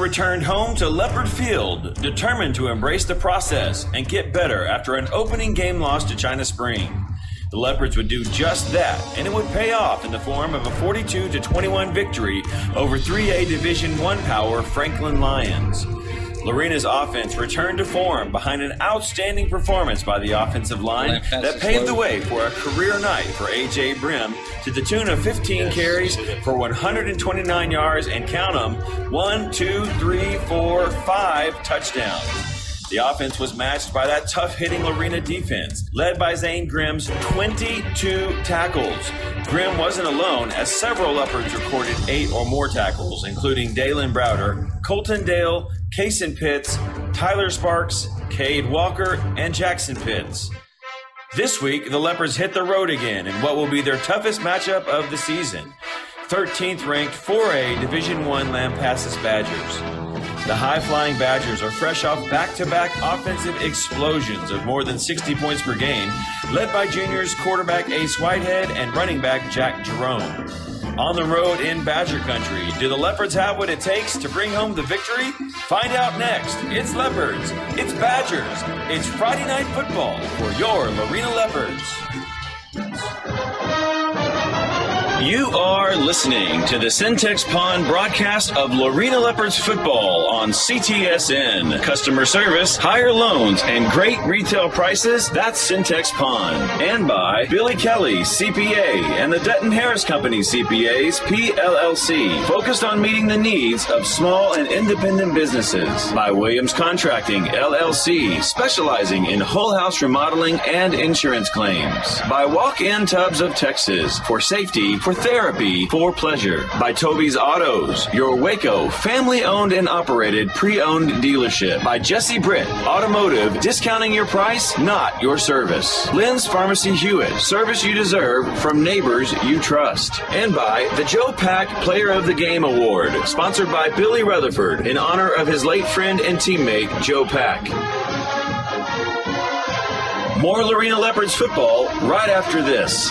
returned home to Leopard Field, determined to embrace the process and get better after an opening game loss to China Spring. The Leopards would do just that, and it would pay off in the form of a 42-21 victory over 3A Division I power Franklin Lions. Lorena's offense returned to form behind an outstanding performance by the offensive line that paved the way for a career night for A.J. Brem to the tune of 15 carries for 129 yards and count them, 5 touchdowns. The offense was matched by that tough-hitting Lorena defense, led by Zane Grimm's 22 tackles. Grimm wasn't alone, as several Leopards recorded 8 or more tackles, including Daylan Browder, Colton Dale, Kaysen Pitts, Tyler Sparks, Cade Walker, and Jackson Pitts. This week, the Leopards hit the road again in what will be their toughest matchup of the season. 13th-ranked 4A Division I Lampasas Badgers. The high-flying Badgers are fresh off back-to-back offensive explosions of more than 60 points per game, led by juniors quarterback Ace Whitehead and running back Jack Jerome. On the road in Badger Country, do the Leopards have what it takes to bring home the victory? Find out next. It's Leopards, it's Badgers, it's Friday Night Football for your Lorena Leopards. You are listening to the Syntex Pond broadcast of Lorena Leopards football on CTSN. Customer service, higher loans, and great retail prices, that's Syntex Pond. And by Billy Kelly, CPA, and the Dutton Harris Company CPAs, PLLC, focused on meeting the needs of small and independent businesses. By Williams Contracting, LLC, specializing in whole house remodeling and insurance claims. By Walk-In Tubs of Texas, for safety, for therapy, for pleasure. By Toby's Autos, your Waco family-owned and operated pre-owned dealership. By Jesse Britt Automotive, discounting your price, not your service. Lynn's Pharmacy Hewitt, service you deserve from neighbors you trust. And by the Joe Pack Player of the Game Award, sponsored by Billy Rutherford in honor of his late friend and teammate, Joe Pack. More Lorena Leopards football right after this.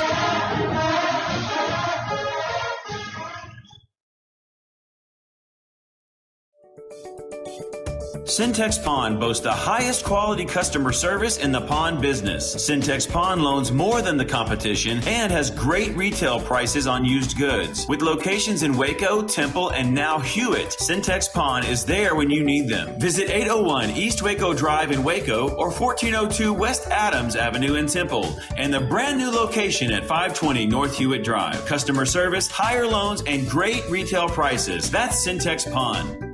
Syntex Pond boasts the highest quality customer service in the pond business. Syntex Pond loans more than the competition and has great retail prices on used goods. With locations in Waco, Temple, and now Hewitt, Syntex Pond is there when you need them. Visit 801 East Waco Drive in Waco or 1402 West Adams Avenue in Temple, and the brand new location at 520 North Hewitt Drive. Customer service, higher loans, and great retail prices. That's Syntex Pond.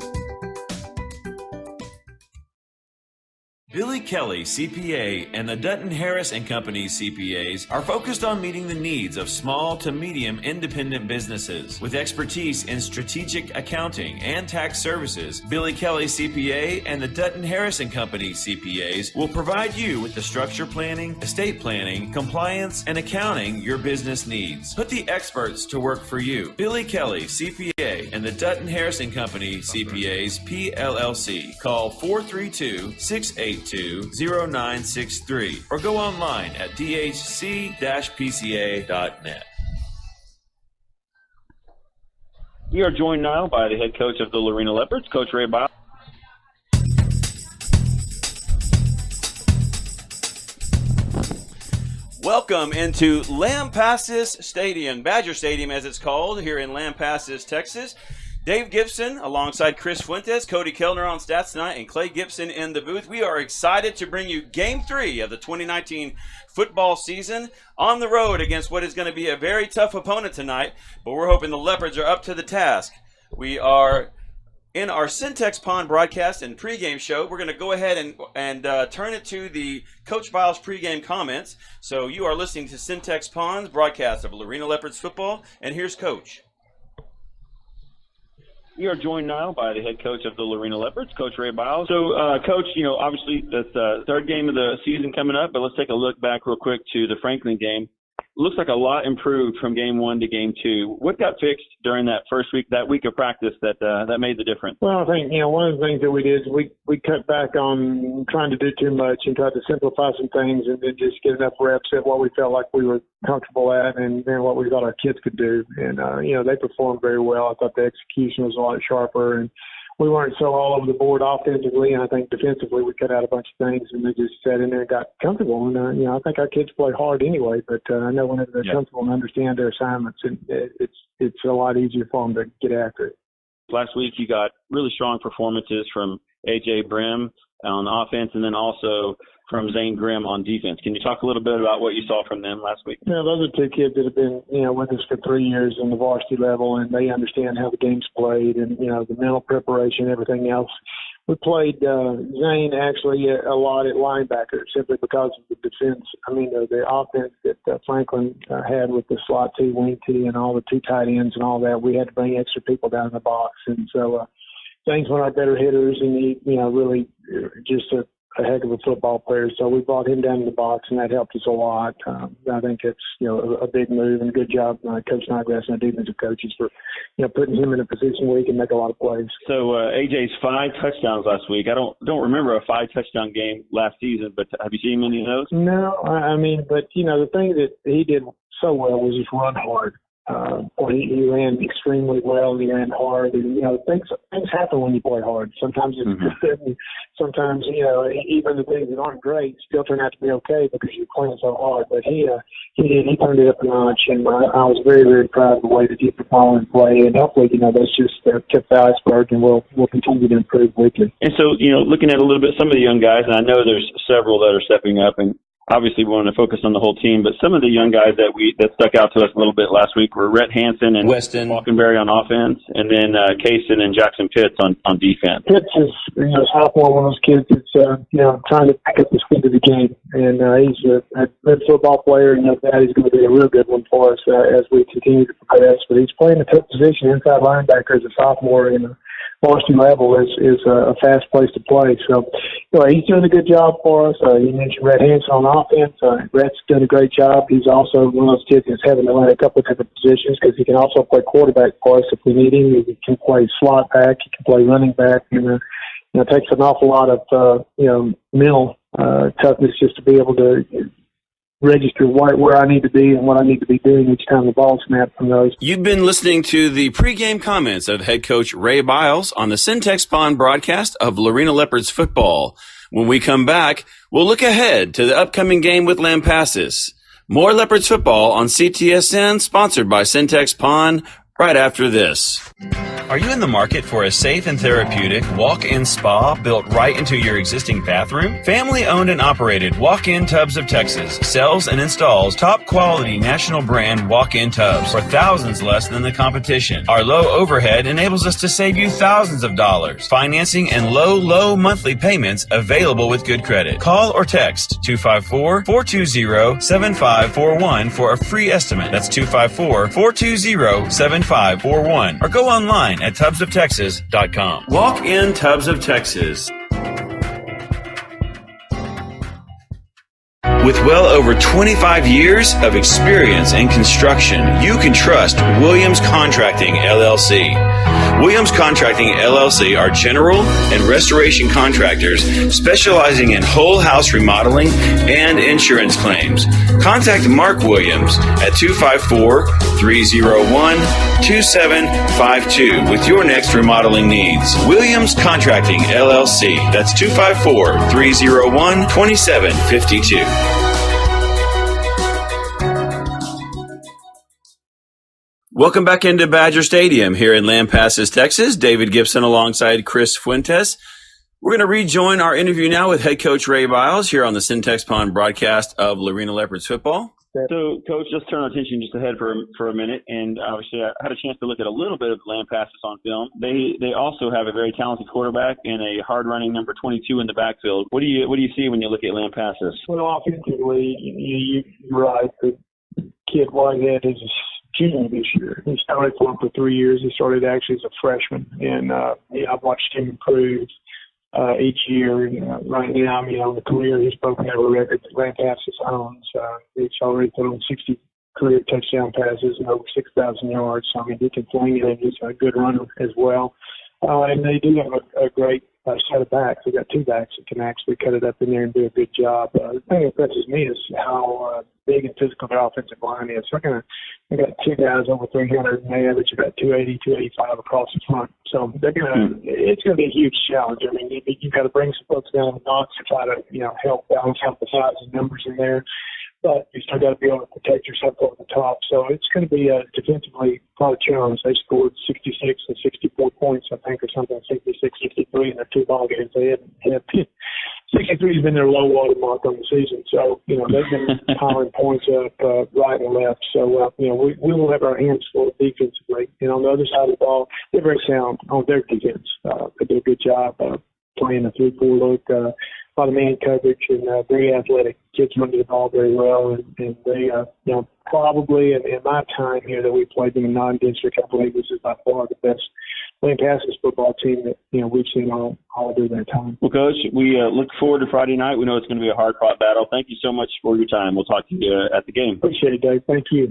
Billy Kelly, CPA, and the Dutton Harris and Company CPAs are focused on meeting the needs of small to medium independent businesses. With expertise in strategic accounting and tax services, Billy Kelly CPA and the Dutton Harris and Company CPAs will provide you with the structure planning, estate planning, compliance, and accounting your business needs. Put the experts to work for you. Billy Kelly CPA and the Dutton Harris and Company CPAs, PLLC. Call 432-682-0963 or go online at dhc-pca.net. We are joined now by the head coach of the Lorena Leopards, Coach Ray Biles. Welcome into Lampasas Stadium, Badger Stadium as it's called, here in Lampasas, Texas. Dave Gibson alongside Chris Fuentes, Cody Kellner on stats tonight, and Clay Gibson in the booth. We are excited to bring you Game 3 of the 2019 football season on the road against what is going to be a very tough opponent tonight, but we're hoping the Leopards are up to the task. We are in our Syntex Pond broadcast and pregame show. We're going to go ahead and turn it to the Coach Biles pregame comments. So you are listening to Syntex Pond's broadcast of Lorena Leopards football, and here's Coach. We are joined now by the head coach of the Lorena Leopards, Coach Ray Biles. So, Coach, obviously that's the third game of the season coming up, but let's take a look back real quick to the Franklin game. Looks like a lot improved from game 1 to game 2. What got fixed during that week of practice that made the difference? Well, I think, one of the things that we did is we cut back on trying to do too much and tried to simplify some things and then just get enough reps at what we felt like we were comfortable at and what we thought our kids could do. And, they performed very well. I thought the execution was a lot sharper, and we weren't so all over the board offensively, and I think defensively we cut out a bunch of things, and they just sat in there and got comfortable. And I think our kids play hard anyway, but I know whenever they're comfortable and understand their assignments, it's a lot easier for them to get after it. Last week you got really strong performances from A.J. Brem on offense, and then also from Zane Grimm on defense. Can you talk a little bit about what you saw from them last week? Yeah, those are two kids that have been, with us for 3 years in the varsity level, and they understand how the game's played and, the mental preparation, everything else. We played Zane actually a lot at linebacker simply because of the defense. The offense that Franklin had with the slot T, wing T, and all the two tight ends and all that, we had to bring extra people down in the box. And so Zane's one of our better hitters, and he, really just a heck of a football player. So we brought him down in the box, and that helped us a lot. I think it's, a big move and a good job, Coach Snodgrass and the defensive coaches for, putting him in a position where he can make a lot of plays. So AJ's 5 touchdowns last week. I don't remember a 5-touchdown game last season, but have you seen many of those? No, but the thing that he did so well was just run hard. He ran extremely well. He ran hard, and things happen when you play hard. Sometimes it's good, and sometimes even the things that aren't great still turn out to be okay because you're playing so hard. But he turned it up a notch, and I was very, very proud of the way that he performed and played. And hopefully, that's just tip the iceberg, and we'll continue to improve weekly. And so, looking at a little bit some of the young guys, and I know there's several that are stepping up, and obviously we want to focus on the whole team, but some of the young guys that stuck out to us a little bit last week were Rhett Hansen and Weston Falkenberry on offense, and then Kaysen and Jackson Pitts on defense. Pitts is sophomore, one of those kids that's trying to pick up the speed of the game, and he's a good football player, and that he's going to be a real good one for us as we continue to progress. But he's playing a tough position inside linebacker as a sophomore in varsity level is a fast place to play. So, he's doing a good job for us. You mentioned Rhett Hansen on offense. Rhett's doing a great job. He's also one of those kids that's having to learn a couple of different positions because he can also play quarterback for us if we need him. He can play slot back. He can play running back. And, it takes an awful lot of, mental toughness just to be able to register where I need to be and what I need to be doing each time the ball snaps from those. You've been listening to the pregame comments of head coach Ray Biles on the Syntex Pond broadcast of Lorena Leopards football. When we come back, we'll look ahead to the upcoming game with Lampasas. More Leopards football on CTSN, sponsored by Syntex Pond, right after this. Are you in the market for a safe and therapeutic walk-in spa built right into your existing bathroom? Family-owned and operated Walk-In Tubs of Texas sells and installs top-quality national brand walk-in tubs for thousands less than the competition. Our low overhead enables us to save you thousands of dollars. Financing and low monthly payments available with good credit. Call or text 254-420-7541 for a free estimate. That's 254-420-7541. Or go online at tubsoftexas.com. Walk-in Tubs of Texas. With well over 25 years of experience in construction, you can trust Williams Contracting, LLC. Williams Contracting, LLC are general and restoration contractors specializing in whole house remodeling and insurance claims. Contact Mark Williams at 254-301-2752 with your next remodeling needs. Williams Contracting, LLC. That's 254-301-2752. Welcome back into Badger Stadium here in Lampasas, Texas. David Gibson alongside Chris Fuentes. We're going to rejoin our interview now with head coach Ray Biles here on the Syntex Pond broadcast of Lorena Leopards football. So, Coach, let's turn our attention just ahead for a minute. And obviously, I had a chance to look at a little bit of Lampasas on film. They also have a very talented quarterback and a hard-running number 22 in the backfield. What do you see when you look at Lampasas? Well, offensively, you're right. The kid Whitehead is junior this year. He started for 3 years. He started actually as a freshman, and I've watched him improve each year. Right now, the career he's broken every record that Lampasas owns. He's already put on 60 career touchdown passes and over 6,000 yards. So, he can fling it, and he's a good runner as well. And they do have a great set of backs. They've got two backs that can actually cut it up in there and do a good job. The thing that impresses me is how big and physical their offensive line is. They got two guys over 300, and they average about 280, 285 across the front. So it's going to be a huge challenge. I mean, you've got to bring some folks down the box to try to, help balance out the size and numbers in there. But you still got to be able to protect yourself over the top. So it's going to be defensively quite a challenge. They scored 66 and 64 points, I think, or something, 66, 63 in their two ball games. They had 63 has been their low water mark on the season. So, they've been piling points up right and left. So, we will have our hands full defensively. And on the other side of the ball, they're very sound on their defense. They do a good job playing a 3-4 look. A lot of man coverage and very athletic. Kids run the ball very well, and they, probably in my time here that we played them in non-district, I believe this is by far the best Lampasas football team that we've seen all during that time. Well, Coach, we look forward to Friday night. We know it's going to be a hard-fought battle. Thank you so much for your time. We'll talk to you at the game. Appreciate it, Dave. Thank you.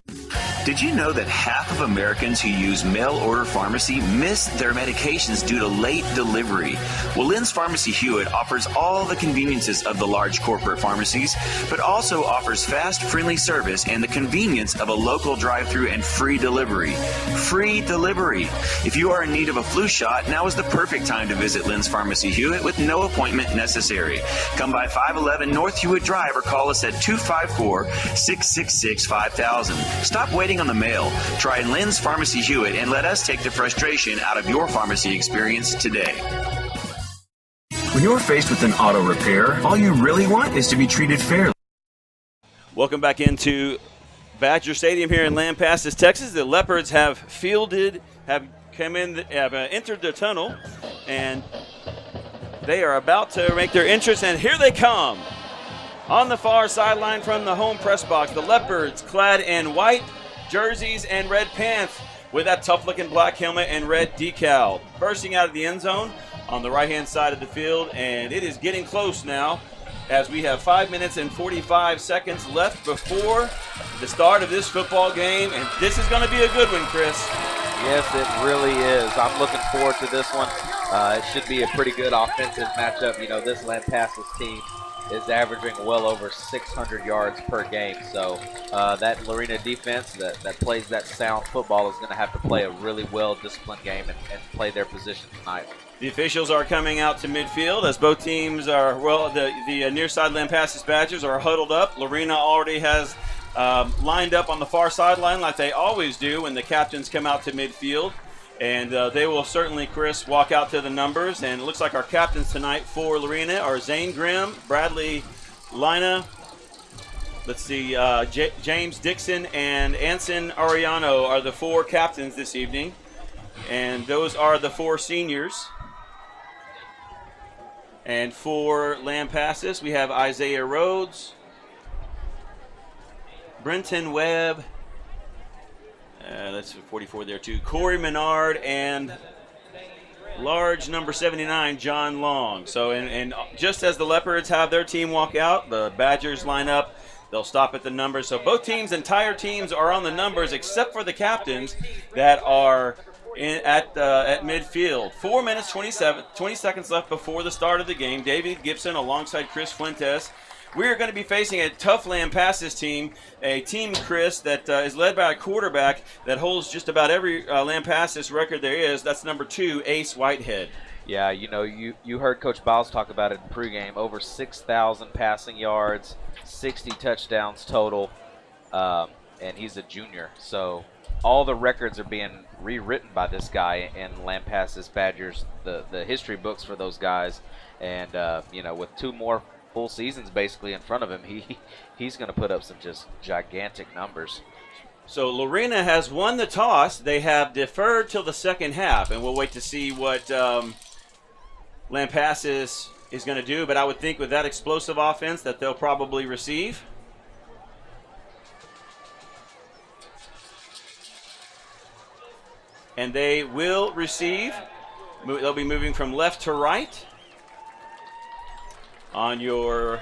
Did you know that half of Americans who use mail-order pharmacy miss their medications due to late delivery? Well, Lynn's Pharmacy Hewitt offers all the conveniences of the large corporate pharmacies, but also offers fast, friendly service and the convenience of a local drive-thru and free delivery. Free delivery. If you are in need of a flu shot, now is the perfect time to visit Lynn's Pharmacy Hewitt with no appointment necessary. Come by 511 North Hewitt Drive or call us at 254-666-5000. Stop waiting on the mail. Try Lynn's Pharmacy Hewitt and let us take the frustration out of your pharmacy experience today. When you're faced with an auto repair, all you really want is to be treated fairly. Welcome back into Badger Stadium here in Lampasas, Texas. The Leopards have entered the tunnel, and they are about to make their entrance, and here they come. On the far sideline from the home press box, the Leopards clad in white jerseys and red pants with that tough-looking black helmet and red decal. Bursting out of the end zone on the right-hand side of the field, and it is getting close now as we have 5 minutes and 45 seconds left before the start of this football game, and this is going to be a good one, Chris. Yes, it really is. I'm looking forward to this one. It should be a pretty good offensive matchup. This Lampasas team is averaging well over 600 yards per game. So that Lorena defense that plays that sound football is going to have to play a really well-disciplined game and play their position tonight. The officials are coming out to midfield as both teams are, the near side Lampasas Badgers are huddled up. Lorena already has lined up on the far sideline like they always do when the captains come out to midfield. And they will certainly, Chris, walk out to the numbers. And it looks like our captains tonight for Lorena are Zane Grimm, Bradley Lina, James Dixon, and Anson Ariano are the four captains this evening. And those are the four seniors. And for Lampasas, we have Isaiah Rhodes, Brenton Webb, that's 44 there too, Corey Menard, and large number 79, John Long. So, and just as the Leopards have their team walk out, the Badgers line up. They'll stop at the numbers. So both teams, entire teams, are on the numbers except for the captains that are at midfield. 4 minutes, 20 seconds left before the start of the game. David Gibson alongside Chris Fuentes. We're going to be facing a tough Lampasas team, a team, Chris, that is led by a quarterback that holds just about every Lampasas record there is. That's number 2, Ace Whitehead. Yeah, you heard Coach Biles talk about it in pregame. Over 6,000 passing yards, 60 touchdowns total, and he's a junior. So all the records are being rewritten by this guy in Lampasas Badgers, the history books for those guys. And, with 2 more full seasons basically in front of him, he's going to put up some just gigantic numbers. So Lorena has won the toss. They have deferred till the second half, and we'll wait to see what Lampasas is going to do. But I would think with that explosive offense that they'll probably receive. And they will receive. They'll be moving from left to right on your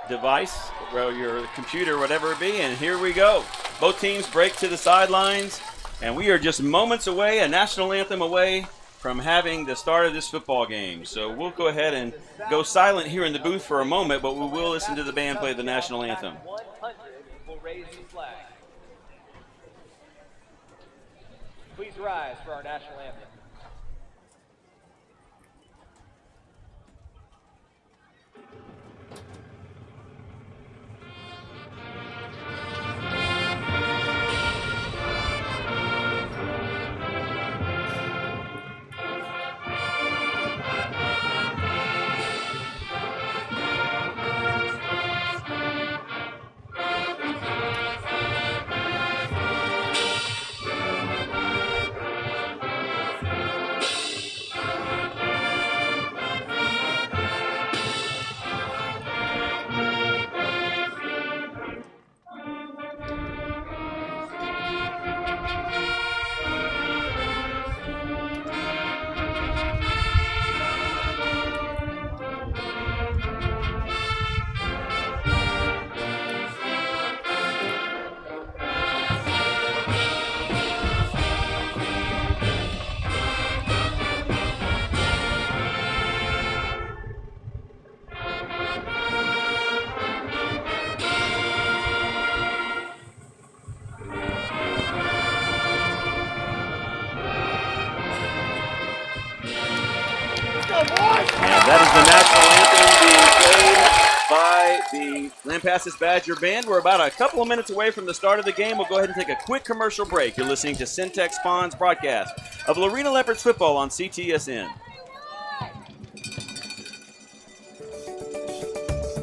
device, or your computer, whatever it be, and here we go. Both teams break to the sidelines. And we are just moments away, a national anthem away from having the start of this football game. So we'll go ahead and go silent here in the booth for a moment, but we will listen to the band play the national anthem. 100 will raise the flag. Please rise for our national anthem. That is the national anthem being played by the Lampasas Badger Band. We're about a couple of minutes away from the start of the game. We'll go ahead and take a quick commercial break. You're listening to Syntex Pond's broadcast of Lorena Leopards football on CTSN.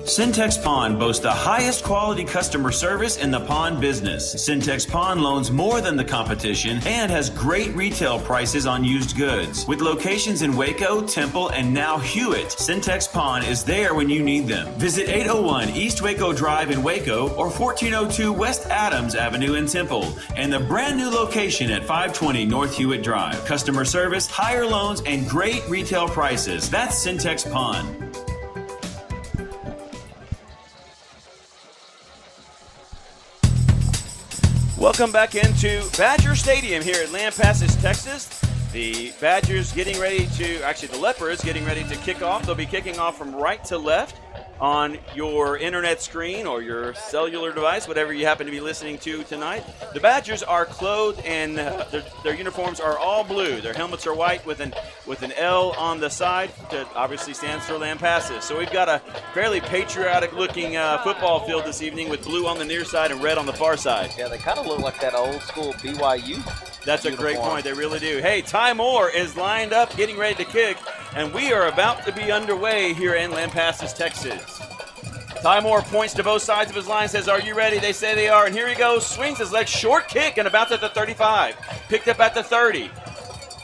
Syntex Pond boasts the highest quality customer service in the pond business. Syntex Pond loans more than the competition and has great retail prices on used goods. With locations in Waco, Temple, and now Hewitt, Syntex Pond is there when you need them. Visit 801 East Waco Drive in Waco or 1402 West Adams Avenue in Temple and the brand new location at 520 North Hewitt Drive. Customer service, higher loans, and great retail prices. That's Syntex Pond. Welcome back into Badger Stadium here at Lampasas, Texas. The Badgers getting ready to, actually the Leopards getting ready to kick off. They'll be kicking off from right to left on your internet screen or your cellular device, whatever you happen to be listening to tonight. The Badgers are clothed and their uniforms are all blue. Their helmets are white with an L on the side that obviously stands for Lampasas. So we've got a fairly patriotic-looking football field this evening with blue on the near side and red on the far side. Yeah, they kind of look like that old school BYU. That's a great point. They really do. Hey, Ty Moore is lined up, getting ready to kick, and we are about to be underway here in Lampasas, Texas. Ty Moore points to both sides of his line, says, "Are you ready?" They say they are, and here he goes. Swings his leg, short kick, and about at the 35. Picked up at the 30.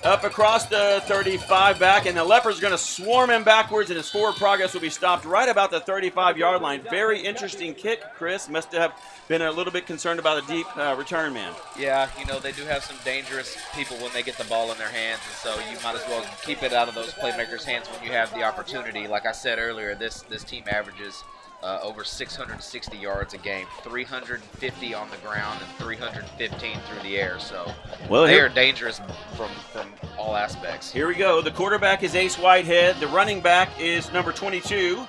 Up across the 35 back, and the Leopards are going to swarm him backwards, and his forward progress will be stopped right about the 35-yard line. Very interesting kick, Chris. Must have been a little bit concerned about a deep return man. Yeah, you know, they do have some dangerous people when they get the ball in their hands, and so you might as well keep it out of those playmakers' hands when you have the opportunity. Like I said earlier, this team averages over 660 yards a game, 350 on the ground, and 315 through the air. So they are dangerous from all aspects. Here we go. The quarterback is Ace Whitehead. The running back is number 22,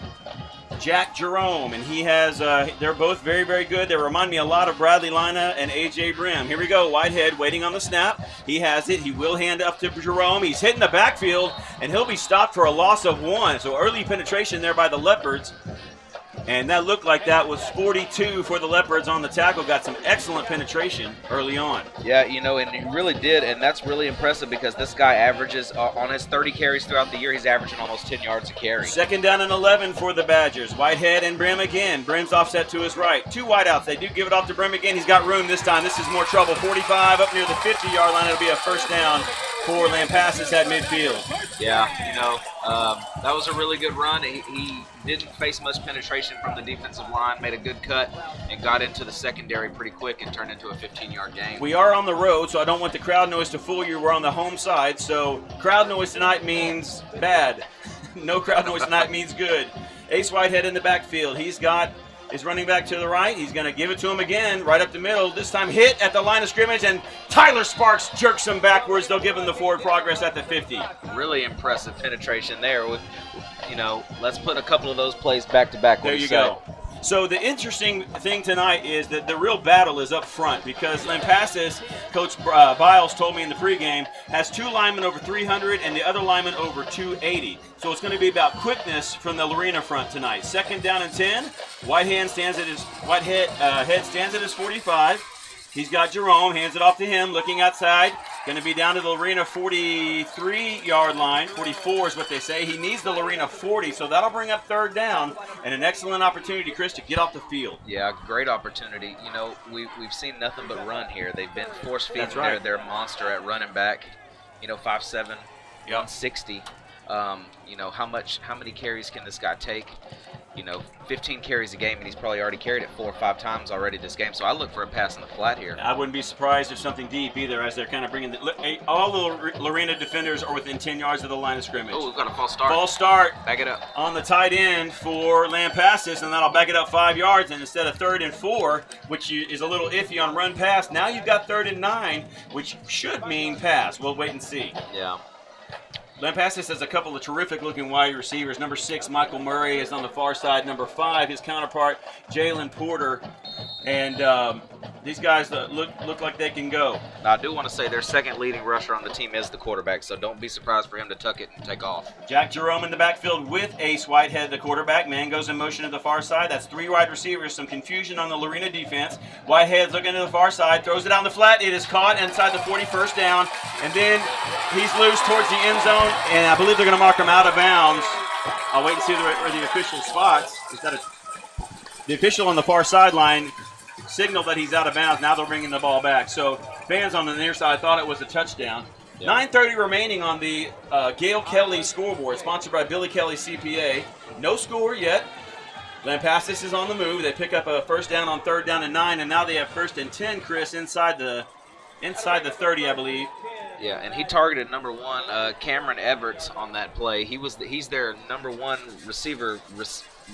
Jack Jerome, and he has. They're both very, very good. They remind me a lot of Bradley Lina and A.J. Brem. Here we go. Whitehead waiting on the snap. He has it. He will hand up to Jerome. He's hitting the backfield, and he'll be stopped for a loss of 1. So early penetration there by the Leopards. And that looked like that was 42 for the Leopards on the tackle. Got some excellent penetration early on. Yeah, you know, and he really did, and that's really impressive because this guy averages, on his 30 carries throughout the year, he's averaging almost 10 yards a carry. 2nd down and 11 for the Badgers. Whitehead and Brem again. Brem's offset to his right. 2 wideouts. They do give it off to Brem again. He's got room this time. This is more trouble. 45 up near the 50-yard line. It'll be a first down for Lampasas at midfield. Yeah, you know, that was a really good run. He didn't face much penetration from the defensive line, made a good cut, and got into the secondary pretty quick and turned into a 15-yard gain. We are on the road, so I don't want the crowd noise to fool you. We're on the home side, so crowd noise tonight means bad. No crowd noise tonight means good. Ace Whitehead in the backfield. He's got is running back to the right. He's going to give it to him again, right up the middle. This time hit at the line of scrimmage, and Tyler Sparks jerks him backwards. They'll give him the forward progress at the 50. Really impressive penetration there. Let's put a couple of those plays back to back. There you go. So the interesting thing tonight is that the real battle is up front because Lampasas, Coach Biles told me in the pregame, has 2 linemen over 300 and the other lineman over 280. So it's going to be about quickness from the Lorena front tonight. 2nd down and 10. Whitehead stands at his 45. He's got Jerome, hands it off to him, looking outside. Going to be down to the Lorena 43-yard line. 44 is what they say. He needs the Lorena 40, so that'll bring up 3rd down and an excellent opportunity, Chris, to get off the field. Yeah, great opportunity. We've seen nothing but run here. They've been force feeding. That's right. They're a monster at running back. 5'7", 160. How many carries can this guy take? 15 carries a game, and he's probably already carried it 4 or 5 times already this game. So I look for a pass in the flat here. I wouldn't be surprised if something deep either, as they're kind of bringing all the Lorena defenders are within 10 yards of the line of scrimmage. Oh, we've got a false start. False start. Back it up. On the tight end for Lampasas, and that'll back it up 5 yards. And instead of 3rd and 4, which is a little iffy on run pass, now you've got 3rd and 9, which should mean pass. We'll wait and see. Yeah. Lampasas has a couple of terrific-looking wide receivers. Number 6, Michael Murray, is on the far side. Number 5, his counterpart, Jalen Porter. And these guys look like they can go. Now, I do want to say their second leading rusher on the team is the quarterback, so don't be surprised for him to tuck it and take off. Jack Jerome in the backfield with Ace Whitehead, the quarterback. Man goes in motion to the far side. That's 3 wide receivers. Some confusion on the Lorena defense. Whitehead's looking to the far side, throws it out in the flat. It is caught inside the 41st down, and then he's loose towards the end zone. And I believe they're going to mark him out of bounds. I'll wait and see where the official spots. The official on the far sideline signaled that he's out of bounds. Now they're bringing the ball back. So fans on the near side thought it was a touchdown. Yeah. 9:30 remaining on the Gail Kelly scoreboard, sponsored by Billy Kelly CPA. No score yet. Lampasas is on the move. They pick up a 1st down on 3rd down and 9, and now they have 1st and 10, Chris, inside the 30, I believe. Yeah, and he targeted number 1, Cameron Everts, on that play. He's their number 1 receiver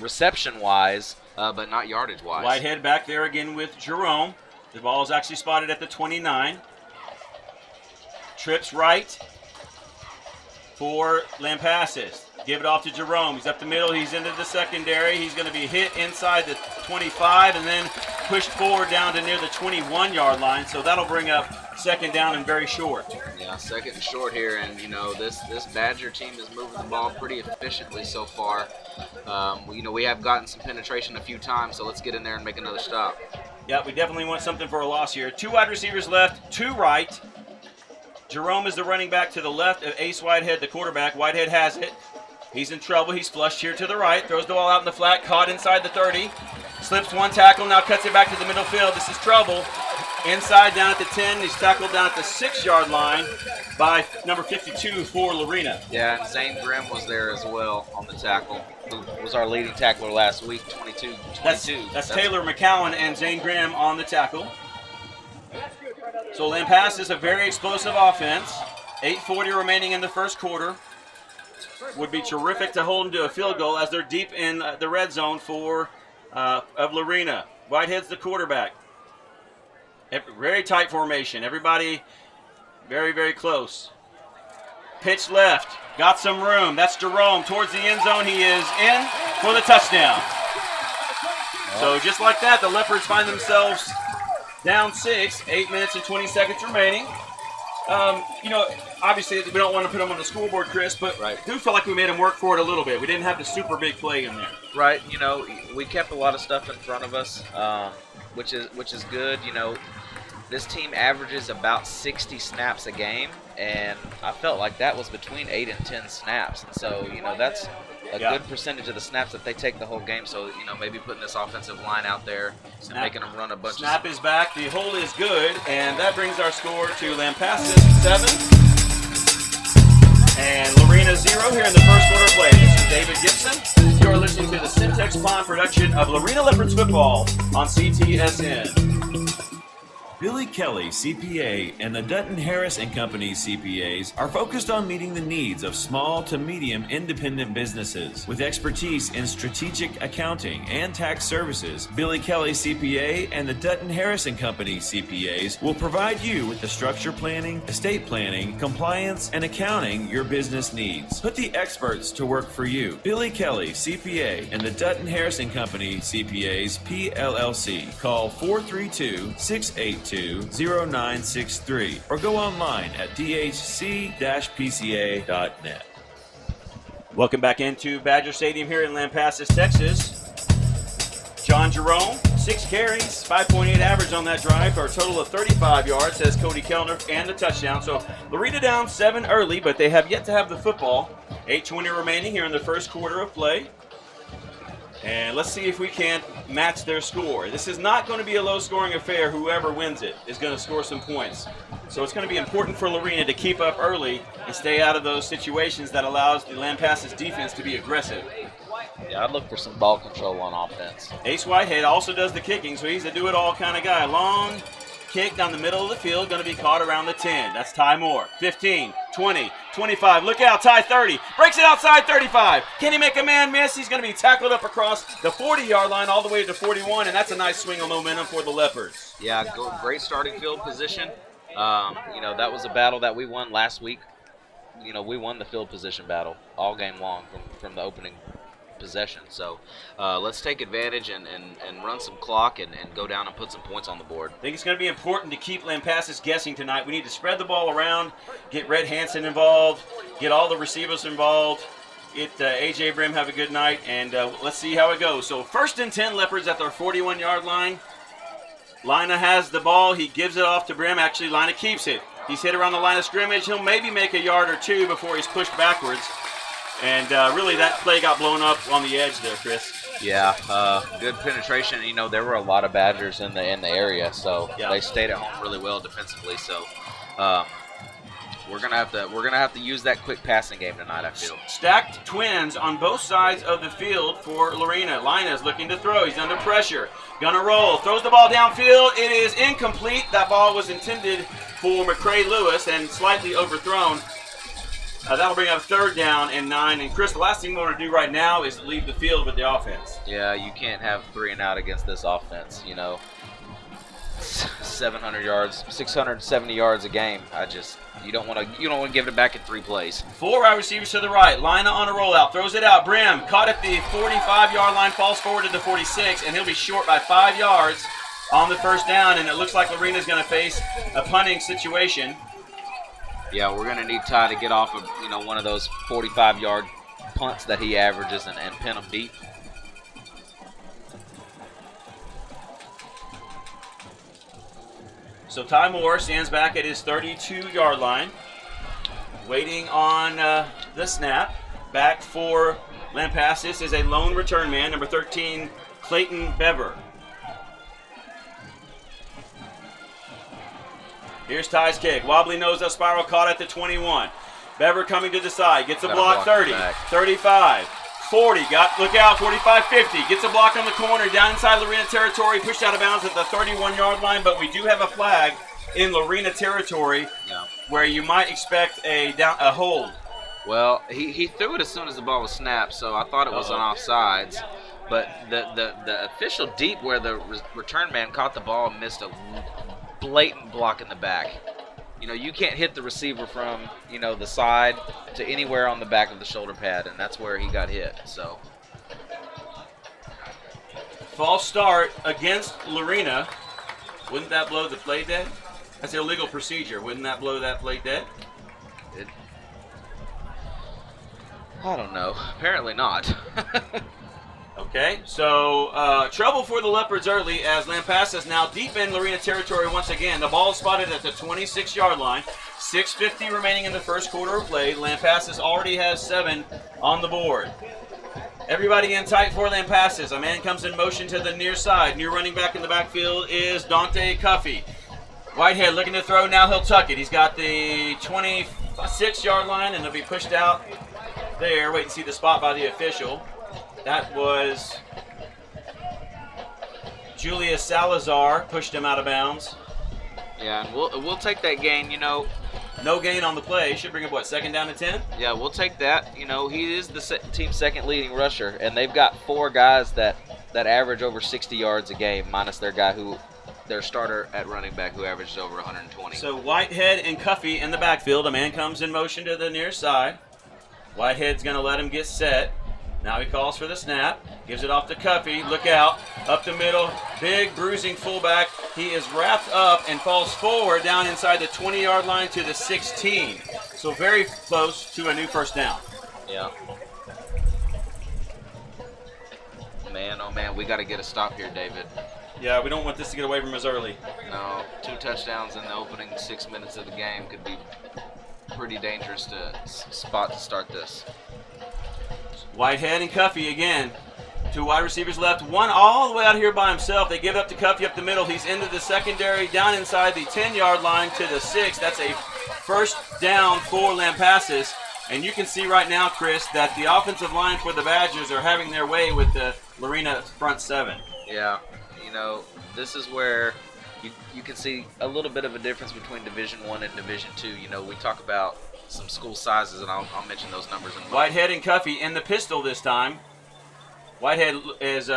reception-wise, but not yardage-wise. Whitehead back there again with Jerome. The ball is actually spotted at the 29. Trips right for Lampasas. Give it off to Jerome. He's up the middle. He's into the secondary. He's going to be hit inside the 25 and then pushed forward down to near the 21-yard line. So that'll bring up 2nd down and very short. Yeah, 2nd and short here. And, this Badger team is moving the ball pretty efficiently so far. We have gotten some penetration a few times, so let's get in there and make another stop. Yeah, we definitely want something for a loss here. 2 wide receivers left, 2 right. Jerome is the running back to the left of Ace Whitehead, the quarterback. Whitehead has it. He's in trouble. He's flushed here to the right. Throws the ball out in the flat. Caught inside the 30. Slips 1 tackle. Now cuts it back to the middle field. This is trouble. Inside down at the 10. He's tackled down at the 6-yard line by number 52 for Lorena. Yeah, and Zane Grimm was there as well on the tackle, who was our leading tackler last week, 22. That's Taylor McCowan and Zane Grimm on the tackle. So Lampasas is a very explosive offense. 8:40 remaining in the first quarter. Would be terrific to hold them to a field goal as they're deep in the red zone of Lorena. Whitehead's the quarterback. Very tight formation. Everybody very, very close. Pitch left. Got some room. That's Jerome towards the end zone. He is in for the touchdown. So just like that, the Leopards find themselves down 6. 8 minutes and 20 seconds remaining. Obviously we don't want to put them on the scoreboard, Chris, but I do feel like we made them work for it a little bit. We didn't have the super big play in there. Right. We kept a lot of stuff in front of us, which is good. This team averages about 60 snaps a game, and I felt like that was between 8 and 10 snaps. And so, that's a good percentage of the snaps that they take the whole game. So, maybe putting this offensive line out there and making them run a bunch Snap is back. The hold is good, and that brings our score to Lampasas 7 and Lorena 0 here in the first quarter play. This is David Gibson. You are listening to the Syntex Pond production of Lorena Leopards football on CTSN. Billy Kelly CPA and the Dutton Harris and Company CPAs are focused on meeting the needs of small to medium independent businesses. With expertise in strategic accounting and tax services, Billy Kelly CPA and the Dutton Harris and Company CPAs will provide you with the structure planning, estate planning, compliance, and accounting your business needs. Put the experts to work for you. Billy Kelly CPA and the Dutton Harris and Company CPAs PLLC. Call 432-682-0963 or go online at dhc-pca.net. Welcome back into Badger Stadium here in Lampasas, Texas. John Jerome, 6 carries, 5.8 average on that drive for a total of 35 yards, says Cody Kellner, and the touchdown. So Lorena down 7 early, but they have yet to have the football. 8:20 remaining here in the first quarter of play. And let's see if we can match their score. This is not going to be a low-scoring affair. Whoever wins it is going to score some points. So it's going to be important for Lorena to keep up early and stay out of those situations that allows the Lampasas defense to be aggressive. Yeah, I'd look for some ball control on offense. Ace Whitehead also does the kicking, so he's a do-it-all kind of guy. Long kick down the middle of the field, going to be caught around the 10. That's Ty Moore. 15, 20, 25. Look out, Ty 30. Breaks it outside 35. Can he make a man miss? He's going to be tackled up across the 40-yard line all the way to 41, and that's a nice swing of momentum for the Leopards. Yeah, great starting field position. That was a battle that we won last week. We won the field position battle all game long from the opening possession. So let's take advantage and run some clock and go down and put some points on the board. I think it's going to be important to keep Lampasas guessing tonight. We need to spread the ball around, get Red Hansen involved, get all the receivers involved, get A.J. Brem have a good night, and let's see how it goes. So 1st and 10, Leopards at their 41-yard line. Lina has the ball. He gives it off to Brem. Actually, Lina keeps it. He's hit around the line of scrimmage. He'll maybe make a yard or two before he's pushed backwards. And really, that play got blown up on the edge there, Chris. Yeah, good penetration. There were a lot of Badgers in the area, so they stayed at home really well defensively. So we're gonna have to use that quick passing game tonight, I feel. Stacked twins on both sides of the field for Lorena. Lina's looking to throw. He's under pressure. Gonna roll. Throws the ball downfield. It is incomplete. That ball was intended for McCray Lewis and slightly overthrown. That'll bring up 3rd down and 9. And Chris, the last thing we want to do right now is leave the field with the offense. Yeah, you can't have 3 and out against this offense. 700 yards, 670 yards a game. You don't want to give it back in 3 plays. 4 wide receivers to the right. Lina on a rollout, throws it out. Brem caught at the 45-yard line, falls forward to the 46, and he'll be short by 5 yards on the 1st down. And it looks like Lorena's going to face a punting situation. Yeah, we're going to need Ty to get off of one of those 45-yard punts that he averages and pin them deep. So Ty Moore stands back at his 32-yard line, waiting on the snap. Back for Lampasas is a lone return man, number 13, Clayton Bever. Here's Ty's kick. Wobbly nose up spiral, caught at the 21. Bever coming to the side, gets a block 30, 35, 40. Look out, 45, 50. Gets a block on the corner, down inside Lorena territory, pushed out of bounds at the 31-yard line, but we do have a flag in Lorena territory where you might expect a hold. Well, he threw it as soon as the ball was snapped, so I thought it was on offsides. But the official deep where the return man caught the ball and missed a blatant block in the back. You can't hit the receiver from, the side to anywhere on the back of the shoulder pad, and that's where he got hit. So false start against Lorena. Wouldn't that blow the play dead? That's an illegal procedure. Wouldn't that blow that play dead? I don't know. Apparently not. Okay, so trouble for the Leopards early as Lampasas now deep in Lorena territory once again. The ball is spotted at the 26-yard line. 6:50 remaining in the first quarter of play. Lampasas already has 7 on the board. Everybody in tight for Lampasas. A man comes in motion to the near side. New running back in the backfield is Dante Cuffey. Whitehead looking to throw. Now he'll tuck it. He's got the 26-yard line, and he'll be pushed out there. Wait and see the spot by the official. That was Julius Salazar, pushed him out of bounds. Yeah, and we'll take that gain, No gain on the play. Should bring up, what, 2nd down and 10? Yeah, we'll take that. He is the team's second leading rusher, and they've got 4 guys that average over 60 yards a game, minus their starter at running back who averages over 120. So Whitehead and Cuffey in the backfield. A man comes in motion to the near side. Whitehead's going to let him get set. Now he calls for the snap. Gives it off to Cuffey. Look out. Up the middle. Big bruising fullback. He is wrapped up and falls forward down inside the 20-yard line to the 16. So very close to a new first down. Yeah. Man, oh man, we got to get a stop here, David. Yeah, we don't want this to get away from us early. No, 2 touchdowns in the opening 6 minutes of the game could be pretty dangerous spot to start this. Whitehead and Cuffey again. 2 wide receivers left. One all the way out here by himself. They give it up to Cuffey up the middle. He's into the secondary, down inside the 10-yard line to the 6. That's a first down for Lampasas. And you can see right now, Chris, that the offensive line for the Badgers are having their way with the Lorena front 7. Yeah, this is where you can see a little bit of a difference between Division I and Division II. We talk about some school sizes, and I'll mention those numbers in a moment. Whitehead and Cuffey in the pistol this time. Whitehead is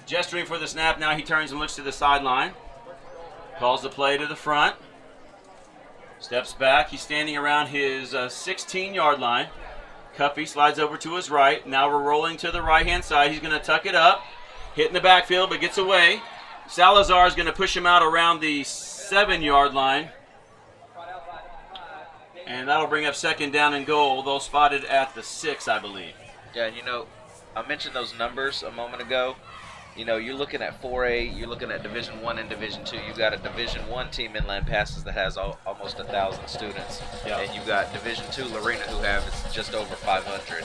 gesturing for the snap. Now he turns and looks to the sideline. Calls the play to the front. Steps back. He's standing around his 16-yard line. Cuffey slides over to his right. Now we're rolling to the right-hand side. He's going to tuck it up. Hit in the backfield, but gets away. Salazar is going to push him out around the 7-yard line. And that'll bring up 2nd down and goal, though spotted at the 6, I believe. Yeah, and I mentioned those numbers a moment ago. You're looking at 4A, you're looking at Division I and Division II. You've got a Division I team in Lampasas that has almost 1,000 students. Yeah. And you've got Division II Lorena who have just over 500.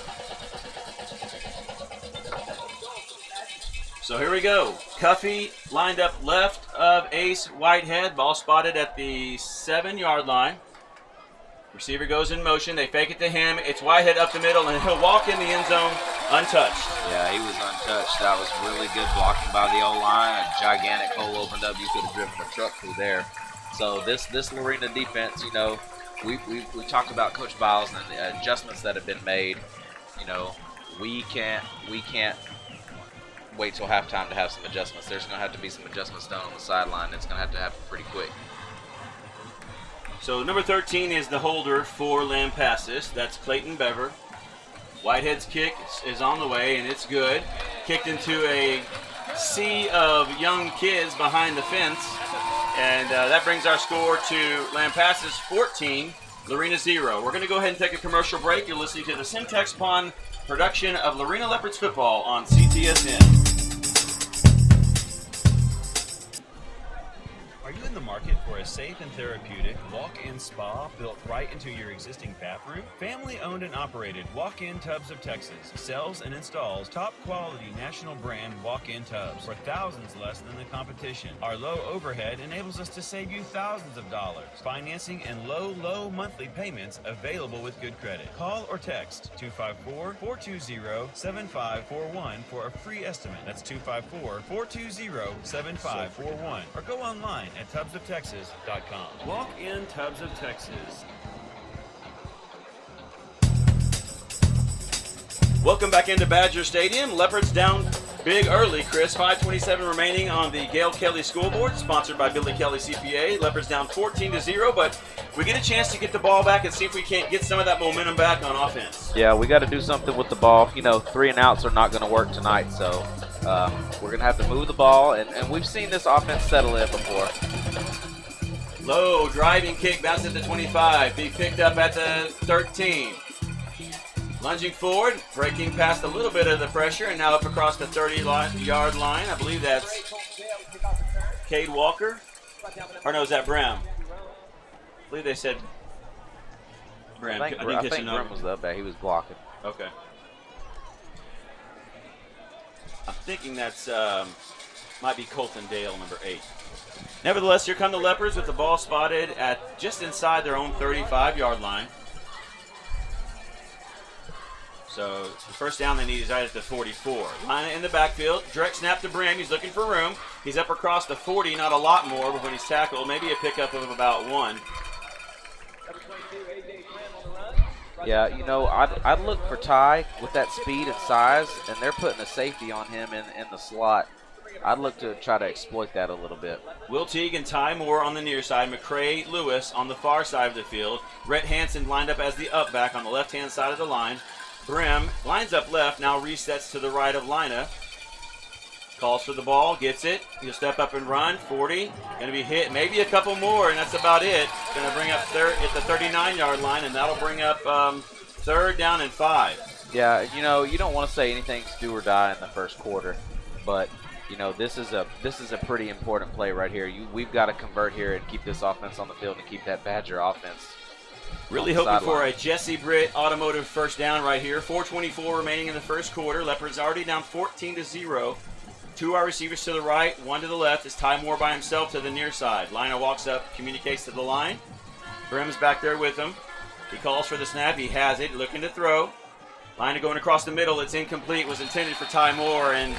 So here we go. Cuffey lined up left of Ace Whitehead. Ball spotted at the 7-yard line. Receiver goes in motion. They fake it to him. It's Whitehead up the middle, and he'll walk in the end zone untouched. Yeah, he was untouched. That was really good blocking by the O-line. A gigantic hole opened up. You could have driven a truck through there. So this Lorena defense, we talked about Coach Biles and the adjustments that have been made. We can't wait till halftime to have some adjustments. There's going to have to be some adjustments done on the sideline. It's going to have to happen pretty quick. So number 13 is the holder for Lampasas. That's Clayton Bever. Whitehead's kick is on the way, and it's good. Kicked into a sea of young kids behind the fence. And that brings our score to Lampasas 14, Lorena 0. We're going to go ahead and take a commercial break. You're listening to the Syntax Pond production of Lorena Leopards football on CTSN. Are you in the market for a safe and therapeutic walk-in spa built right into your existing bathroom? Family-owned and operated Walk-In Tubs of Texas sells and installs top-quality national brand walk-in tubs for thousands less than the competition. Our low overhead enables us to save you thousands of dollars. Financing and low monthly payments available with good credit. Call or text 254-420-7541 for a free estimate. That's 254-420-7541. Or go online at tubsoftexas.com. Walk-in Tubs of Texas. Welcome back into Badger Stadium. Leopards down big early, Chris. 5:27 remaining on the Gail Kelly scoreboard, sponsored by Billy Kelly CPA. Leopards down 14-0, but we get a chance to get the ball back and see if we can't get some of that momentum back on offense. Yeah, we got to do something with the ball. 3 and outs are not going to work tonight, so we're going to have to move the ball, and we've seen this offense settle in before. Low driving kick, bounce at the 25, be picked up at the 13. Lunging forward, breaking past a little bit of the pressure, and now up across the 30-yard line. I believe that's Cade Walker. Or no, is that Brem? I believe they said Brem. I think Brem was up there. He was blocking. Okay. I'm thinking that's might be Colton Dale, number 8. Nevertheless, here come the Leopards with the ball spotted at just inside their own 35-yard line. So the first down they need is right at the 44. Lina in the backfield. Direct snap to Brem. He's looking for room. He's up across the 40, not a lot more, but when he's tackled, maybe a pickup of about 1. Yeah, you know, I'd look for Ty with that speed and size, and they're putting a safety on him in the slot. I'd look to try to exploit that a little bit. Will Teague and Ty Moore on the near side. McCray Lewis on the far side of the field. Rhett Hansen lined up as the up back on the left-hand side of the line. Brem lines up left, now resets to the right of Lina. Calls for the ball, gets it. He'll step up and run. 40, going to be hit. Maybe a couple more, and that's about it. Going to bring up third at the 39-yard line, and that'll bring up third down and 5. Yeah, you know, you don't want to say anything's do or die in the first quarter, but you know, this is a pretty important play right here. We've got to convert here and keep this offense on the field and keep that Badger offense. Really hoping for a Jesse Britt automotive first down right here. 4:24 remaining in the first quarter. Leopards already down 14-0. 2 wide receivers to the right, 1 to the left. It's Ty Moore by himself to the near side. Lina walks up, communicates to the line. Brem's back there with him. He calls for the snap. He has it, looking to throw. Lina going across the middle. It's incomplete. Was intended for Ty Moore, and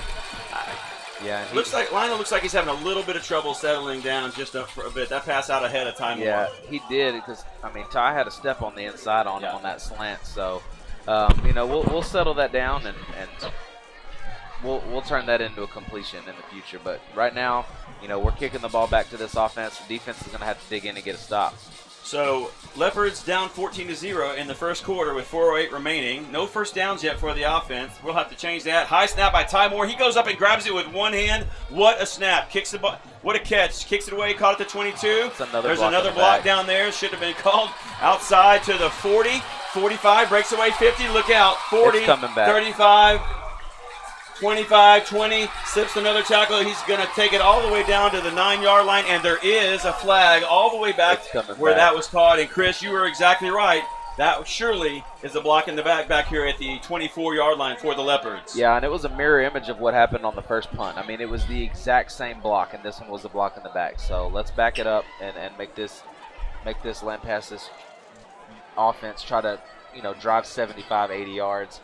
yeah, Lina looks like he's having a little bit of trouble settling down just for a bit. That pass out ahead of Ty Moore. Yeah, he did, because I mean Ty had a step on the inside on him on that slant. So you know, we'll settle that down and we'll turn that into a completion in the future. But right now, you know, we're kicking the ball back to this offense. The defense is going to have to dig in and get a stop. So Leopards down 14-0 in the first quarter with 4:08 remaining. No first downs yet for the offense. We'll have to change that. High snap by Ty Moore. He goes up and grabs it with one hand. What a snap. Kicks the ball. What a catch. Kicks it away. Caught at the 22. There's another block down there. Should have been called outside to the 40. 45. Breaks away 50. Look out. 40. 35. 25, 20, slips another tackle. He's going to take it all the way down to the 9-yard line, and there is a flag all the way back where that was caught. And, Chris, you were exactly right. That surely is a block in the back here at the 24-yard line for the Leopards. Yeah, and it was a mirror image of what happened on the first punt. I mean, it was the exact same block, and this one was a block in the back. So let's back it up and make this Lampasas offense try to, you know, drive 75, 80 yards.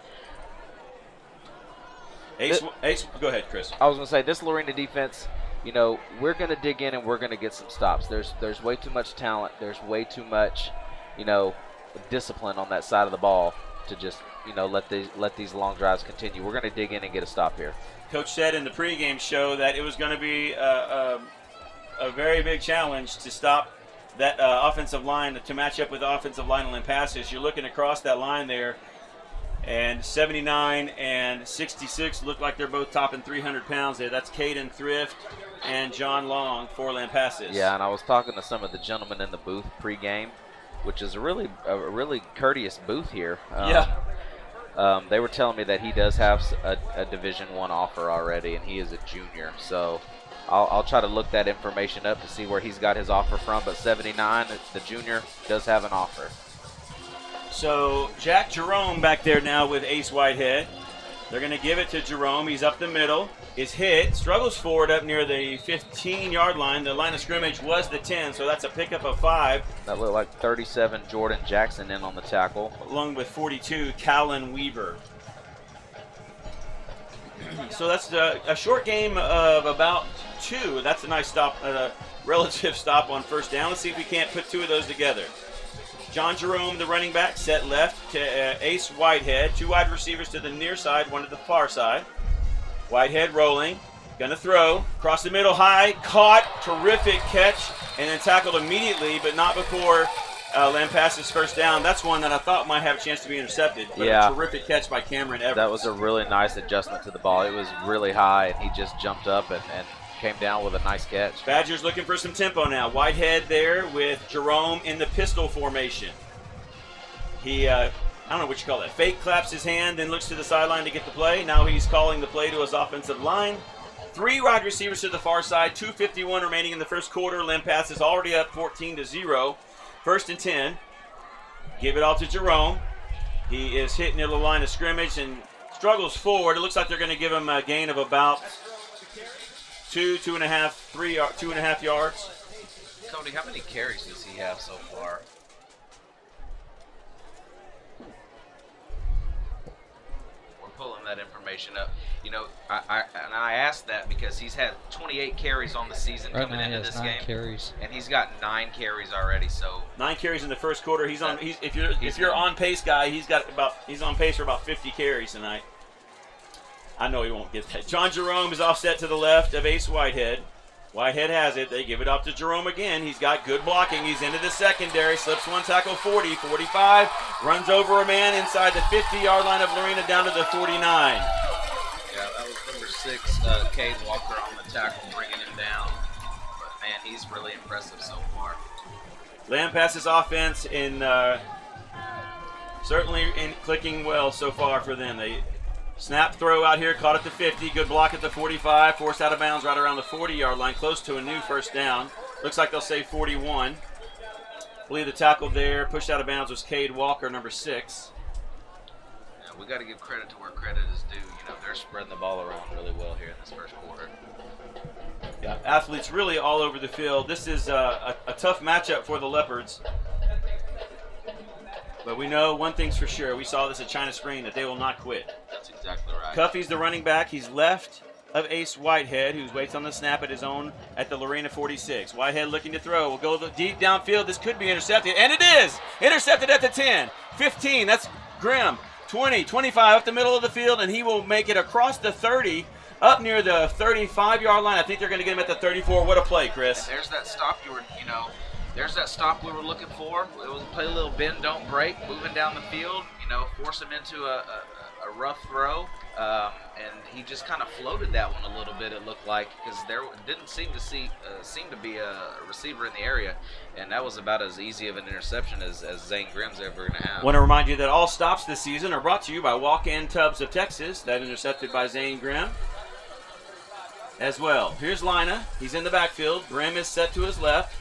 Ace, go ahead, Chris. I was going to say, this Lorena defense, you know, we're going to dig in and we're going to get some stops. There's way too much talent. There's way too much, you know, discipline on that side of the ball to just, you know, let these long drives continue. We're going to dig in and get a stop here. Coach said in the pregame show that it was going to be a very big challenge to stop that offensive line, to match up with the offensive line of Lampasas. You're looking across that line there, and 79 and 66 look like they're both topping 300 pounds there. That's Caden Thrift and John Long for Lampasas. Yeah, and I was talking to some of the gentlemen in the booth pregame, which is a really courteous booth here. They were telling me that he does have a Division I offer already, and he is a junior. So I'll try to look that information up to see where he's got his offer from. But 79, the junior, does have an offer. So Jack Jerome back there now with Ace Whitehead. They're going to give it to Jerome. He's up the middle. Is hit. Struggles forward up near the 15-yard line. The line of scrimmage was the 10, so that's a pickup of 5. That looked like 37 Jordan Jackson in on the tackle. Along with 42, Callan Weaver. So that's a short game of about 2. That's a nice stop, relative stop on first down. Let's see if we can't put 2 of those together. John Jerome, the running back, set left to Ace Whitehead. 2 wide receivers to the near side, 1 to the far side. Whitehead rolling, gonna throw, across the middle, high, caught, terrific catch, and then tackled immediately, but not before Lampasas first down. That's one that I thought might have a chance to be intercepted, but a terrific catch by Cameron Evans. That was a really nice adjustment to the ball. It was really high, and he just jumped up and came down with a nice catch. Badgers looking for some tempo now. Whitehead there with Jerome in the pistol formation. He, I don't know what you call that, fake claps his hand, then looks to the sideline to get the play. Now he's calling the play to his offensive line. 3 wide receivers to the far side, 2:51 remaining in the first quarter. Lampasas is already up 14-0. 1st and 10. Give it all to Jerome. He is hitting the line of scrimmage and struggles forward. It looks like they're going to give him a gain of about 2.5 yards. Cody, how many carries does he have so far? that information up. You know, I asked that because he's had 28 carries on the season Right coming now he into has this 9 game, carries. and he's got 9 carries already. So 9 carries in the first quarter. If you're on pace guy, he's on pace for about 50 carries tonight. I know he won't get that. John Jerome is offset to the left of Ace Whitehead. Whitehead has it. They give it off to Jerome again. He's got good blocking. He's into the secondary. Slips one tackle, 40, 45. Runs over a man inside the 50-yard line of Lorena down to the 49. yeah, that was number 6, Cade Walker on the tackle, bringing him down. But man, he's really impressive so far. Lampasas offense certainly clicking well so far for them. They snap throw out here, caught at the 50, good block at the 45, forced out of bounds right around the 40-yard line, close to a new first down. Looks like they'll say 41. I believe the tackle there, pushed out of bounds, was Cade Walker, number 6. Yeah, we got to give credit to where credit is due. You know, they're spreading the ball around really well here in this first quarter. Yeah, athletes really all over the field. This is a tough matchup for the Leopards. But we know one thing's for sure. We saw this at China Spring, that they will not quit. That's exactly right. Cuffey's the running back. He's left of Ace Whitehead, who waits on the snap at his own at the Lorena 46. Whitehead looking to throw. Will go deep downfield. This could be intercepted, and it is! Intercepted at the 10, 15. That's Grimm. 20, 25 up the middle of the field, and he will make it across the 30, up near the 35-yard line. I think they're going to get him at the 34. What a play, Chris. And there's that stop there's that stop we were looking for. It was play a little bend, don't break, moving down the field, force him into a rough throw. And he just kind of floated that one a little bit, it looked like, because there didn't seem to be a receiver in the area. And that was about as easy of an interception as Zane Grimm's ever going to have. I want to remind you that all stops this season are brought to you by Walk-In Tubs of Texas. That intercepted by Zane Grimm as well. Here's Lina. He's in the backfield. Brem is set to his left.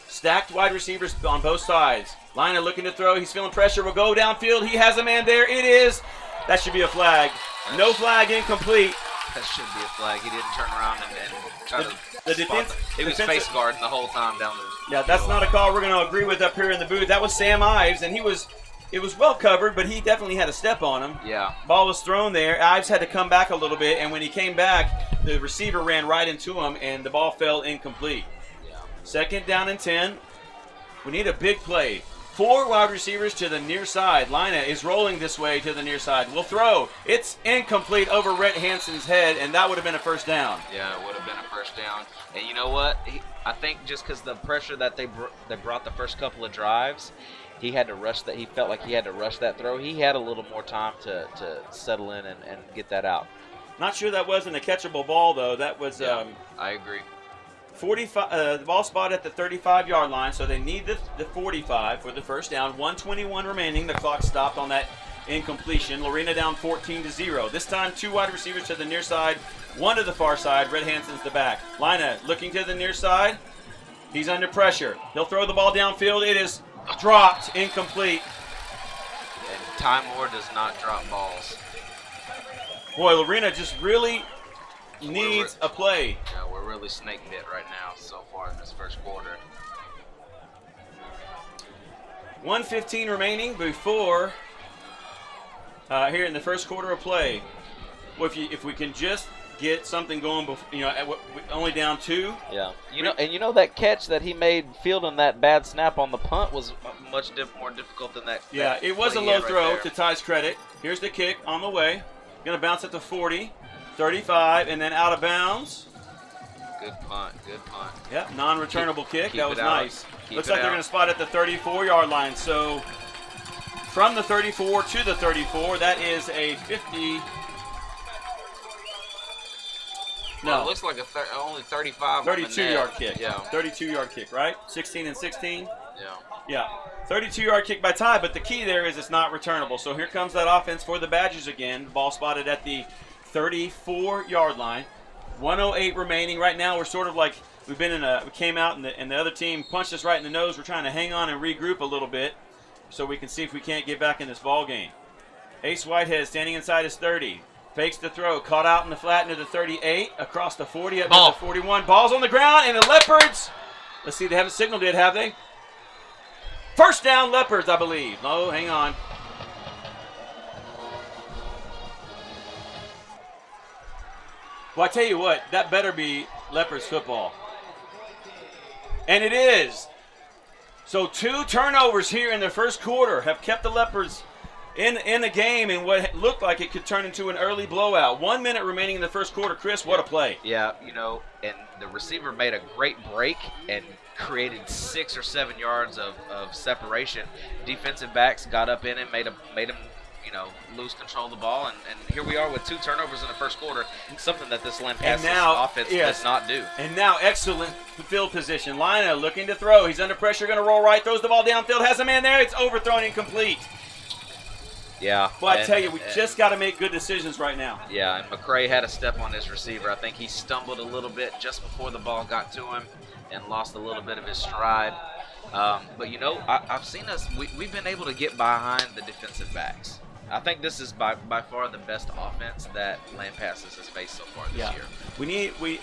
Stacked wide receivers on both sides. Lina looking to throw. He's feeling pressure. Will go downfield. He has a man there. It is. That should be a flag. No flag, incomplete. That should be a flag. He didn't turn around and try The to defense. He was face guarding the whole time down there. Yeah, that's not a call we're going to agree with up here in the booth. That was Sam Ives, and it was well covered, but he definitely had a step on him. Yeah. Ball was thrown there. Ives had to come back a little bit, and when he came back, the receiver ran right into him, and the ball fell incomplete. Yeah. 2nd down and 10. We need a big play. 4 wide receivers to the near side. Lina is rolling this way to the near side. Will throw. It's incomplete over Rhett Hansen's head, and that would have been a first down. Yeah, it would have been a first down. And you know what? I think just because the pressure that they brought the first couple of drives, he had to rush that. He felt like he had to rush that throw. He had a little more time to settle in and get that out. Not sure that wasn't a catchable ball, though. That was I agree. 45. The ball spot at the 35-yard line, so they need the 45 for the first down. 1:21 remaining. The clock stopped on that incompletion. Lorena down 14-0. This time, 2 wide receivers to the near side, 1 to the far side. Red Hansen's the back. Lina looking to the near side. He's under pressure. He'll throw the ball downfield. It is dropped, incomplete. And Ty Moore does not drop balls. Boy, Lorena just really needs a play. Yeah, we're really snake bit right now so far in this first quarter. 1:15 remaining before here in the first quarter of play. Well, if we can just get something going, only down 2. Yeah, you know that catch that he made fielding that bad snap on the punt was much more difficult than that. Yeah, it was a low throw to Ty's credit. Here's the kick on the way. Going to bounce at the 40, 35, and then out of bounds. Good punt. Yep, non-returnable kick. That was nice. Looks like they're going to spot at the 34-yard line. So from the 34 to the 34, that is a 50. Well, it looks like only 35. 32-yard kick. Yeah. 32-yard kick, right? 16 and 16. Yeah. Yeah. 32-yard kick by Ty, but the key there is it's not returnable. So here comes that offense for the Badgers again. Ball spotted at the 34-yard line. 1:08 remaining. Right now we're sort of like we came out and the other team punched us right in the nose. We're trying to hang on and regroup a little bit so we can see if we can't get back in this ball game. Ace Whitehead standing inside his 30. Fakes the throw. Caught out in the flat into the 38. Across the 40 up to the 41. Ball's on the ground, and the Leopards. Let's see, they haven't signaled yet, have they? First down, Leopards, I believe. Oh, hang on. Well, I tell you what, that better be Leopards football. And it is. So 2 turnovers here in the first quarter have kept the Leopards in the game in what looked like it could turn into an early blowout. 1 minute remaining in the first quarter. Chris, what a play. Yeah, and the receiver made a great break and created 6 or 7 yards of separation. Defensive backs got up in him, made him lose control of the ball, and here we are with 2 turnovers in the first quarter, something that this Lampasas offense does not do. And now excellent field position. Lina looking to throw. He's under pressure, going to roll right, throws the ball downfield, has a man there. It's overthrown, incomplete. Yeah. Well, I tell you, we just got to make good decisions right now. Yeah, and McCray had a step on his receiver. I think he stumbled a little bit just before the ball got to him and lost a little bit of his stride. But, I've seen us, we've been able to get behind the defensive backs. I think this is by far the best offense that Lampasas has faced so far this year.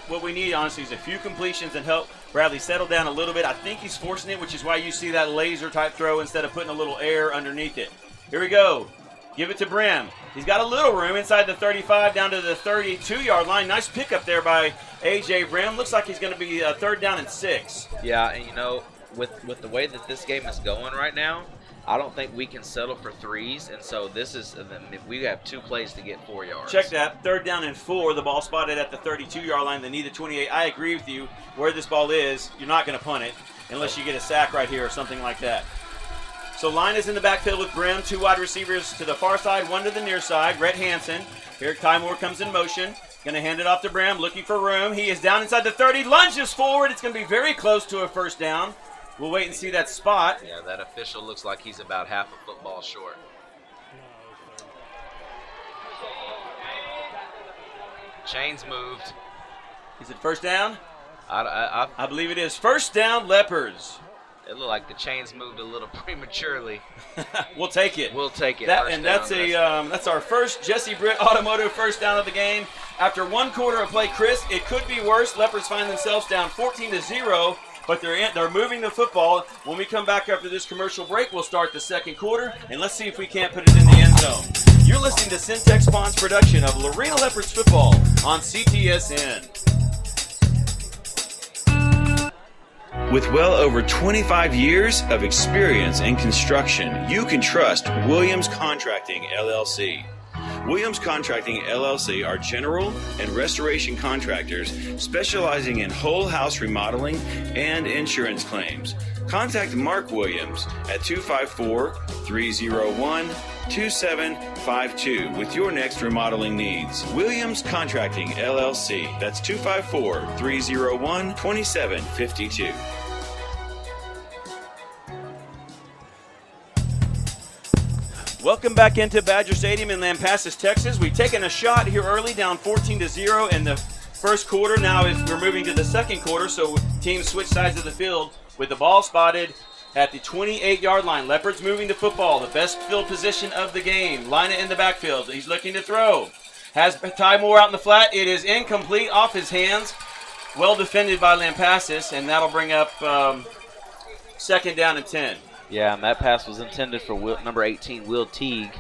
What we need, honestly, is a few completions and help Bradley settle down a little bit. I think he's forcing it, which is why you see that laser-type throw instead of putting a little air underneath it. Here we go. Give it to Brem. He's got a little room inside the 35 down to the 32-yard line. Nice pickup there by A.J. Brem. Looks like he's going to be 3rd down and 6. Yeah, and, with the way that this game is going right now, I don't think we can settle for 3s, and so we have 2 plays to get 4 yards. Check that, 3rd down and 4. The ball spotted at the 32-yard line. They need the 28. I agree with you. Where this ball is, you're not going to punt it unless you get a sack right here or something like that. So line is in the backfield with Brem. 2 wide receivers to the far side, 1 to the near side. Rhett Hansen. Here Cade Walker comes in motion. Going to hand it off to Brem, looking for room. He is down inside the 30, lunges forward. It's going to be very close to a 1st down. We'll wait and see that spot. Yeah, that official looks like he's about half a football short. Chains moved. Is it 1st down? I believe it is. 1st down, Leopards. It looked like the chains moved a little prematurely. We'll take it. We'll take it. That's our first Jesse Britt Automotive 1st down of the game. After 1 quarter of play, Chris, it could be worse. Leopards find themselves down 14-0. But they're moving the football. When we come back after this commercial break, we'll start the 2nd quarter, and let's see if we can't put it in the end zone. You're listening to Syntex Pond's production of Lorena Leopards football on CTSN. With well over 25 years of experience in construction, you can trust Williams Contracting, LLC. Williams Contracting, LLC are general and restoration contractors specializing in whole house remodeling and insurance claims. Contact Mark Williams at 254-301-2752 with your next remodeling needs. Williams Contracting, LLC. That's 254-301-2752. Welcome back into Badger Stadium in Lampasas, Texas. We've taken a shot here early, down 14-0 in the first quarter. Now we're moving to the 2nd quarter, so teams switch sides of the field with the ball spotted at the 28-yard line. Leopards moving the football, the best field position of the game. Lina in the backfield. He's looking to throw. Has Ty Moore out in the flat. It is incomplete, off his hands. Well defended by Lampasas, and that'll bring up 2nd down and 10. Yeah, and that pass was intended for number 18, Will Teague.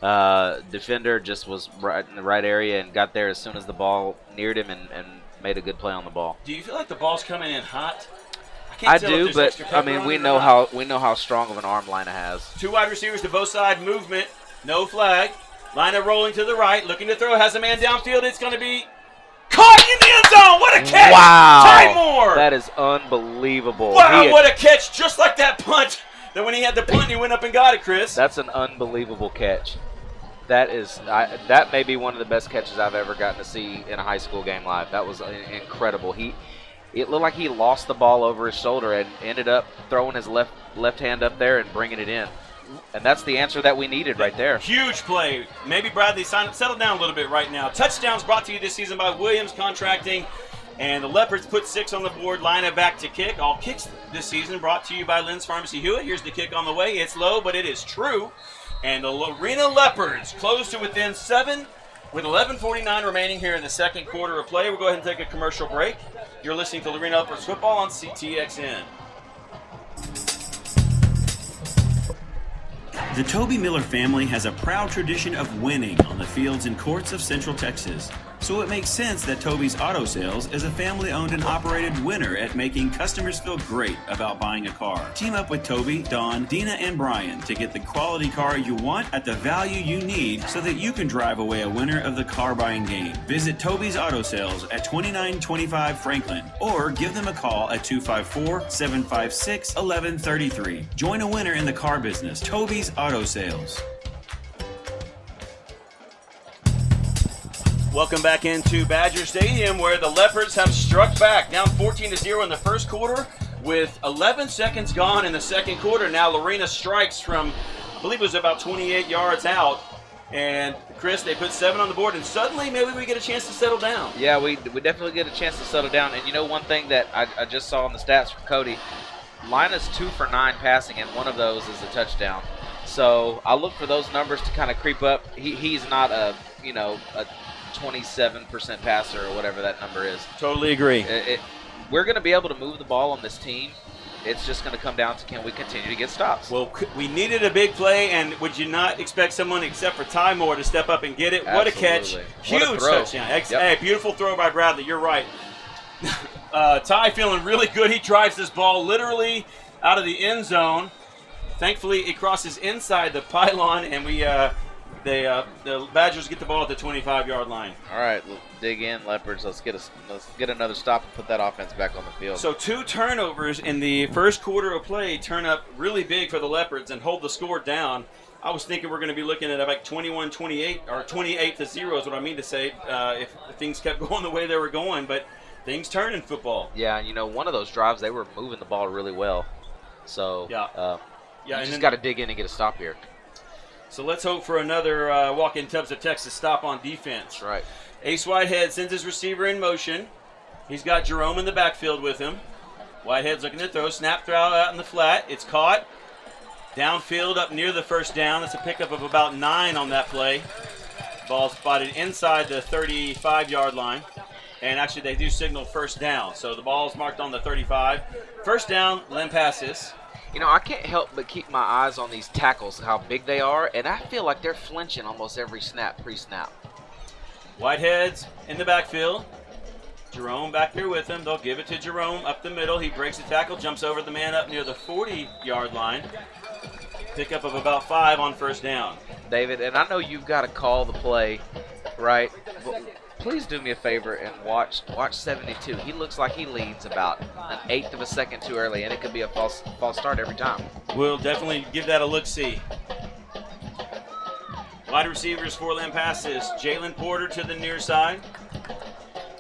Defender just was right in the right area and got there as soon as the ball neared him and made a good play on the ball. Do you feel like the ball's coming in hot? I do, but we know how strong of an arm Lina has. 2 wide receivers to both sides, movement, no flag. Lina rolling to the right, looking to throw, has a man downfield. It's going to be caught in the end zone. What a catch! Wow, Ty Moore. That is unbelievable. Wow, what a catch! Just like that punt. Then when he had the punt, he went up and got it, Chris. That's an unbelievable catch. That may be one of the best catches I've ever gotten to see in a high school game live. That was incredible. It looked like he lost the ball over his shoulder and ended up throwing his left hand up there and bringing it in. And that's the answer that we needed right there. Huge play. Maybe Bradley settle down a little bit right now. Touchdowns brought to you this season by Williams Contracting. And the Leopards put 6 on the board. Lina back to kick. All kicks this season brought to you by Lynn's Pharmacy Hewitt. Here's the kick on the way. It's low, but it is true. And the Lorena Leopards close to within 7 with 11:49 remaining here in the 2nd quarter of play. We'll go ahead and take a commercial break. You're listening to Lorena Leopards football on CTXN. The Toby Miller family has a proud tradition of winning on the fields and courts of Central Texas. So it makes sense that Toby's Auto Sales is a family-owned and operated winner at making customers feel great about buying a car. Team up with Toby, Dawn, Dina, and Brian to get the quality car you want at the value you need so that you can drive away a winner of the car buying game. Visit Toby's Auto Sales at 2925 Franklin or give them a call at 254-756-1133. Join a winner in the car business. Toby's Auto Sales. Welcome back into Badger Stadium, where the Leopards have struck back, down 14-0 in the first quarter, with 11 seconds gone in the second quarter. Now Lorena strikes from, I believe it was about 28 yards out, and Chris, they put 7 on the board, and suddenly maybe we get a chance to settle down. Yeah, we definitely get a chance to settle down. And you know, one thing that I just saw in the stats from Cody, Lina's 2 for 9 passing, and one of those is a touchdown. So I look for those numbers to kind of creep up. He's not a 27% passer or whatever that number is. Totally agree. We're going to be able to move the ball on this team. It's just going to come down to, can we continue to get stops? Well, we needed a big play, and would you not expect someone except for Ty Moore to step up and get it? What a catch. Huge touchdown. Hey, beautiful throw by Bradley. You're right. Ty feeling really good. He drives this ball literally out of the end zone. Thankfully, it crosses inside the pylon, and the Badgers get the ball at the 25-yard line. All right, dig in, Leopards. Let's get another stop and put that offense back on the field. So 2 turnovers in the first quarter of play turn up really big for the Leopards and hold the score down. I was thinking we're going to be looking at like 21-28 or 28-0 is what I mean to say if things kept going the way they were going, but things turn in football. Yeah, one of those drives, they were moving the ball really well. So you just got to dig in and get a stop here. So let's hope for another walk-in Tubs of Texas stop on defense. That's right. Ace Whitehead sends his receiver in motion. He's got Jerome in the backfield with him. Whitehead's looking to throw. Snap throw out in the flat. It's caught. Downfield up near the first down. That's a pickup of about 9 on that play. Ball spotted inside the 35-yard line. And actually, they do signal first down. So the ball's marked on the 35. First down, Lampasas. I can't help but keep my eyes on these tackles, how big they are, and I feel like they're flinching almost every snap, pre-snap. Whitehead's in the backfield. Jerome back there with him. They'll give it to Jerome up the middle. He breaks the tackle, jumps over the man up near the 40-yard line. Pickup of about 5 on first down. David, and I know you've got to call the play, right? But please do me a favor and watch 72. He looks like he leads about an 1/8 of a second too early, and it could be a false start every time. We'll definitely give that a look-see. Wide receivers for Lampasas. Jalen Porter to the near side.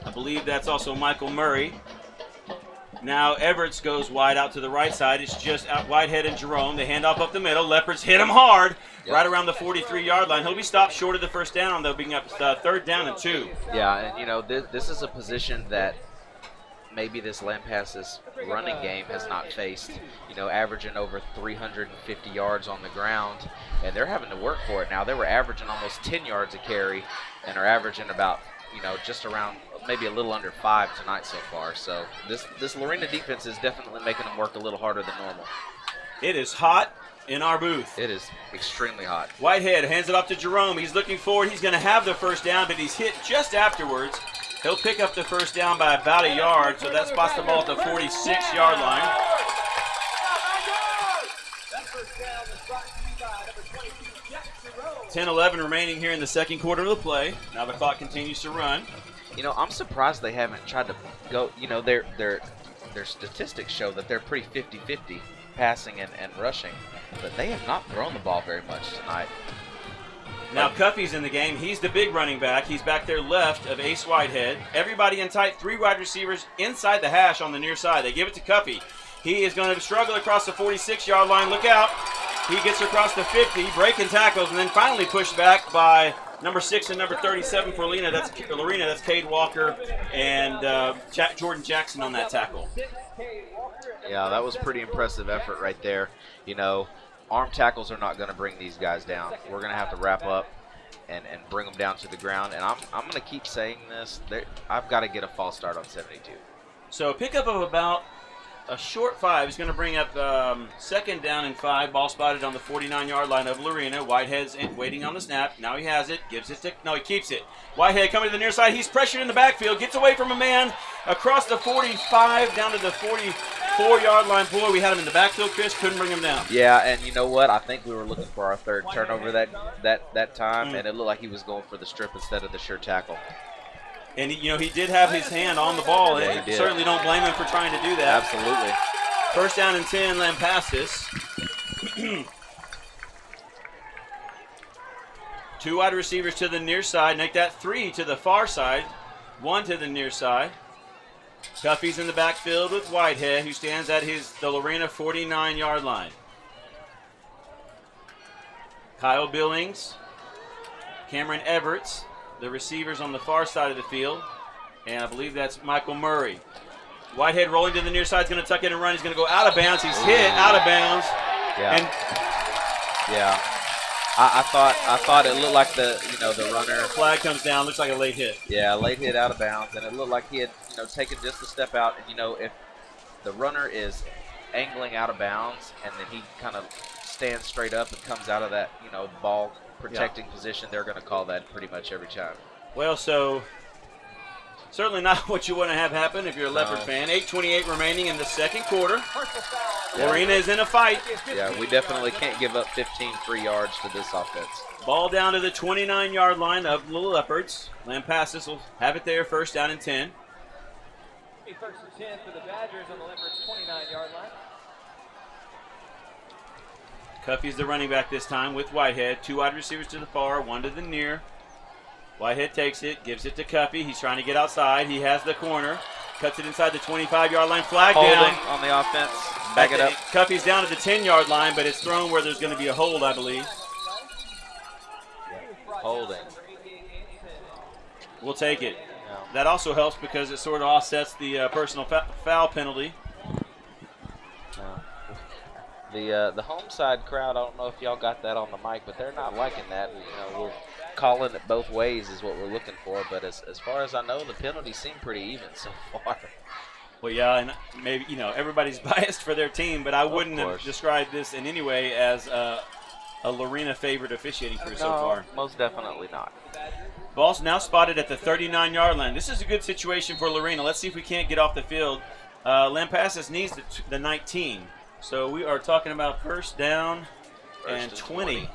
I believe that's also Michael Murray. Now Everett goes wide out to the right side. It's just out Whitehead and Jerome. They hand off up the middle. Leopards hit him hard right around the 43-yard line. He'll be stopped short of the first down. They'll bring up 3rd down and 2. Yeah, and this is a position that maybe this Lampasas running game has not faced. Averaging over 350 yards on the ground, and they're having to work for it now. They were averaging almost 10 yards a carry, and are averaging about just around maybe a little under 5 tonight so far. So this Lorena defense is definitely making them work a little harder than normal. It is hot in our booth. It is extremely hot. Whitehead hands it off to Jerome. He's looking forward. He's going to have the first down, but he's hit just afterwards. He'll pick up the first down by about a yard, so that spots the ball at the 46-yard line. 10-11 remaining here in the second quarter of the play. Now the clock continues to run. I'm surprised they haven't tried to go. Their statistics show that they're pretty 50-50 passing and rushing, but they have not thrown the ball very much tonight. Now Cuffey's in the game. He's the big running back. He's back there left of Ace Whitehead. Everybody in tight, 3 wide receivers inside the hash on the near side. They give it to Cuffey. He is going to struggle across the 46-yard line. Look out. He gets across the 50, breaking tackles, and then finally pushed back by number 6 and number 37 for Lorena. That's Cade Walker and Jordan Jackson on that tackle. Yeah, that was pretty impressive effort right there. Arm tackles are not going to bring these guys down. We're going to have to wrap up and bring them down to the ground. And I'm going to keep saying this. I've got to get a false start on 72. So a pickup of about a short 5. He's going to bring up 2nd down and 5. Ball spotted on the 49-yard line of Lorena. Whitehead's waiting on the snap. Now he has it. Gives it to – no, he keeps it. Whitehead coming to the near side. He's pressured in the backfield. Gets away from a man across the 45 down to the 44-yard line. Boy, we had him in the backfield, Chris. Couldn't bring him down. Yeah, and you know what? I think we were looking for our 3rd turnover that time, and it looked like he was going for the strip instead of the sure tackle. And, he did have his hand on the ball. Yeah, he did. Certainly don't blame him for trying to do that. Absolutely. 1st down and 10, Lampasas. 2 wide receivers to the near side. Make that 3 to the far side. 1 to the near side. Tuffy's in the backfield with Whitehead, who stands at the Lorena 49-yard line. Kyle Billings, Cameron Everett, the receivers on the far side of the field, and I believe that's Michael Murray. Whitehead rolling to the near side, is going to tuck in and run. He's going to go out of bounds. He's hit out of bounds. Yeah. And I thought it looked like the runner. Flag comes down. Looks like a late hit. Yeah, late hit out of bounds, and it looked like he had taken just a step out. And if the runner is angling out of bounds, and then he kind of stands straight up and comes out of that ball protecting position, they're going to call that pretty much every time. Well, so certainly not what you want to have happen if you're a Leopard fan. 8:28 remaining in the 2nd quarter. Lorena is in a fight. Yeah, we definitely can't give up 15 free yards to this offense. Ball down to the 29-yard line of the Leopards. Lampasas will have it there, 1st down and 10. 1st and 10 for the Badgers on the Leopards' 29-yard line. Cuffy's the running back this time with Whitehead. 2 wide receivers to the far, 1 to the near. Whitehead takes it, gives it to Cuffy. He's trying to get outside. He has the corner. Cuts it inside the 25-yard line. Flag Holding down on the offense. Back it up. Cuffy's down at the 10-yard line, but it's thrown where there's going to be a hold, I believe. Holding. We'll take it. Yeah. That also helps because it sort of offsets the personal foul penalty. The home side crowd, I don't know if y'all got that on the mic, but they're not liking that. We're calling it both ways is what we're looking for, but as far as I know, the penalties seem pretty even so far. Well, yeah, and maybe, everybody's biased for their team, but I wouldn't have described this in any way as a Lorena favored officiating crew so far. Most definitely not. Ball's now spotted at the 39-yard line. This is a good situation for Lorena. Let's see if we can't get off the field. Lampasas needs the 19. So we are talking about 1st down and 20.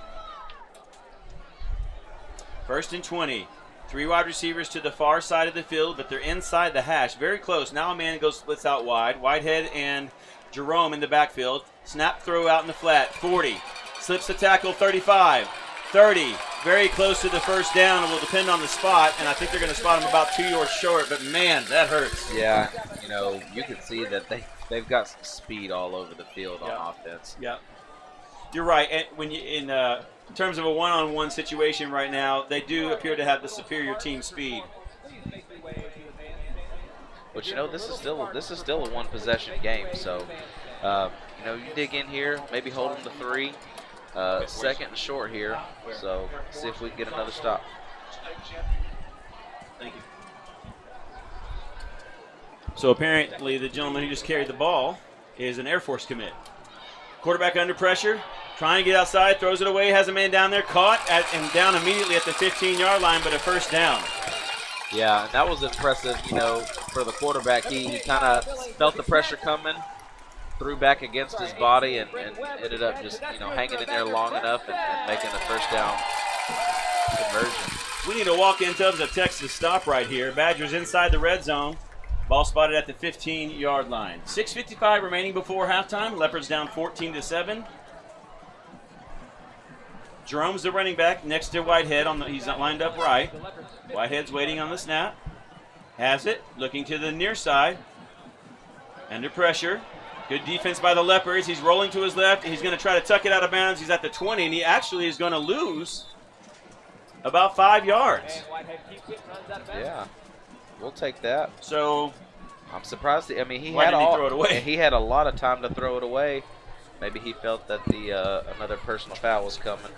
1st and 20. 3 wide receivers to the far side of the field, but they're inside the hash. Very close. Now a man splits out wide. Whitehead and Jerome in the backfield. Snap throw out in the flat. 40. Slips the tackle. 35. 30. Very close to the 1st down. It will depend on the spot, and I think they're going to spot him about 2 yards short, but man, that hurts. Yeah, you can see that they've got some speed all over the field on offense. Yeah. You're right. And when you in terms of a one-on-one situation right now, they do appear to have the superior team speed. But this is still a one-possession game. So, you dig in here, maybe hold them to 3, 2nd and short here. So see if we can get another stop. Thank you. So apparently the gentleman who just carried the ball is an Air Force commit. Quarterback under pressure, trying to get outside, throws it away, has a man down there, caught and down immediately at the 15-yard line, but a 1st down. Yeah, and that was impressive, for the quarterback. He kind of felt the pressure coming, threw back against his body, and ended up just, hanging in there long enough and making the 1st down conversion. We need a walk-in Tubbs of Texas stop right here. Badgers inside the red zone. Ball spotted at the 15-yard line. 6:55 remaining before halftime. Leopards down 14-7. Jerome's the running back next to Whitehead. He's lined up right. Whitehead's waiting on the snap. Has it. Looking to the near side. Under pressure. Good defense by the Leopards. He's rolling to his left. He's going to try to tuck it out of bounds. He's at the 20, and he actually is going to lose about 5 yards. Yeah. We'll take that. So I'm surprised. He throw it away? He had a lot of time to throw it away. Maybe he felt that another personal foul was coming.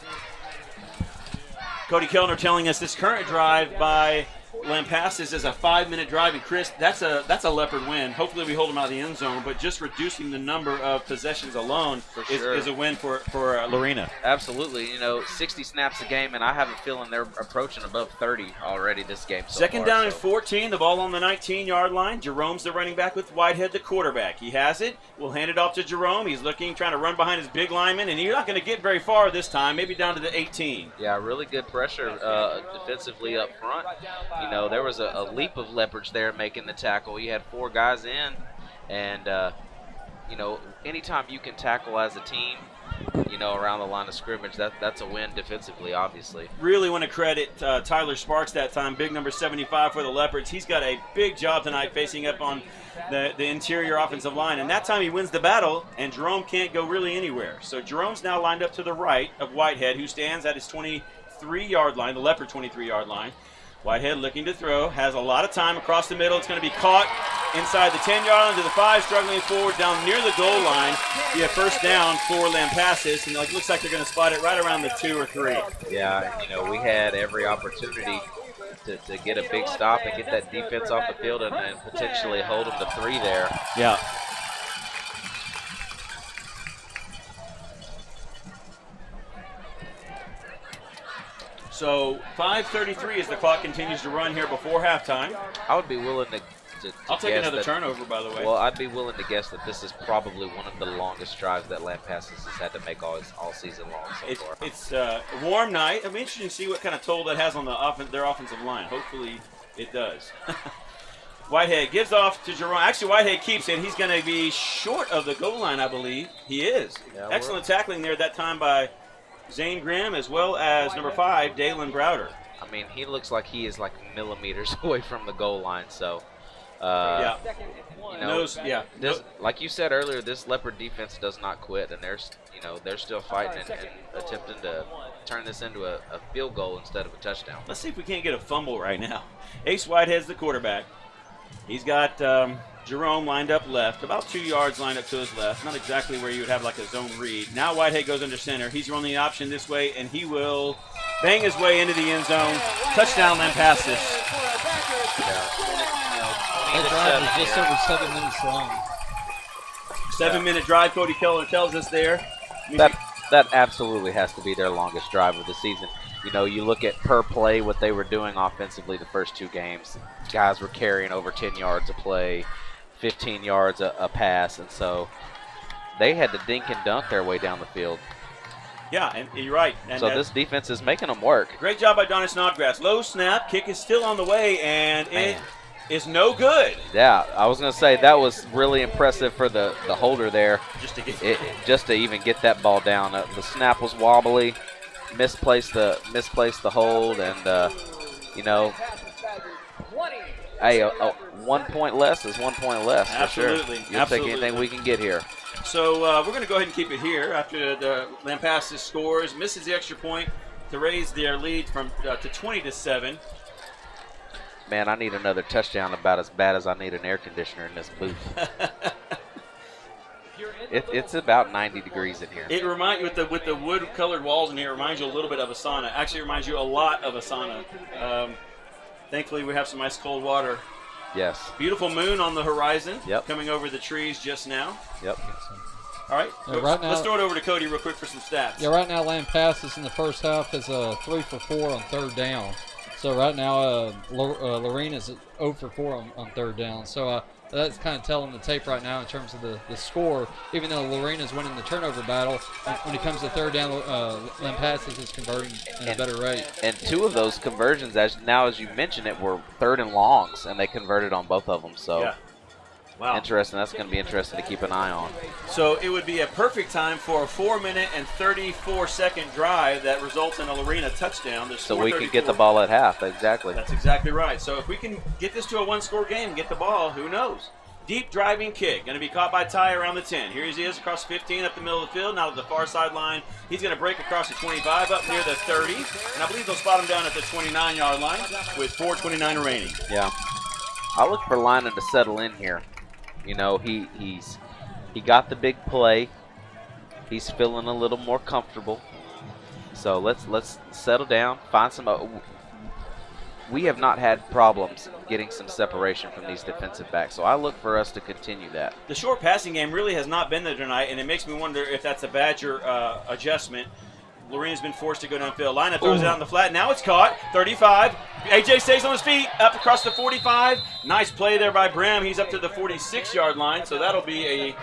Cody Kellner telling us this current drive by Lampasas is a 5-minute drive, and Chris, that's a Leopard win. Hopefully we hold them out of the end zone, but just reducing the number of possessions alone is a win for Lorena. Absolutely. 60 snaps a game, and I have a feeling they're approaching above 30 already this game so Second far, down and 14, the ball on the 19-yard line. Jerome's the running back with Whitehead, the quarterback. He has it. We'll hand it off to Jerome. He's looking, trying to run behind his big lineman, and you're not going to get very far this time, maybe down to the 18. Yeah, really good pressure defensively up front. There was a leap of Leopards there making the tackle. You had 4 guys in, and, anytime you can tackle as a team, around the line of scrimmage, that's a win defensively, obviously. Really want to credit Tyler Sparks that time, big number 75 for the Leopards. He's got a big job tonight facing up on the interior offensive line, and that time he wins the battle, and Jerome can't go really anywhere. So Jerome's now lined up to the right of Whitehead, who stands at his 23-yard line, the Leopard 23-yard line. Whitehead looking to throw, has a lot of time across the middle. It's going to be caught inside the 10-yard line to the 5, struggling forward down near the goal line. Be a first down for Lampasas, and it looks like they're going to spot it right around the 2 or 3. Yeah, we had every opportunity to get a big stop and get that defense off the field and potentially hold them to 3 there. Yeah. So 5:33 as the clock continues to run here before halftime. I would be willing to I'll take guess another turnover, by the way. Well, I'd be willing to guess that this is probably one of the longest drives that Lampasas has had to make all season long so far. It's a warm night. It'll be interesting to see what kind of toll that has on their offensive line. Hopefully it does. Whitehead gives off to Jerome. Actually, Whitehead keeps it. He's going to be short of the goal line, I believe. He is. Yeah, excellent tackling there that time by Zane Grimm, as well as number 5, Daylan Browder. I mean, he looks like he is like millimeters away from the goal line, so like you said earlier, this Leopard defense does not quit, and they're still fighting and attempting to turn this into a field goal instead of a touchdown. Let's see if we can't get a fumble right now. Ace Whitehead's the quarterback. He's got Jerome lined up left, about 2 yards lined up to his left, not exactly where you would have like a zone read. Now Whitehead goes under center. He's running the option this way, and he will bang his way into the end zone. Touchdown, Lampasas. That drive is just over 7 minutes long. 7-minute drive, Cody Keller tells us there. That absolutely has to be their longest drive of the season. You look at per play what they were doing offensively the first 2 games. Guys were carrying over 10 yards a play, 15 yards a pass, and so they had to dink and dunk their way down the field. Yeah, and you're right. And so this defense is making them work. Great job by Donnie Snodgrass. Low snap, kick is still on the way, and it is no good. Yeah, I was going to say that was really impressive for the holder there. Just to even get that ball down. The snap was wobbly, misplaced the hold, and hey, 1 point less is 1 point less. Absolutely. For sure. You'll take anything we can get here. So we're going to go ahead and keep it here after the Lampasas scores, misses the extra point to raise their lead from to 20-7. Man, I need another touchdown about as bad as I need an air conditioner in this booth. It's about 90 degrees in here. It reminds with the wood-colored walls in here. It reminds you a little bit of a sauna. Actually, it reminds you a lot of a sauna. Thankfully, we have some ice cold water. Yes. Beautiful moon on the horizon. Yep. Coming over the trees just now. Yep. All right. Right now, let's throw it over to Cody real quick for some stats. Yeah, right now Lampasas in the first half is 3 for 4 on 3rd down. So right now Lorena's 0 for 4 on 3rd down. So that's kind of telling the tape right now in terms of the score. Even though Lorena's winning the turnover battle, when it comes to 3rd down, Lampasas is converting at a better rate. And 2 of those conversions, as you mentioned it, were 3rd and longs, and they converted on both of them. So. Yeah. Wow. Interesting. That's going to be interesting to keep an eye on. So it would be a perfect time for a 4-minute and 34-second drive that results in a Lorena touchdown. So we can get the ball at half. Exactly. That's exactly right. So if we can get this to a 1-score game and get the ball, who knows? Deep driving kick. Going to be caught by Ty around the 10. Here he is across 15 up the middle of the field. Now to the far sideline. He's going to break across the 25 up near the 30. And I believe they'll spot him down at the 29-yard line with 4:29 remaining. Yeah. I look for Lina to settle in here. He got the big play. He's feeling a little more comfortable. So let's settle down, find some. we have not had problems getting some separation from these defensive backs. So I look for us to continue that. The short passing game really has not been there tonight, and it makes me wonder if that's a Badger adjustment. Lorena's been forced to go downfield. Lina throws it out in the flat. Now it's caught. 35. AJ stays on his feet. Up across the 45. Nice play there by Brem. He's up to the 46-yard line, so that'll be a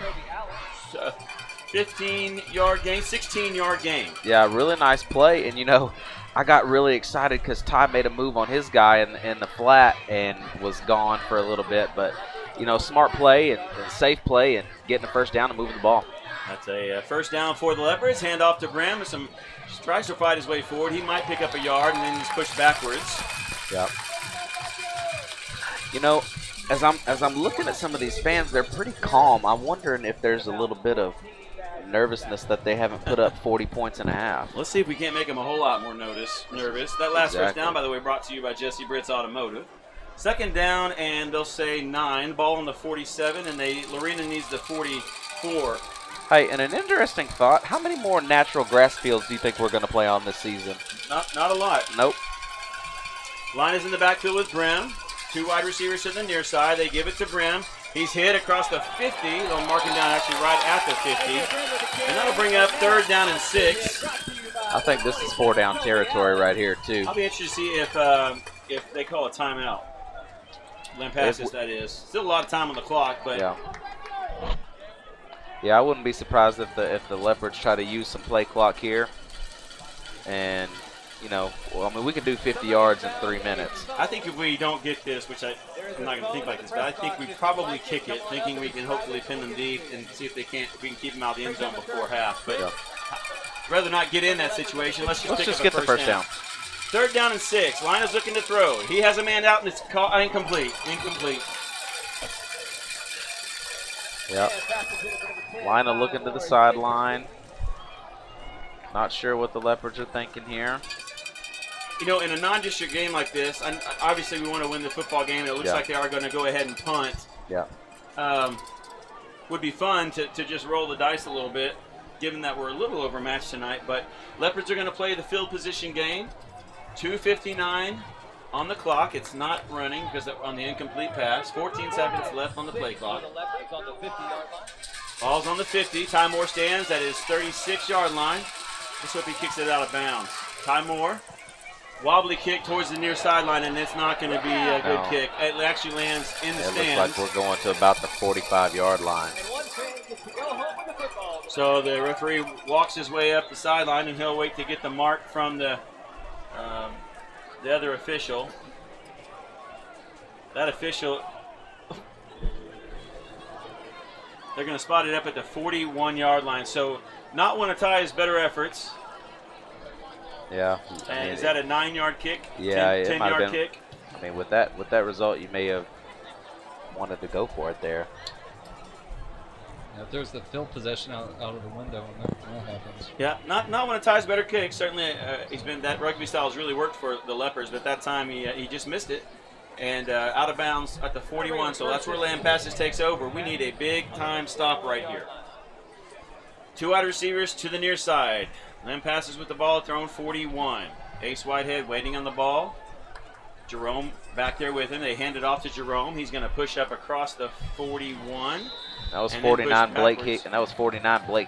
15-yard gain, 16-yard gain. Yeah, really nice play. And, you know, I got really excited because Ty made a move on his guy in the flat and was gone for a little bit. But, you know, smart play and safe play and getting the first down and moving the ball. That's a first down for the Leopards. Hand off to Brem. Tries to fight his way forward. He might pick up a yard and then he's pushed backwards. Yeah. You know, as I'm looking at some of these fans, they're pretty calm. I'm wondering if there's a little bit of nervousness that they haven't put up 40 points and a half. Let's see if we can't make them a whole lot more nervous. That last first down, by the way, brought to you by Jesse Britt's Automotive. Second down, and they'll say 9. Ball on the 47, and Lorena needs the 44. Hey, and an interesting thought, how many more natural grass fields do you think we're going to play on this season? Not a lot. Nope. Line is in the backfield with Brem. 2 wide receivers to the near side. They give it to Brem. He's hit across the 50. They'll mark him down actually right at the 50. And that'll bring up 3rd down and 6. I think this is 4-down territory right here, too. I'll be interested to see if they call a timeout. Lampasas, that is. Still a lot of time on the clock, but... Yeah, I wouldn't be surprised if the Leopards try to use some play clock here. And, you know, well, I mean, we can do 50 yards in 3 minutes. I think if we don't get this, which I'm not going to think like this, but I think we probably kick it, thinking we can hopefully pin them deep and see if we can keep them out of the end zone before half. But I'd rather not get in that situation. Let's just get the first down. 3rd down and 6. Lina's looking to throw. He has a man out, and it's incomplete. Yep. Lina looking to the sideline. Not sure what the Leopards are thinking here. You know, in a non-district game like this, obviously we want to win the football game. It looks like they are going to go ahead and punt. Yeah. Would be fun to just roll the dice a little bit, given that we're a little overmatched tonight. But Leopards are going to play the field position game. 2:59 on the clock. It's not running because on the incomplete pass. 14 seconds left on the play clock. Ball's on the 50. Ty Moore stands at his 36-yard line. Let's hope he kicks it out of bounds. Ty Moore, wobbly kick towards the near sideline, and it's not going to be a good kick. It actually lands in the stands. It looks like we're going to about the 45-yard line. So the referee walks his way up the sideline, and he'll wait to get the mark from the other official. That official, they're going to spot it up at the 41-yard line. So not one of Ty's better efforts. Yeah. And is that a 9-yard kick? Yeah, 10-yard kick? I mean, with that result, you may have wanted to go for it there. Yeah, if there's the field possession out of the window when that happens. Yeah, not one of Ty's better kicks. Certainly, that rugby style has really worked for the Leopards, but that time he just missed it. And out of bounds at the 41, so that's where Lampasas takes over. We need a big-time stop right here. 2 wide receivers to the near side. Lampasas with the ball thrown 41. Ace Whitehead waiting on the ball. Jerome back there with him. They hand it off to Jerome. He's going to push up across the 41. That was 49 Blake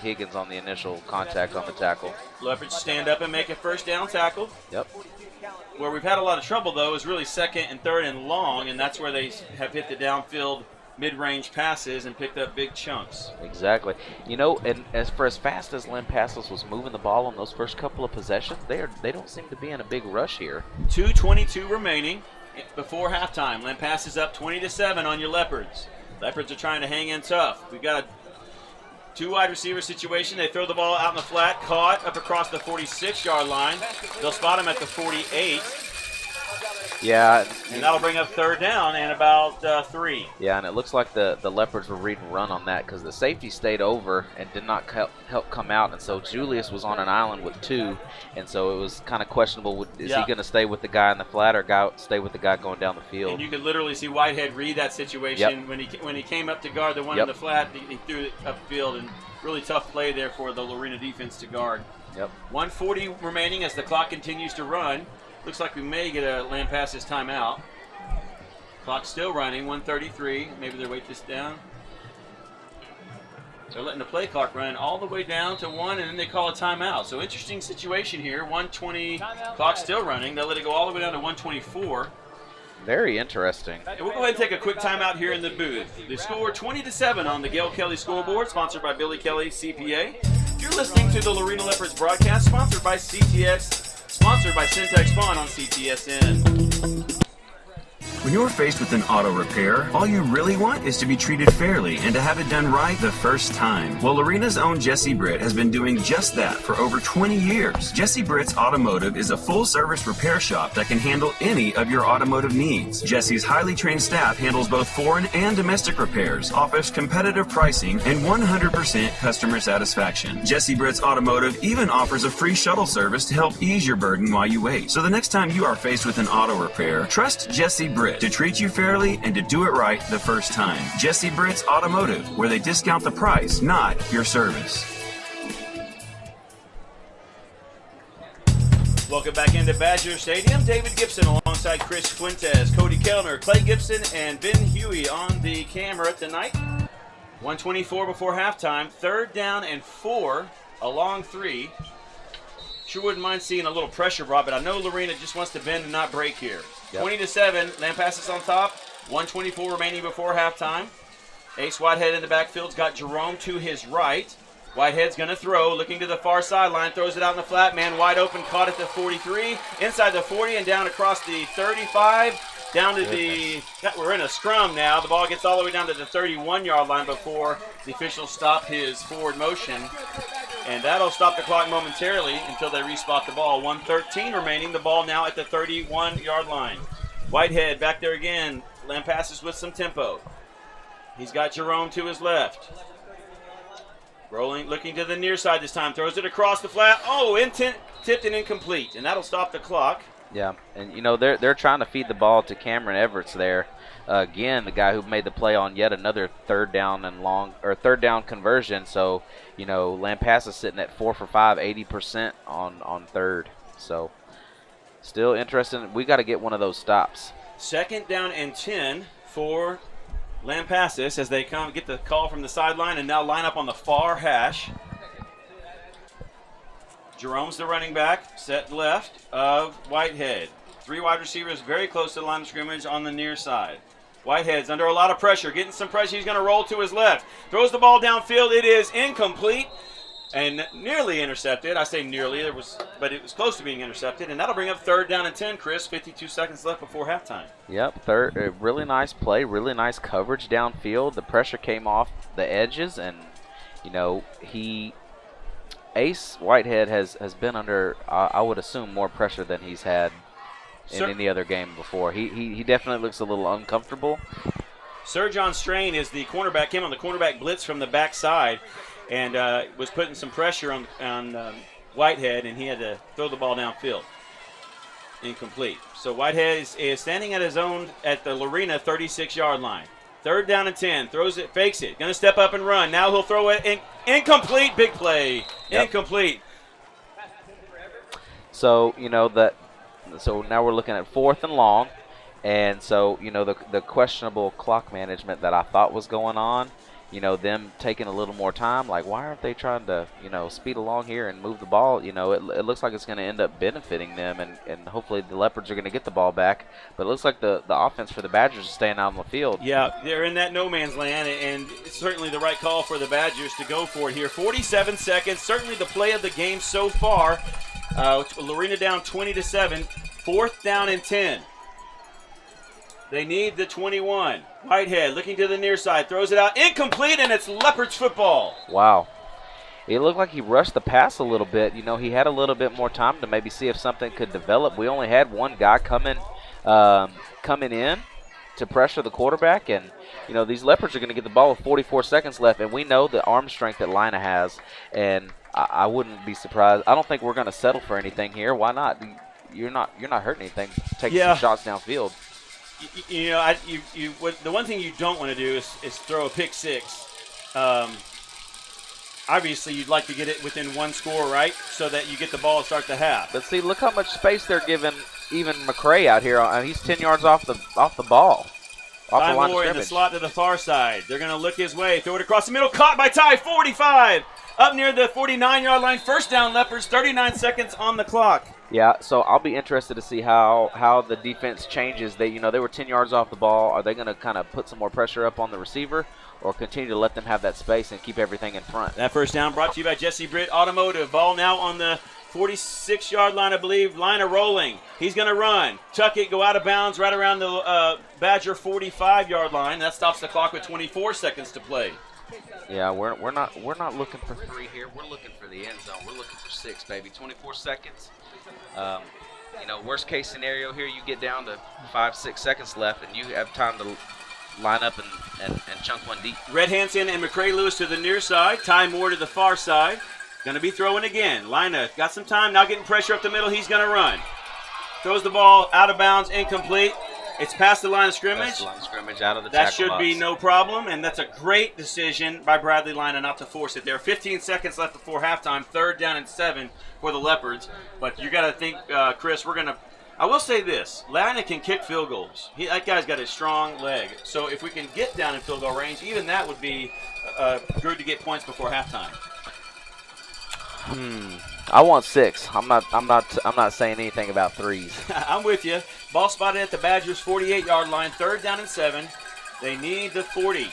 Higgins on the initial contact on the tackle. Leopards stand up and make a first down tackle. Yep. Where we've had a lot of trouble, though, is really 2nd and 3rd and long, and that's where they have hit the downfield mid-range passes and picked up big chunks. Exactly. You know, and as fast as Lampasas was moving the ball on those first couple of possessions, they don't seem to be in a big rush here. 2:22 remaining before halftime. Lampasas up 20-7 on your Leopards. Leopards are trying to hang in tough. We've got a 2 wide receiver situation. They throw the ball out in the flat, caught up across the 46-yard line. They'll spot him at the 48. Yeah. And that'll bring up 3rd down and about 3. Yeah, and it looks like the Leopards were reading run on that because the safety stayed over and did not help come out. And so Julius was on an island with 2. And so it was kind of questionable. Is he going to stay with the guy in the flat or stay with the guy going down the field? And you could literally see Whitehead read that situation. Yep. When he came up to guard the one in the flat, he threw it upfield. And really tough play there for the Lorena defense to guard. Yep. 1:40 remaining as the clock continues to run. Looks like we may get a Lampasas timeout. Clock's still running, 1:33. Maybe they wait this down. They're letting the play clock run all the way down to 1, and then they call a timeout. So interesting situation here. 1:20, clock's still running. They'll let it go all the way down to 1:24. Very interesting. And we'll go ahead and take a quick timeout here in the booth. The score 20-7 on the Gail Kelly scoreboard, sponsored by Billy Kelly CPA. You're listening to the Lorena Leopards broadcast, sponsored by CTX, sponsored by Syntex Bond on CTSN. When you're faced with an auto repair, all you really want is to be treated fairly and to have it done right the first time. Well, Lorena's own Jesse Britt has been doing just that for over 20 years. Jesse Britt's Automotive is a full-service repair shop that can handle any of your automotive needs. Jesse's highly trained staff handles both foreign and domestic repairs, offers competitive pricing, and 100% customer satisfaction. Jesse Britt's Automotive even offers a free shuttle service to help ease your burden while you wait. So the next time you are faced with an auto repair, trust Jesse Britt to treat you fairly and to do it right the first time. Jesse Britt's Automotive, where they discount the price, not your service. Welcome back into Badger Stadium. David Gibson alongside Chris Fuentes, Cody Kellner, Clay Gibson, and Ben Huey on the camera tonight. 1:24 before halftime. 3rd down and 4, a long 3. Sure wouldn't mind seeing a little pressure brought, but I know Lorena just wants to bend and not break here. Yep. 20-7, Lampasas on top. 1:24 remaining before halftime. Ace Whitehead in the backfield's got Jerome to his right. Whitehead's going to throw, looking to the far sideline, throws it out in the flat. Man wide open, caught at the 43, inside the 40 and down across the 35. Down to we're in a scrum now. The ball gets all the way down to the 31-yard line before the officials stop his forward motion. And that'll stop the clock momentarily until they respot the ball. 1:13 remaining. The ball now at the 31-yard line. Whitehead back there again. Lampasas with some tempo. He's got Jerome to his left. Rolling, looking to the near side this time. Throws it across the flat. Oh, tipped and incomplete. And that'll stop the clock. Yeah, and you know they're trying to feed the ball to Cameron Everett's there. Again, the guy who made the play on yet another 3rd down conversion. So, you know, Lampasas sitting at 4 for 5, 80% on 3rd. So, still interesting. We got to get one of those stops. 2nd down and 10 for Lampasas as they get the call from the sideline and now line up on the far hash. Jerome's the running back, set left of Whitehead. 3 wide receivers very close to the line of scrimmage on the near side. Whitehead's under a lot of pressure, getting some pressure. He's going to roll to his left. Throws the ball downfield. It is incomplete and nearly intercepted. I say nearly, but it was close to being intercepted. And that'll bring up 3rd down and 10, Chris. 52 seconds left before halftime. Yep, really nice play, really nice coverage downfield. The pressure came off the edges, and, you know, Ace Whitehead has been under, I would assume, more pressure than he's had in any other game before. He definitely looks a little uncomfortable. Sir John Strain is the cornerback, came on the cornerback blitz from the backside and was putting some pressure on Whitehead, and he had to throw the ball downfield. Incomplete. So Whitehead is standing at his own at the Lorena 36-yard line. 3rd down and 10. Throws it, fakes it. Going to step up and run. Now he'll throw it. Incomplete. Big play. Yep. Incomplete. So, you know, so now we're looking at 4th and long. And so, you know, the questionable clock management that I thought was going on, you know, them taking a little more time, like, why aren't they trying to, you know, speed along here and move the ball? You know, it looks like it's going to end up benefiting them, and hopefully the Leopards are going to get the ball back. But it looks like the offense for the Badgers is staying out on the field. Yeah, they're in that no man's land, and it's certainly the right call for the Badgers to go for it here. 47 seconds, certainly the play of the game so far. Lorena down 20-7, 4th down and 10. They need the 21. Whitehead looking to the near side, throws it out, incomplete, and it's Leopards football. Wow. It looked like he rushed the pass a little bit. You know, he had a little bit more time to maybe see if something could develop. We only had one guy coming in to pressure the quarterback, and, you know, these Leopards are going to get the ball with 44 seconds left, and we know the arm strength that Lina has, and I wouldn't be surprised. I don't think we're going to settle for anything here. Why not? You're not hurting anything. Take some shots downfield. You know, the one thing you don't want to do is throw a pick six. Obviously, you'd like to get it within one score, right, so that you get the ball to start the half. But see, look how much space they're giving even McCray out here. He's 10 yards off the ball. Off Ty the line of Moore in the scrimmage. slot to the far side. They're going to look his way. Throw it across the middle. Caught by Ty. 45. Up near the 49-yard line. First down, Leopards. 39 seconds on the clock. Yeah, so I'll be interested to see how the defense changes. They were 10 yards off the ball. Are they going to kind of put some more pressure up on the receiver, or continue to let them have that space and keep everything in front? That first down brought to you by Jesse Britt Automotive. Ball now on the 46-yard line, I believe. Lina rolling. He's going to run. Tuck it, go out of bounds right around the Badger 45-yard line. That stops the clock with 24 seconds to play. Yeah, we're not looking for 3 here. We're looking for the end zone. We're looking for 6, baby. 24 seconds. Worst case scenario here, you get down to 5-6 seconds left, and you have time to line up and chunk one deep. Red Hansen and McCray Lewis to the near side. Ty Moore to the far side. Going to be throwing again. Lina got some time, now getting pressure up the middle. He's going to run. Throws the ball out of bounds, incomplete. It's past the line of scrimmage. Past the line of scrimmage, out of the That tackle should be box. no problem, and that's a great decision by Bradley Lina not to force it there. 15 seconds left before halftime, 3rd down and 7 for the Leopards. But you got to think, Chris, I will say this. Lina can kick field goals. That guy's got a strong leg. So if we can get down in field goal range, even that would be good to get points before halftime. I want 6. I'm not saying anything about 3s. I'm with you. Ball spotted at the Badgers' 48-yard line. 3rd down and 7. They need the 40.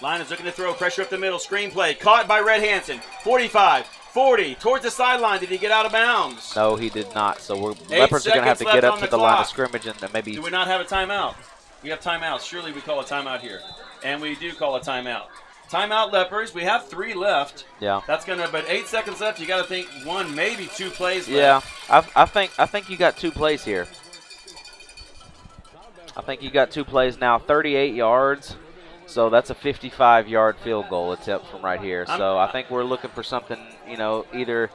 Lina's looking to throw. Pressure up the middle. Screen play. Caught by Red Hansen. 45, 40. Towards the sideline. Did he get out of bounds? No, he did not. So Leopards are going to have to get up to the line of scrimmage and maybe. Do we not have a timeout? We have timeouts. Surely we call a timeout here. And we do call a timeout. Timeout, Leopards. We have 3 left. Yeah. But 8 seconds left. You got to think 1, maybe 2 plays left. Yeah, I think you got 2 plays here. I think you got 2 plays now. 38 yards. So that's a 55-yard field goal attempt from right here. So I think we're looking for something, either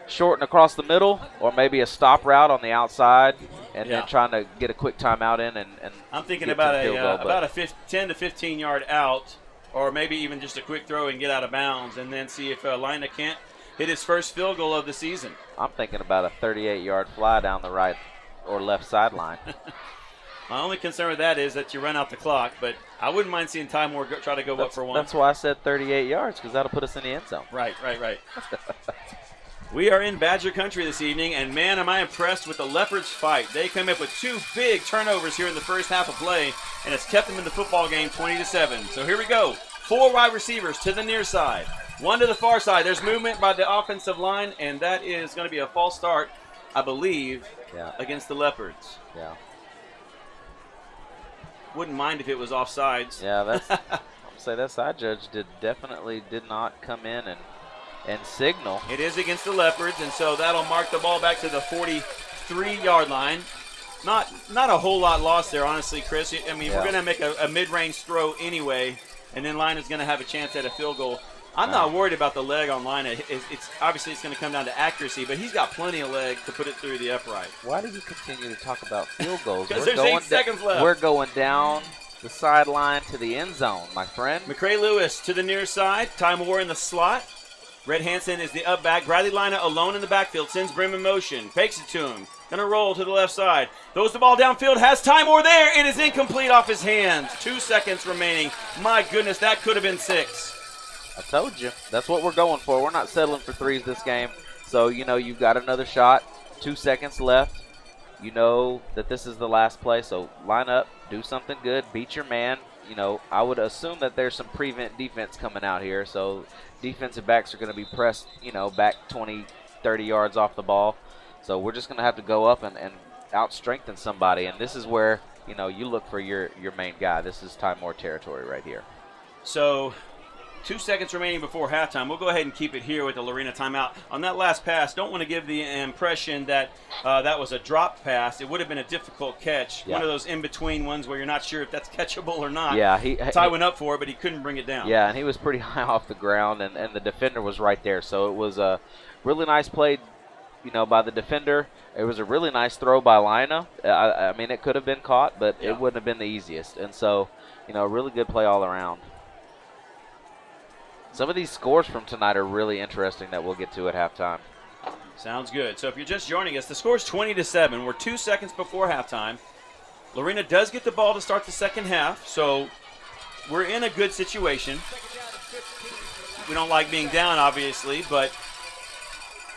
short and across the middle, or maybe a stop route on the outside, and then trying to get a quick timeout in. And I'm thinking about a 10 to 15-yard out, or maybe even just a quick throw and get out of bounds, and then see if Lina can't hit his first field goal of the season. I'm thinking about a 38-yard fly down the right or left sideline. My only concern with that is that you run out the clock, but I wouldn't mind seeing Ty Moore try to go up for 1. That's why I said 38 yards, because that'll put us in the end zone. Right. We are in Badger country this evening, and man, am I impressed with the Leopards fight. They come up with 2 big turnovers here in the first half of play, and it's kept them in the football game 20-7. So here we go. 4 wide receivers to the near side, 1 to the far side. There's movement by the offensive line, and that is going to be a false start, I believe, against the Leopards. Yeah. Wouldn't mind if it was offsides. Yeah, I'll say that side judge definitely did not come in and signal. It is against the Leopards, and so that'll mark the ball back to the 43-yard line. Not a whole lot lost there, honestly, Chris. I mean, we're going to make a mid-range throw anyway, and then Lina's going to have a chance at a field goal. I'm not worried about the leg on Lina. It's obviously it's going to come down to accuracy, but he's got plenty of leg to put it through the upright. Why do you continue to talk about field goals? Because there's 8 seconds left. We're going down the sideline to the end zone, my friend. McCray Lewis to the near side. Ty Moore in the slot. Red Hansen is the up back. Bradley Lina alone in the backfield. Sends Brem in motion. Fakes it to him. Going to roll to the left side. Throws the ball downfield. Has Ty Moore there. It is incomplete off his hands. 2 seconds remaining. My goodness, that could have been 6. I told you. That's what we're going for. We're not settling for 3s this game. So, you've got another shot. 2 seconds left. You know that this is the last play. So, line up. Do something good. Beat your man. I would assume that there's some prevent defense coming out here. So, defensive backs are going to be pressed, back 20, 30 yards off the ball. So, we're just going to have to go up and out-strengthen somebody. And this is where, you look for your main guy. This is Ty Moore territory right here. So, 2 seconds remaining before halftime. We'll go ahead and keep it here with the Lorena timeout. On that last pass, don't want to give the impression that that was a drop pass. It would have been a difficult catch. Yeah. One of those in-between ones where you're not sure if that's catchable or not. Yeah, Ty went up for it, but he couldn't bring it down. Yeah, and he was pretty high off the ground, and the defender was right there. So it was a really nice play, by the defender. It was a really nice throw by Lina. I mean, it could have been caught, but it wouldn't have been the easiest. And so, a really good play all around. Some of these scores from tonight are really interesting that we'll get to at halftime. Sounds good. So if you're just joining us, the score's 20-7. We're 2 seconds before halftime. Lorena does get the ball to start the second half, so we're in a good situation. We don't like being down, obviously, but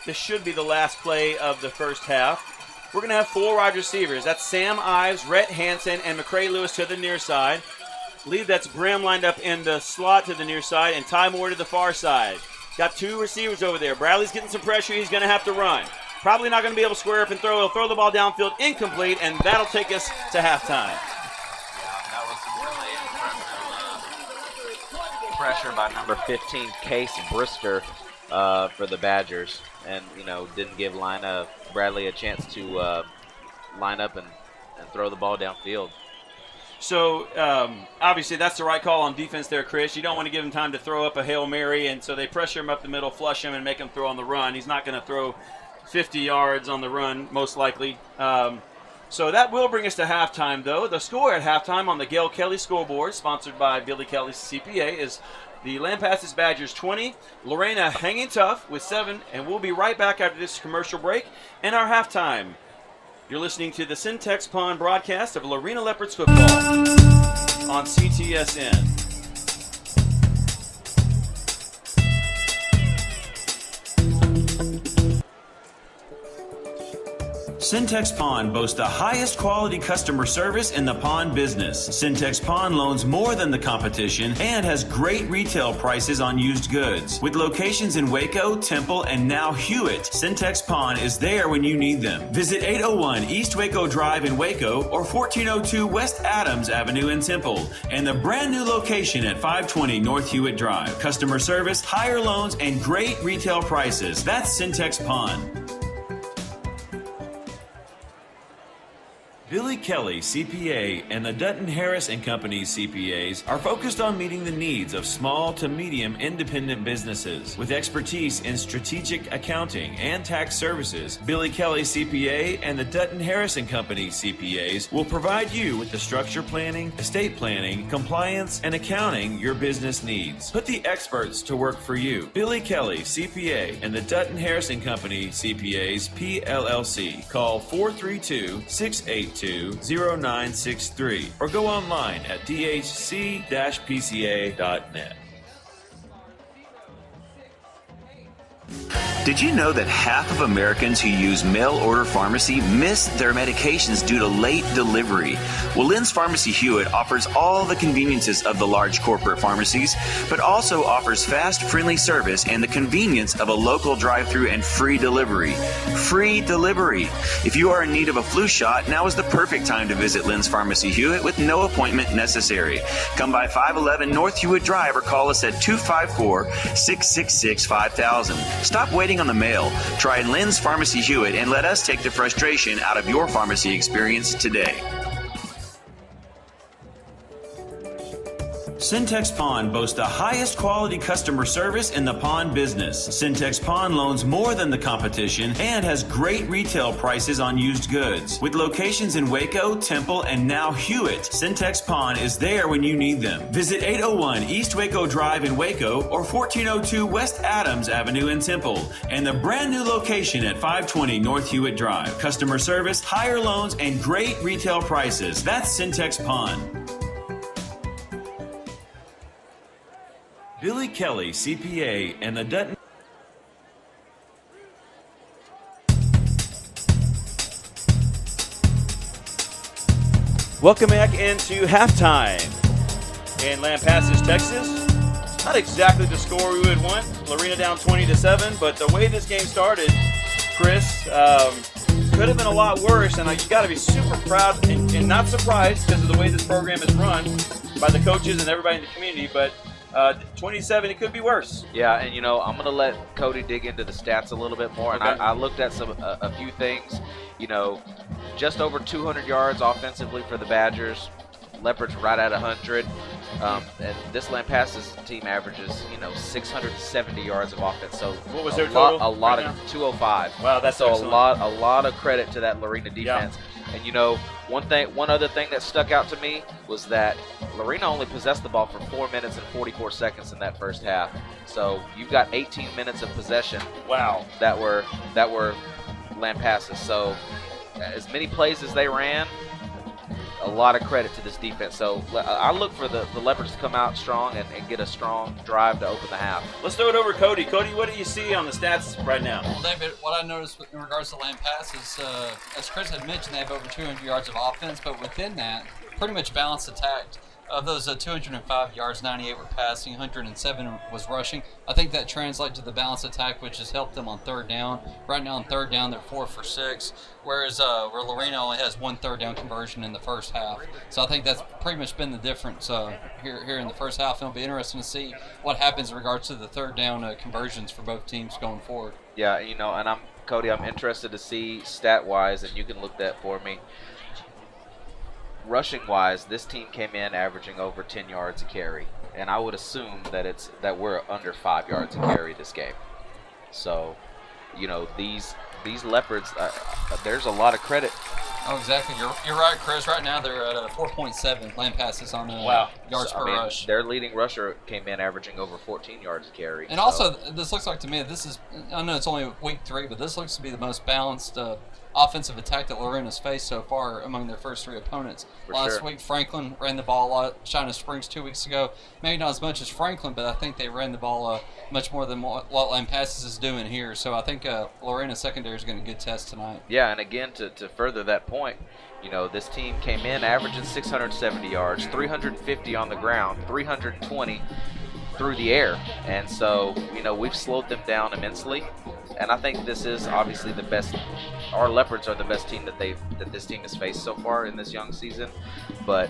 this should be the last play of the first half. We're going to have 4 wide receivers. That's Sam Ives, Rhett Hansen, and McCray Lewis to the near side. I believe that's Brem lined up in the slot to the near side, and Ty Moore to the far side. Got 2 receivers over there. Bradley's getting some pressure. He's going to have to run. Probably not going to be able to square up and throw. He'll throw the ball downfield, incomplete, and that'll take us to halftime. Yeah, that was some really impressive pressure by number 15, Case Brister, for the Badgers. And, didn't give Bradley a chance to line up and throw the ball downfield. So, obviously, that's the right call on defense there, Chris. You don't want to give him time to throw up a Hail Mary, and so they pressure him up the middle, flush him, and make him throw on the run. He's not going to throw 50 yards on the run, most likely. So that will bring us to halftime, though. The score at halftime on the Gail Kelly scoreboard, sponsored by Billy Kelly's CPA, is the Lampasas Badgers 20, Lorena hanging tough with 7, and we'll be right back after this commercial break and our halftime. You're listening to the Syntex Pond broadcast of Lorena Leopards football on CTSN. Syntex Pond boasts the highest quality customer service in the pond business. Syntex Pond loans more than the competition and has great retail prices on used goods. With locations in Waco, Temple, and now Hewitt, Syntex Pond is there when you need them. Visit 801 East Waco Drive in Waco or 1402 West Adams Avenue in Temple, and the brand new location at 520 North Hewitt Drive. Customer service, higher loans, and great retail prices. That's Syntex Pond. Billy Kelly CPA and the Dutton Harris & Company CPAs are focused on meeting the needs of small to medium independent businesses. With expertise in strategic accounting and tax services, Billy Kelly CPA and the Dutton Harris & Company CPAs will provide you with the structure planning, estate planning, compliance, and accounting your business needs. Put the experts to work for you. Billy Kelly CPA and the Dutton Harris & Company CPAs PLLC. Call 432-682-0963 or go online at dhc-pca.net. Did you know that half of Americans who use mail-order pharmacy miss their medications due to late delivery? Well, Lynn's Pharmacy Hewitt offers all the conveniences of the large corporate pharmacies, but also offers fast, friendly service and the convenience of a local drive-thru and free delivery. Free delivery! If you are in need of a flu shot, now is the perfect time to visit Lynn's Pharmacy Hewitt with no appointment necessary. Come by 511 North Hewitt Drive or call us at 254-666-5000. Stop waiting on the mail. Try Lynn's Pharmacy Hewitt and let us take the frustration out of your pharmacy experience today. Syntex Pond boasts the highest quality customer service in the pond business. Syntex Pond loans more than the competition and has great retail prices on used goods. With locations in Waco, Temple, and now Hewitt, Syntex Pond is there when you need them. Visit 801 East Waco Drive in Waco or 1402 West Adams Avenue in Temple, and the brand new location at 520 North Hewitt Drive. Customer service, higher loans, and great retail prices. That's Syntex Pond. Billy Kelly, CPA, and the Dutton. Welcome back into halftime in Lampasas, Texas. Not exactly the score we would want. Lorena down 20-7, but the way this game started, Chris, could have been a lot worse, and you got to be super proud and not surprised because of the way this program is run by the coaches and everybody in the community, but 27, it could be worse. Yeah, and I'm going to let Cody dig into the stats a little bit more. Okay. And I looked at a few things. Just over 200 yards offensively for the Badgers. Leopards right at 100. And this Lampasas team averages, 670 yards of offense. So what was their total? A lot of 205. Wow, that's so excellent. a lot of credit to that Lorena defense. Yeah. And one other thing that stuck out to me was that Lorena only possessed the ball for 4 minutes and 44 seconds in that first half. So you've got 18 minutes of possession. Wow. That were Lampasas. So as many plays as they ran, a lot of credit to this defense. So I look for the Leopards to come out strong and get a strong drive to open the half. Let's throw it over to Cody. Cody, what do you see on the stats right now? Well, David, what I noticed in regards to Lampasas, as Chris had mentioned, they have over 200 yards of offense, but within that, pretty much balanced attack. Of those 205 yards, 98 were passing, 107 was rushing. I think that translates to the balanced attack, which has helped them on third down. Right now on third down, they're 4 for 6, whereas where Lorena only has 1 third down conversion in the first half. So I think that's pretty much been the difference here in the first half. And it'll be interesting to see what happens in regards to the third down conversions for both teams going forward. Yeah, and Cody, I'm interested to see stat-wise, and you can look that for me. Rushing-wise, this team came in averaging over 10 yards a carry, and I would assume that we're under 5 yards a carry this game. So, these Leopards, there's a lot of credit. Oh, exactly. You're right, Chris. Right now they're at 4.7 Lampasas on yards per rush. Their leading rusher came in averaging over 14 yards a carry. And also, this looks like to me, I know it's only week 3, but this looks to be the most balanced offensive attack that Lorena's faced so far among their first 3 opponents. Last week, Franklin ran the ball a lot. China Springs 2 weeks ago, maybe not as much as Franklin, but I think they ran the ball much more than what Lampasas is doing here. So I think Lorena's secondary is going to get a good test tonight. Yeah, and again, to further that point, this team came in averaging 670 yards, 350 on the ground, 320 through the air. And so, we've slowed them down immensely. And I think this is obviously the best. Our Leopards are the best team that this team has faced so far in this young season. But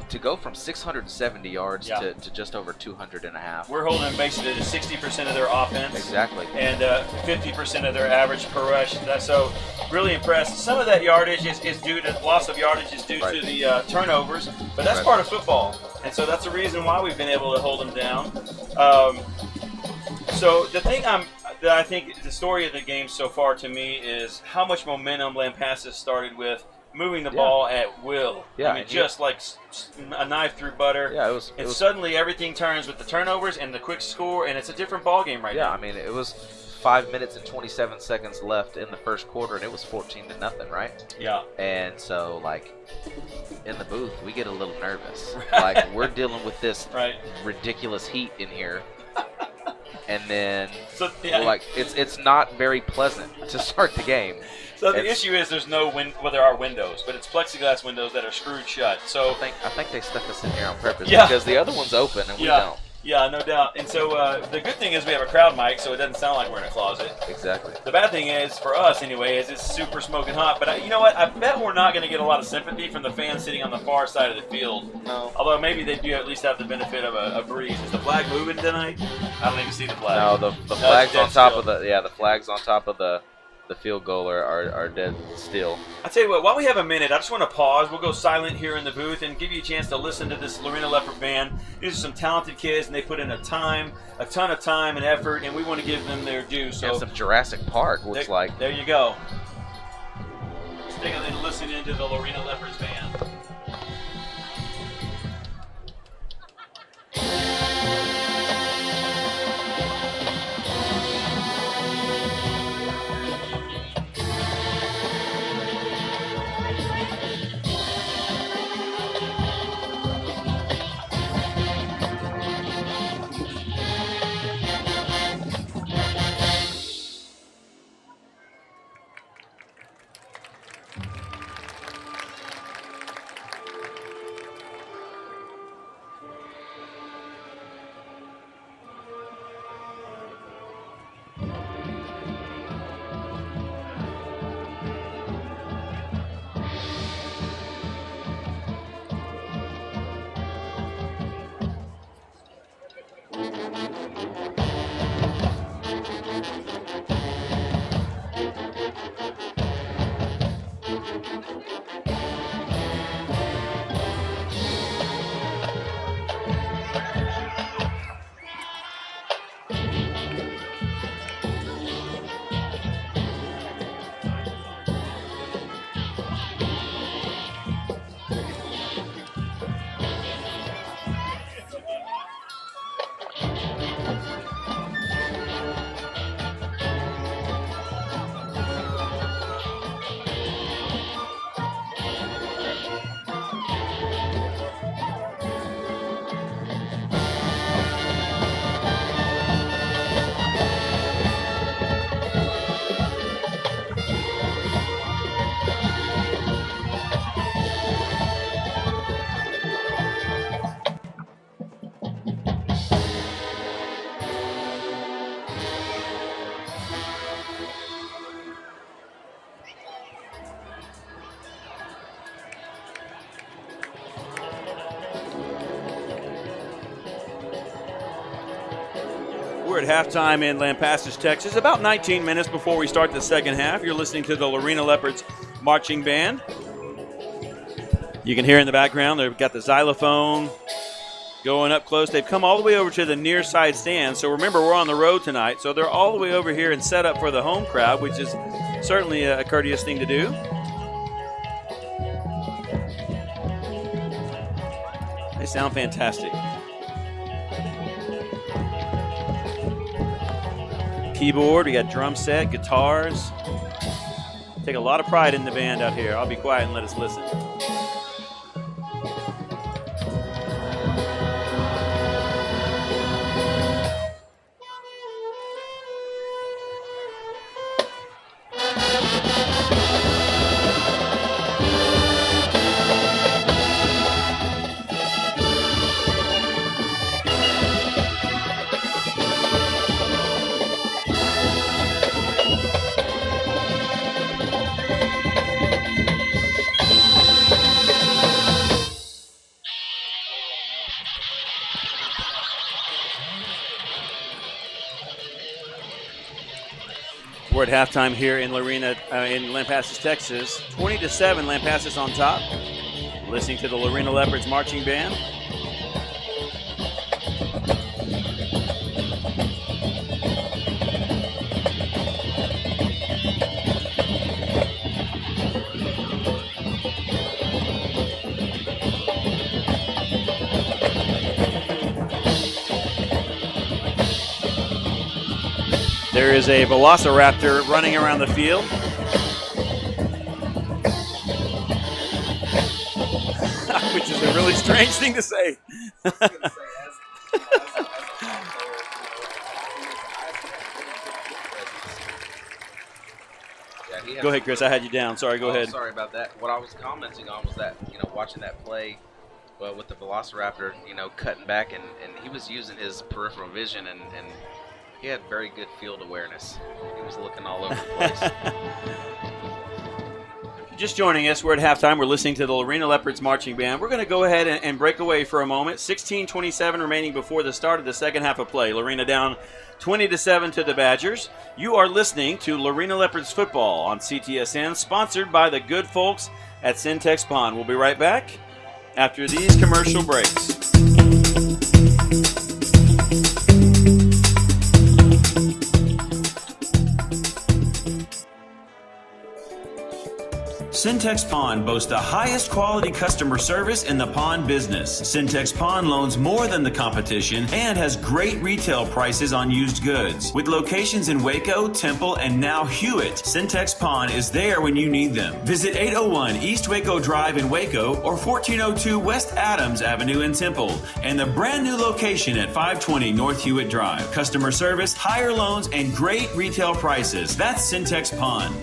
to go from 670 yards to just over 200 and a half. We're holding them basically to 60% of their offense. Exactly. And 50% of their average per rush. So really impressed. Some of that yardage is due to loss of yardage is due to the turnovers, but that's part of football. And so that's the reason why we've been able to hold them down. So the thing that I think the story of the game so far to me is how much momentum Lampasas started with, moving the ball at will. Yeah, just like a knife through butter. Yeah, suddenly everything turns with the turnovers and the quick score, and it's a different ball game right now. Yeah, it was 5 minutes and 27 seconds left in the first quarter, and it was 14-0, right? Yeah. And so, in the booth, we get a little nervous. We're dealing with this ridiculous heat in here. And then, it's not very pleasant to start the game. So the issue is there's no there are windows, but it's plexiglass windows that are screwed shut. So I think they stuck us in here on purpose because the other one's open and we don't. Yeah, no doubt. And so the good thing is we have a crowd mic, so it doesn't sound like we're in a closet. Exactly. The bad thing is, for us anyway, is it's super smoking hot. But you know what? I bet we're not going to get a lot of sympathy from the fans sitting on the far side of the field. No. Although maybe they do at least have the benefit of a breeze. Is the flag moving tonight? I don't even see the flag. No, the flag's on top of the flags on top of the field goal are dead still. I tell you what, while we have a minute, I just want to pause. We'll go silent here in the booth and give you a chance to listen to this Lorena Leopard band. These are some talented kids, and they put in a ton of time and effort, and we want to give them their due. So some Jurassic Park looks like. There you go. Let's take a listen into the Lorena Leopards band. halftime in Lampasas, Texas. About 19 minutes before we start the second half. You're listening to the Lorena Leopards marching band. You can hear in the background, they've got the xylophone going up close. They've come all the way over to the near side stand. So remember, we're on the road tonight. So they're all the way over here and set up for the home crowd, which is certainly a courteous thing to do. They sound fantastic. Keyboard, we got drum set, guitars. Take a lot of pride in the band out here. I'll be quiet and let us listen. We're at halftime here in Lorena, in Lampasas, Texas. 20-7, Lampasas on top. Listening to the Lorena Leopards marching band. There is a velociraptor running around the field. Which is a really strange thing to say. Go ahead, Chris. I had you down. Sorry, go ahead. Sorry about that. What I was commenting on was that, watching that play with the velociraptor, cutting back, and he was using his peripheral vision, and he had very good field awareness. He was looking all over the place. Just joining us, we're at halftime. We're listening to the Lorena Leopards marching band. We're going to go ahead and break away for a moment. 16:27 remaining before the start of the second half of play. Lorena down 20-7 to the Badgers. You are listening to Lorena Leopards football on CTSN, sponsored by the good folks at Syntex Pond. We'll be right back after these commercial breaks. Syntex Pond boasts the highest quality customer service in the pond business. Syntex Pond loans more than the competition and has great retail prices on used goods. With locations in Waco, Temple, and now Hewitt, Syntex Pond is there when you need them. Visit 801 East Waco Drive in Waco or 1402 West Adams Avenue in Temple, and the brand new location at 520 North Hewitt Drive. Customer service, higher loans, and great retail prices. That's Syntex Pond.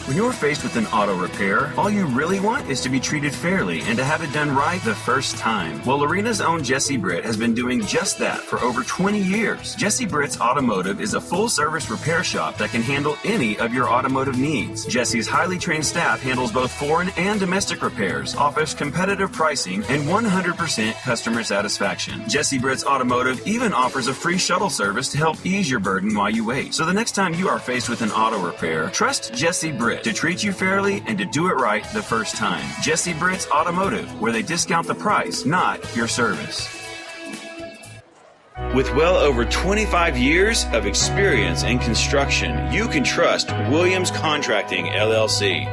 When you're faced with an auto repair, all you really want is to be treated fairly and to have it done right the first time. Well, Lorena's own Jesse Britt has been doing just that for over 20 years. Jesse Britt's Automotive is a full-service repair shop that can handle any of your automotive needs. Jesse's highly trained staff handles both foreign and domestic repairs, offers competitive pricing, and 100% customer satisfaction. Jesse Britt's Automotive even offers a free shuttle service to help ease your burden while you wait. So the next time you are faced with an auto repair, trust Jesse Britt to treat you fairly and to do it right the first time. Jesse Britt's Automotive, where they discount the price, not your service. With well over 25 years of experience in construction, you can trust Williams Contracting, LLC.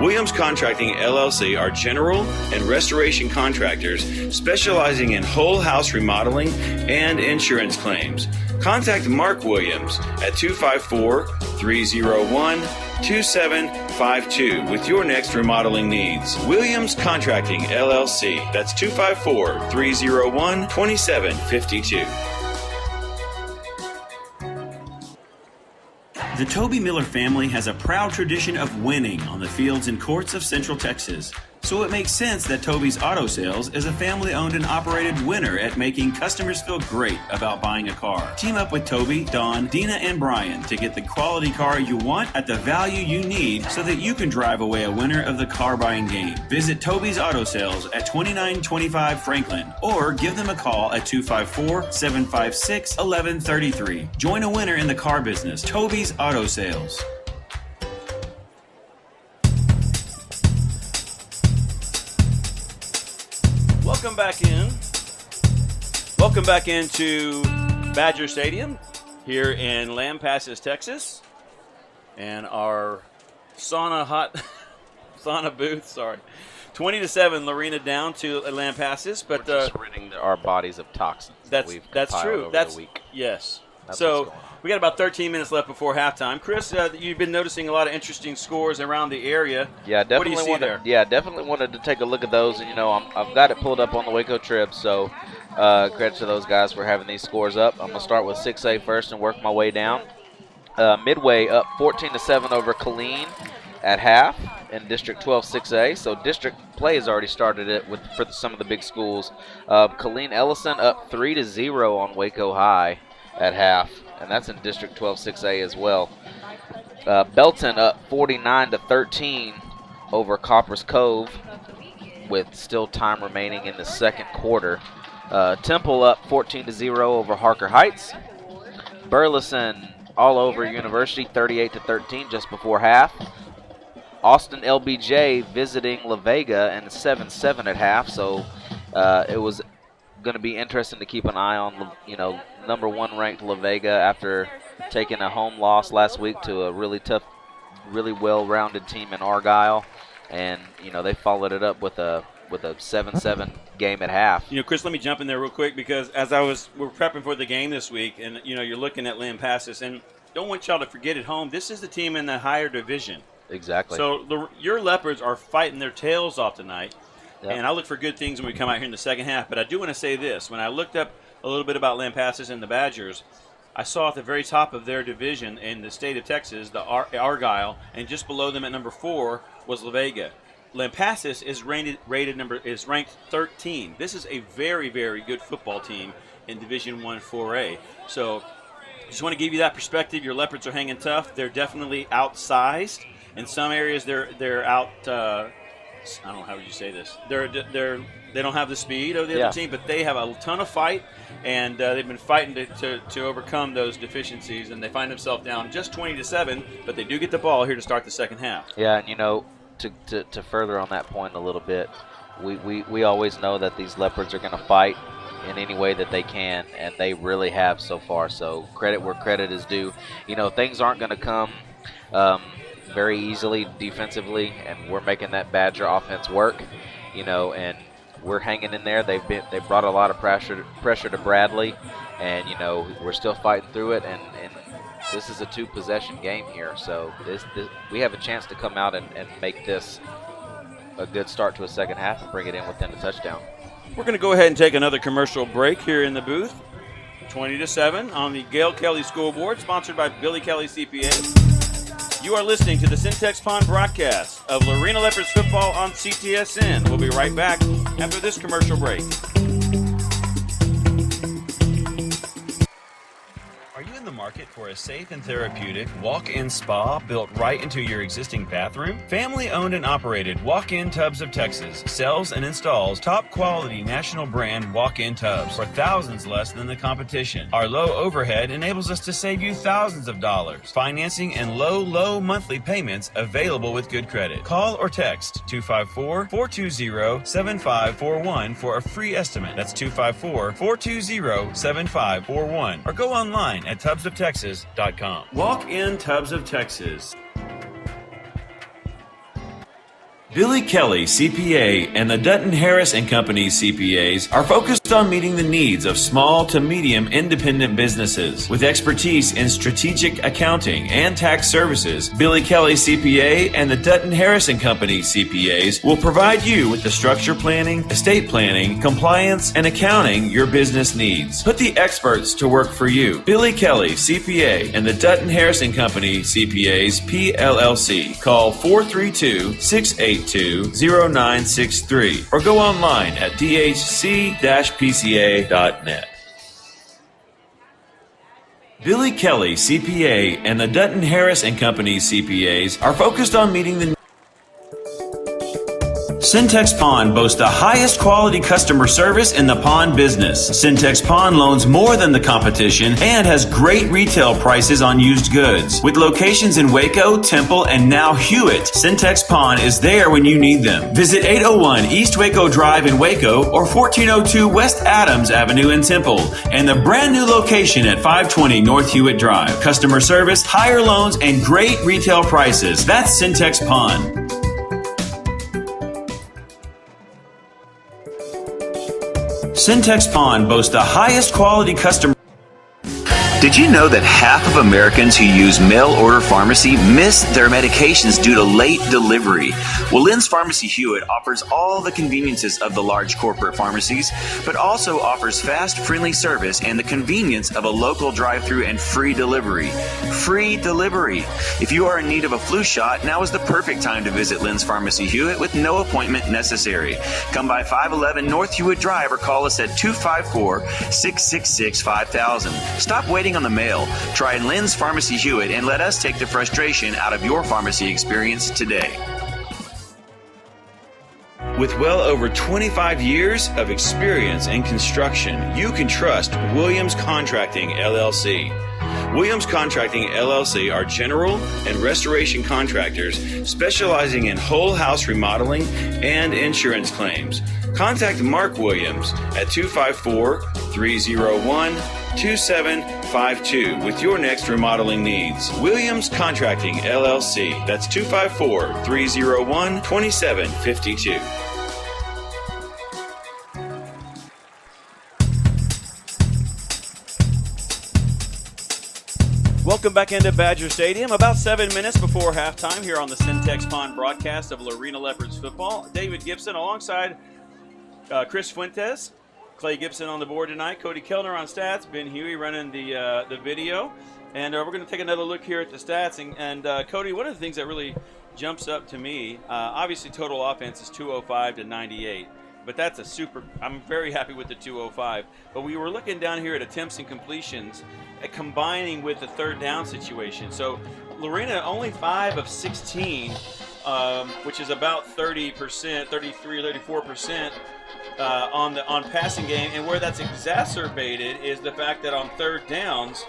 Williams Contracting, LLC are general and restoration contractors specializing in whole house remodeling and insurance claims. Contact Mark Williams at 254-301-2752 with your next remodeling needs. Williams Contracting, LLC. That's 254-301-2752. The Toby Miller family has a proud tradition of winning on the fields and courts of Central Texas. So it makes sense that Toby's Auto Sales is a family-owned and operated winner at making customers feel great about buying a car. Team up with Toby, Dawn, Dina, and Brian to get the quality car you want at the value you need so that you can drive away a winner of the car buying game. Visit Toby's Auto Sales at 2925 Franklin or give them a call at 254-756-1133. Join a winner in the car business. Toby's Auto Sales. Welcome back in. Welcome back into Badger Stadium here in Lampasas, Texas. And our sauna booth, 20-7, Lorena down to Lampasas. But we're just ridding our bodies of toxins. That's true. Over that's the week. Yes. That's So we got about 13 minutes left before halftime. Chris, you've been noticing a lot of interesting scores around the area. Yeah, definitely. What do you see there? Yeah, definitely wanted to take a look at those. And, I've got it pulled up on the Waco Trib, so credit to those guys for having these scores up. I'm going to start with 6A first and work my way down. Midway up 14-7 over Callan at half in District 12 6A. So district play has already started it for some of the big schools. Callan Ellison up 3-0 on Waco High at half, and that's in District 12 6A as well. Belton up 49-13 over Coppers Cove with still time remaining in the second quarter. Temple up 14-0 over Harker Heights. Burleson all over University 38-13 just before half. Austin LBJ visiting La Vega and 7-7 at half, so it was going to be interesting to keep an eye on, number 1 ranked La Vega after taking a home loss last week to a really tough, really well-rounded team in Argyle, and they followed it up with a 7-7 game at half. Chris, let me jump in there real quick because we're prepping for the game this week, and you're looking at Lampasas, and don't want y'all to forget at home, this is the team in the higher division. Exactly. So your Leopards are fighting their tails off tonight. Yep. And I look for good things when we come out here in the second half. But I do want to say this. When I looked up a little bit about Lampasas and the Badgers, I saw at the very top of their division in the state of Texas, the Argyle, and just below them at number 4 was La Vega. Lampasas is ranked 13. This is a very, very good football team in Division I 4A. So just want to give you that perspective. Your Leopards are hanging tough. They're definitely outsized. In some areas, they're out. I don't know, how would you say this? They don't have the speed of the other team, but they have a ton of fight, and they've been fighting to overcome those deficiencies, and they find themselves down just 20-7, but they do get the ball here to start the second half. Yeah, and to further on that point a little bit, we always know that these Leopards are going to fight in any way that they can, and they really have so far. So credit where credit is due. Things aren't going to come very easily defensively, and we're making that Badger offense work, and we're hanging in there. They brought a lot of pressure to Bradley, and we're still fighting through it, and this is a 2-possession game here, so we have a chance to come out and make this a good start to a second half and bring it in within a touchdown. We're going to go ahead and take another commercial break here in the booth. 20-7 on the Gail Kelly School Board, sponsored by Billy Kelly CPA. You are listening to the Syntex Pond broadcast of Lorena Leopards football on CTSN. We'll be right back after this commercial break. Are you in the market for a safe and therapeutic walk-in spa built right into your existing bathroom? Family-owned and operated Walk-In Tubs of Texas sells and installs top-quality national brand walk-in tubs for thousands less than the competition. Our low overhead enables us to save you thousands of dollars. Financing and low monthly payments available with good credit. Call or text 254-420-7541 for a free estimate. That's 254-420-7541. Or go online at tubsoftexas.com. Walk-in Tubs of Texas. Billy Kelly CPA and the Dutton Harris and Company CPAs are focused on meeting the needs of small to medium independent businesses. With expertise in strategic accounting and tax services, Billy Kelly CPA and the Dutton Harrison Company CPAs will provide you with the structure planning, estate planning, compliance, and accounting your business needs. Put the experts to work for you. Billy Kelly CPA and the Dutton Harrison Company CPAs PLLC. Call 432-682-0963 or go online at dhc-pca.net. Billy Kelly CPA and the Dutton Harrison Company CPAs are focused on meeting the Syntex Pond boasts the highest quality customer service in the pond business. Syntex Pond loans more than the competition and has great retail prices on used goods. With locations in Waco, Temple, and now Hewitt, Syntex Pond is there when you need them. Visit 801 East Waco Drive in Waco or 1402 West Adams Avenue in Temple and the brand new location at 520 North Hewitt Drive. Customer service, higher loans, and great retail prices. That's Syntex Pond. Syntex Pond boasts the highest quality customer. Did you know that half of Americans who use mail order pharmacy miss their medications due to late delivery? Well, Lynn's Pharmacy Hewitt offers all the conveniences of the large corporate pharmacies, but also offers fast, friendly service and the convenience of a local drive-thru and free delivery. Free delivery. If you are in need of a flu shot, now is the perfect time to visit Lynn's Pharmacy Hewitt with no appointment necessary. Come by 511 North Hewitt Drive or call us at 254-666-5000. Stop waiting on the mail. Try Lynn's Pharmacy Hewitt and let us take the frustration out of your pharmacy experience today. With well over 25 years of experience in construction, you can trust Williams Contracting, LLC. Williams Contracting, LLC are general and restoration contractors specializing in whole house remodeling and insurance claims. Contact Mark Williams at 254-301-2752 with your next remodeling needs. Williams Contracting, LLC. That's 254-301-2752. Welcome back into Badger Stadium. About 7 minutes before halftime here on the Syntex Pond broadcast of Lorena Leopards football. David Gibson alongside Chris Fuentes, Clay Gibson on the board tonight, Cody Kellner on stats, Ben Huey running the video. And we're going to take another look here at the stats. And Cody, one of the things that really jumps up to me, obviously total offense is 205 to 98. But that's I'm very happy with the 205. But we were looking down here at attempts and completions, combining with the third down situation. So Lorena only 5 of 16, which is about 30%, 33, 34% on passing game. And where that's exacerbated is the fact that on third downs,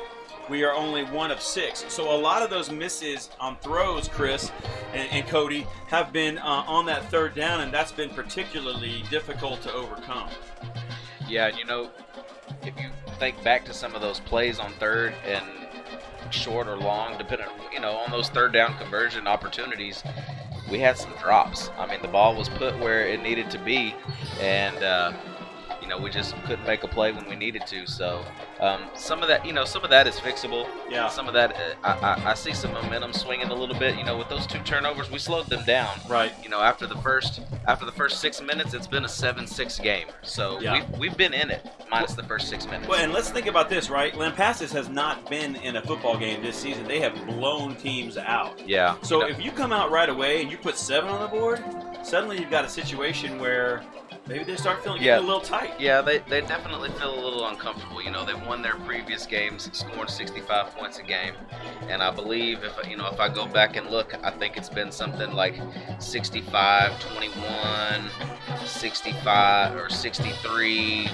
we are only 1 of 6. So a lot of those misses on throws, Chris and Cody, have been on that third down, and that's been particularly difficult to overcome. Yeah, and if you think back to some of those plays on third and short or long, depending on those third down conversion opportunities, we had some drops. I mean, the ball was put where it needed to be, and we just couldn't make a play when we needed to. So some of that is fixable. Yeah. Some of that, I see some momentum swinging a little bit. With those 2 turnovers, we slowed them down. Right. After the first 6 minutes, it's been a 7-6 game. So yeah. we've been in it minus the first 6 minutes. Well, and let's think about this, right? Lampasas has not been in a football game this season. They have blown teams out. Yeah. So if you come out right away and you put 7 on the board, suddenly you've got a situation where maybe they start feeling a little tight. Yeah, they definitely feel a little uncomfortable. They won their previous games, scoring 65 points a game, and I believe if I go back and look, I think it's been something like 65-21, 65 or 63,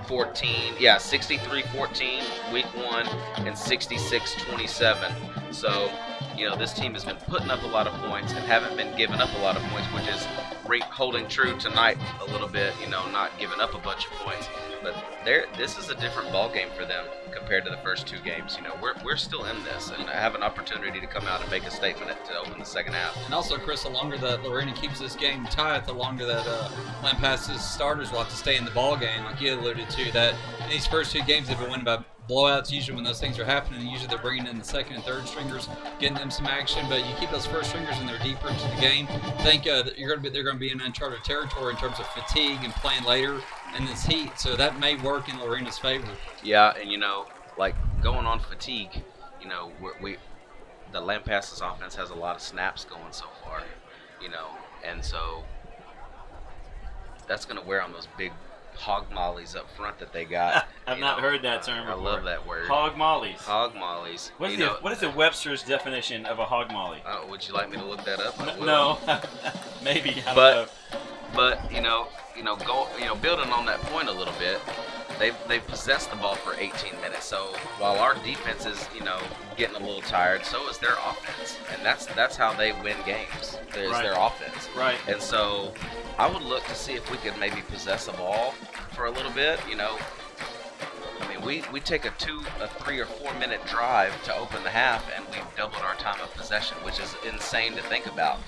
14. Yeah, 63-14 week 1 and 66-27. So, this team has been putting up a lot of points and haven't been giving up a lot of points, which is holding true tonight a little bit, not giving up a bunch of points. but this is a different ball game for them compared to the first 2 games. You know, we're still in this and have an opportunity to come out and make a statement to open the second half. And also, Chris, the longer that Lorena keeps this game tight, the longer that Lampasas starters will have to stay in the ball game, like you alluded to. That in these first 2 games, they've been winning by blowouts. Usually when those things are happening, usually they're bringing in the second and third stringers, getting them some action. But you keep those first stringers and they're deeper into the game. I think that they're going to be in uncharted territory in terms of fatigue and playing later in this heat. So that may work in Lorena's favor. Yeah, and like going on fatigue, the Lampasas offense has a lot of snaps going so far, and so that's going to wear on those big hog mollies up front that they got. I've not heard that term before. I love that word. Hog mollies. Hog mollies. What is the Webster's definition of a hog molly? Would you like me to look that up? I will. No, maybe. I don't know. But building on that point a little bit, they've possessed the ball for 18 minutes. So while our defense is getting a little tired, so is their offense, and that's how they win games. There's their offense. Right. And so I would look to see if we could maybe possess the ball for a little bit. I mean, we take a 3 or 4 minute drive to open the half, and we've doubled our time of possession, which is insane to think about.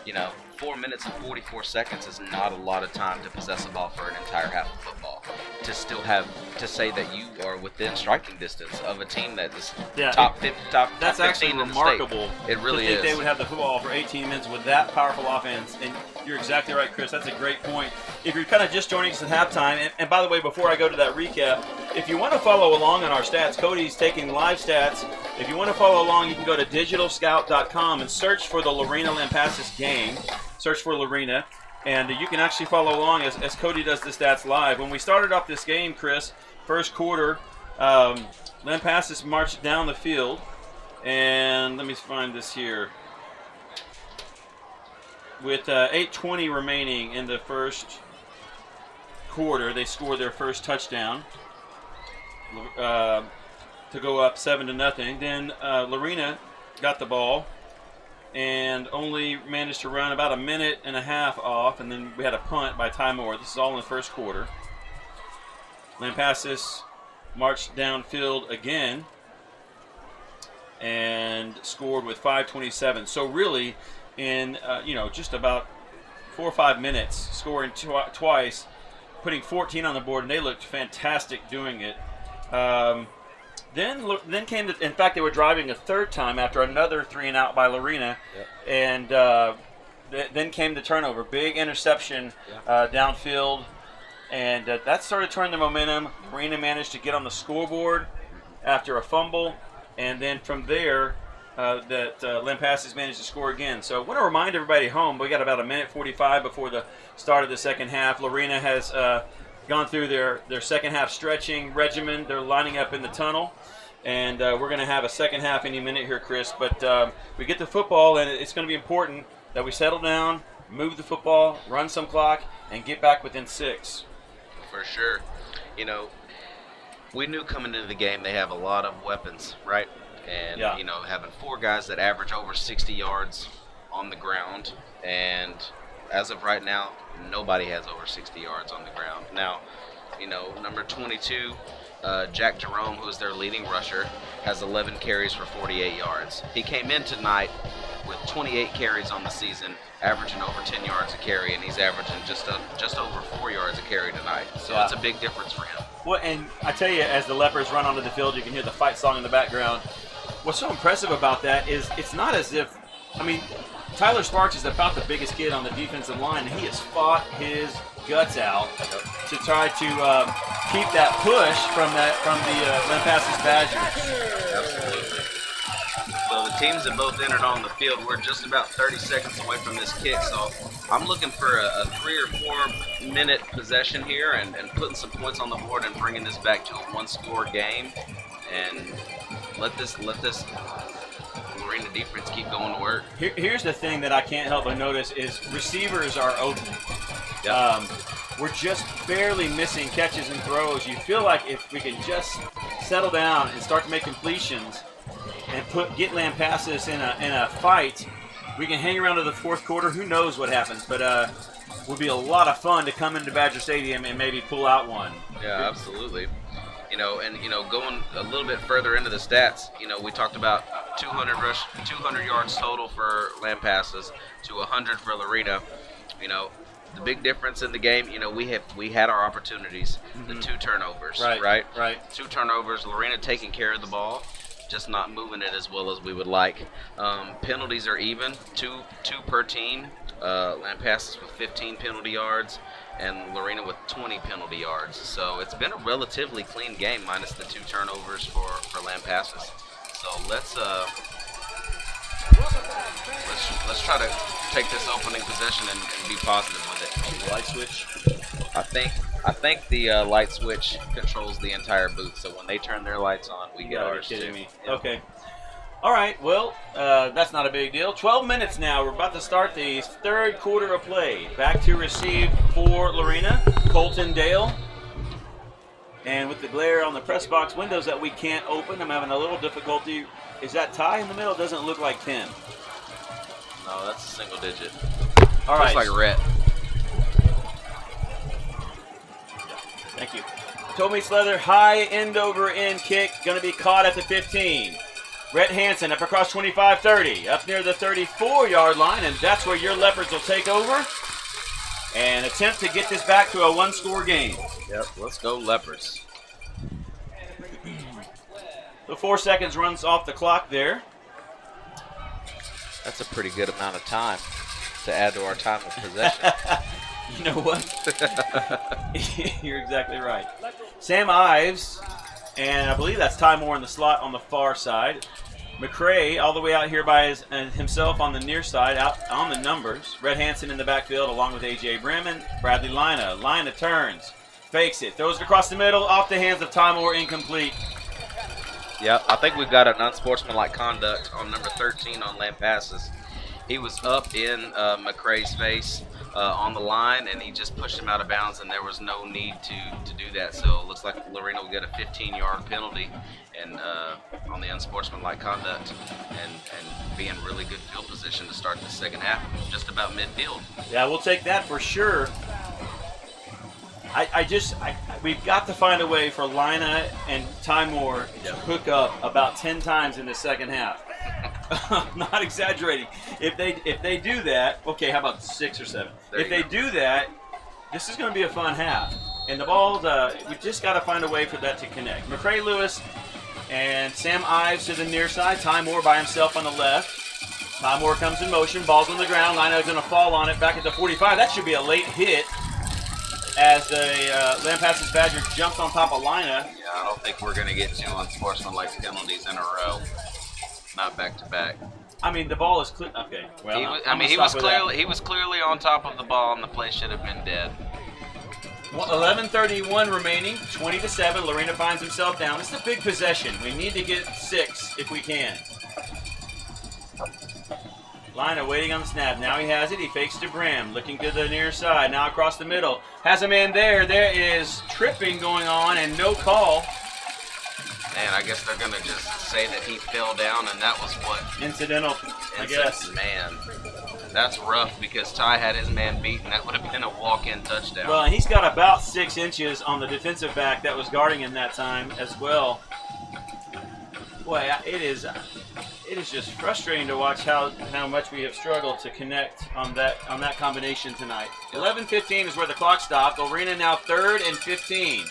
Yeah. 4 minutes and 44 seconds is not a lot of time to possess a ball for an entire half of football. To still have to say that you are within striking distance of a team that is top 15 that's actually remarkable. It really is. is. They would have the football for 18 minutes with that powerful offense, and you're exactly right, Chris. That's a great point. If you're kind of just joining us at halftime, and by the way, before I go to that recap, if you want to follow along on our stats, Cody's taking live stats. If you want to follow along, you can go to digitalscout.com and search for the Lorena Lampasas game. Search for Lorena, and you can actually follow along as Cody does the stats live. When we started off this game, Chris, first quarter, Lampasas marched down the field, and let me find this here. With 8:20 remaining in the first quarter, they scored their first touchdown to go up 7-0. Then Lorena got the ball and only managed to run about a minute and a half off, and then we had a punt by Ty Moore. This is all in the first quarter. Lampasas marched downfield again and scored with 5:27. So really, in just about 4 or 5 minutes, scoring twice, putting 14 on the board, and they looked fantastic doing it. Then came in fact, they were driving a third time after another 3-and-out by Lorena, and then came the turnover. Big interception downfield, and that started turning the momentum. Lorena managed to get on the scoreboard after a fumble, and then from there, Lampasas managed to score again. So I want to remind everybody at home, we got about a minute 45 before the start of the second half. Lorena has gone through their second half stretching regimen. They're lining up in the tunnel, and we're going to have a second half any minute here, Chris. But we get the football, and it's going to be important that we settle down, move the football, run some clock, and get back within 6. For sure. We knew coming into the game they have a lot of weapons, right? And, having 4 guys that average over 60 yards on the ground, and as of right now, nobody has over 60 yards on the ground. Now, number 22, Jack Jerome, who's their leading rusher, has 11 carries for 48 yards. He came in tonight with 28 carries on the season, averaging over 10 yards a carry, and he's averaging just over 4 yards a carry tonight. So it's a big difference for him. Well, and I tell you, as the Leopards run onto the field, you can hear the fight song in the background. What's so impressive about that is it's not as if, Tyler Sparks is about the biggest kid on the defensive line, and he has fought his guts out to try to keep that push from the Lampasas Badgers. Absolutely. So the teams that both entered on the field, we're just about 30 seconds away from this kick, so I'm looking for a 3 or 4 minute possession here and putting some points on the board and bringing this back to a 1-score game, and let this Lorena defense keep going to work. Here's the thing that I can't help but notice is receivers are open. We're just barely missing catches and throws. You feel like if we can just settle down and start to make completions and get Lampasas in a fight, we can hang around to the fourth quarter. Who knows what happens? But would be a lot of fun to come into Badger Stadium and maybe pull out one. Yeah, absolutely. Going a little bit further into the stats, we talked about 200 yards total for Lampasas to 100 for Lorena. The big difference in the game, we had our opportunities, the 2 turnovers, right? 2 turnovers, Lorena taking care of the ball, just not moving it as well as we would like. Penalties are even, two per team. Lampasas with 15 penalty yards, and Lorena with 20 penalty yards. So it's been a relatively clean game, minus the 2 turnovers for Lampasas. So let's try to take this opening possession and be positive with it. Light switch. I think the light switch controls the entire booth. So when they turn their lights on, we get ours too. Me. Yep. Okay. All right. Well, that's not a big deal. 12 minutes now. We're about to start the third quarter of play. Back to receive for Lorena, Colton Dale. And with the glare on the press box windows that we can't open, I'm having a little difficulty. Is that tie in the middle? Doesn't look like 10. No, that's a single digit. All right. Looks like red. Thank you. Tommy Slether, high end over end kick, going to be caught at the 15. Rhett Hansen up across 25-30, up near the 34-yard line, and that's where your Leopards will take over and attempt to get this back to a 1-score game. Yep, let's go Leopards. The 4 seconds runs off the clock there. That's a pretty good amount of time to add to our time of possession. You know what? You're exactly right. Sam Ives, and I believe that's Ty Moore in the slot on the far side. McCrae all the way out here by himself on the near side, out on the numbers. Red Hansen in the backfield along with A.J. Brem and Bradley Lina. Lina turns, fakes it, throws it across the middle, off the hands of Ty Moore, incomplete. Yeah, I think we've got an unsportsmanlike conduct on number 13 on Lampasas. He was up in McCrae's face on the line, and he just pushed him out of bounds, and there was no need to do that. So it looks like Lorena will get a 15-yard penalty and on the unsportsmanlike conduct and be in really good field position to start the second half, just about midfield. Yeah, we'll take that for sure. We've got to find a way for Lina and Ty Moore to hook up about 10 times in the second half. I'm not exaggerating. If they do that, okay, how about 6 or 7? If they do that, this is going to be a fun half. And the ball's, we just got to find a way for that to connect. McCrae Lewis and Sam Ives to the near side. Ty Moore by himself on the left. Ty Moore comes in motion. Ball's on the ground. Lina's going to fall on it back at the 45. That should be a late hit as the Lampasas Badger jumps on top of Lina. Yeah, I don't think we're going to get 2 unsportsmanlike penalties in a row. Not back to back. I mean, the ball is clear. Okay. Well, he was clearly on top of the ball, and the play should have been dead. 11:31 remaining, 20-7. Lorena finds himself down. This is a big possession. We need to get 6 if we can. Lina waiting on the snap. Now he has it. He fakes to Brem, looking to the near side. Now across the middle. Has a man there. There is tripping going on and no call. Man, I guess they're going to just say that he fell down and that was what? Incidental, I guess. Man, that's rough because Ty had his man beat and that would have been a walk-in touchdown. Well, and he's got about 6 inches on the defensive back that was guarding him that time as well. Boy, it is just frustrating to watch how much we have struggled to connect on that combination tonight. 11:15 is where the clock stopped. Lorena now 3rd and 15.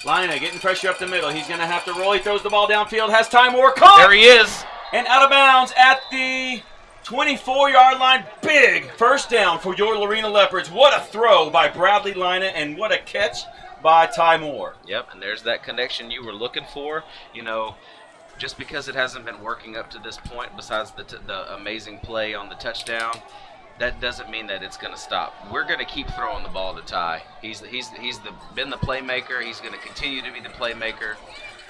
Lina getting pressure up the middle. He's going to have to roll. He throws the ball downfield. Has Ty Moore caught. There he is. And out of bounds at the 24-yard line. Big first down for your Lorena Leopards. What a throw by Bradley Lina and what a catch by Ty Moore. Yep, and there's that connection you were looking for. You know, just because it hasn't been working up to this point, besides the amazing play on the touchdown, that doesn't mean that it's going to stop. We're going to keep throwing the ball to Ty. He's been the playmaker. He's going to continue to be the playmaker.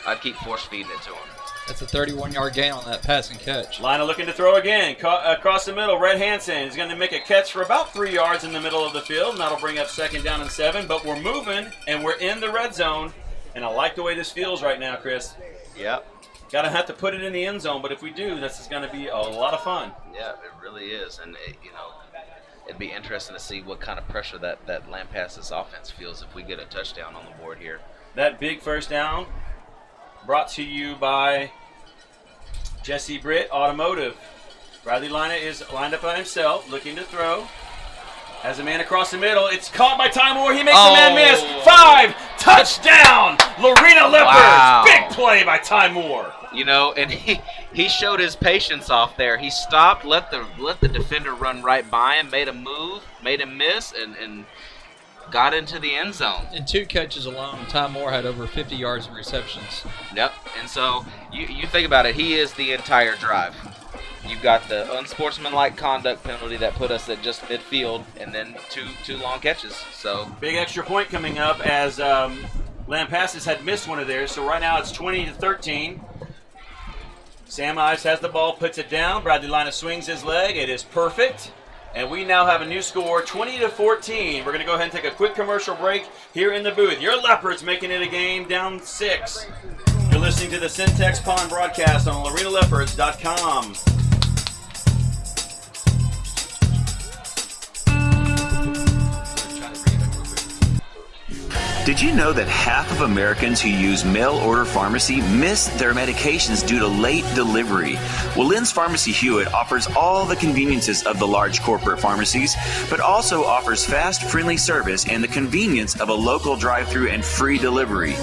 I'd keep force feeding it to him. That's a 31-yard gain on that pass and catch. Lina looking to throw again. Across the middle, Red Hansen is going to make a catch for about 3 yards in the middle of the field, and that'll bring up 2nd down and 7. But we're moving, and we're in the red zone, and I like the way this feels right now, Chris. Yep. Got to have to put it in the end zone, but if we do, this is going to be a lot of fun. Yeah, it really is. And, it'd be interesting to see what kind of pressure that Lampasas offense feels if we get a touchdown on the board here. That big first down brought to you by Jesse Britt Automotive. Bradley Lina is lined up by himself, looking to throw. Has a man across the middle. It's caught by Ty Moore. He makes the man miss. 5, touchdown, Lorena Leopards. Wow. Big play by Ty Moore. You know, and he showed his patience off there. He stopped, let the defender run right by him, made a move, made him miss, and got into the end zone. In 2 catches alone, Ty Moore had over 50 yards in receptions. Yep. And so you think about it, he is the entire drive. You've got the unsportsmanlike conduct penalty that put us at just midfield, and then two long catches. So big extra point coming up as Lampasas had missed one of theirs. So right now it's 20-13. Sam Ives has the ball, puts it down. Bradley Lina swings his leg. It is perfect. And we now have a new score, 20-14. We're going to go ahead and take a quick commercial break here in the booth. Your Leopards making it a game, down 6. You're listening to the Syntex Pond broadcast on LorenaLeopards.com. Did you know that half of Americans who use mail-order pharmacy miss their medications due to late delivery? Well, Lynn's Pharmacy Hewitt offers all the conveniences of the large corporate pharmacies, but also offers fast, friendly service and the convenience of a local drive-thru and free delivery.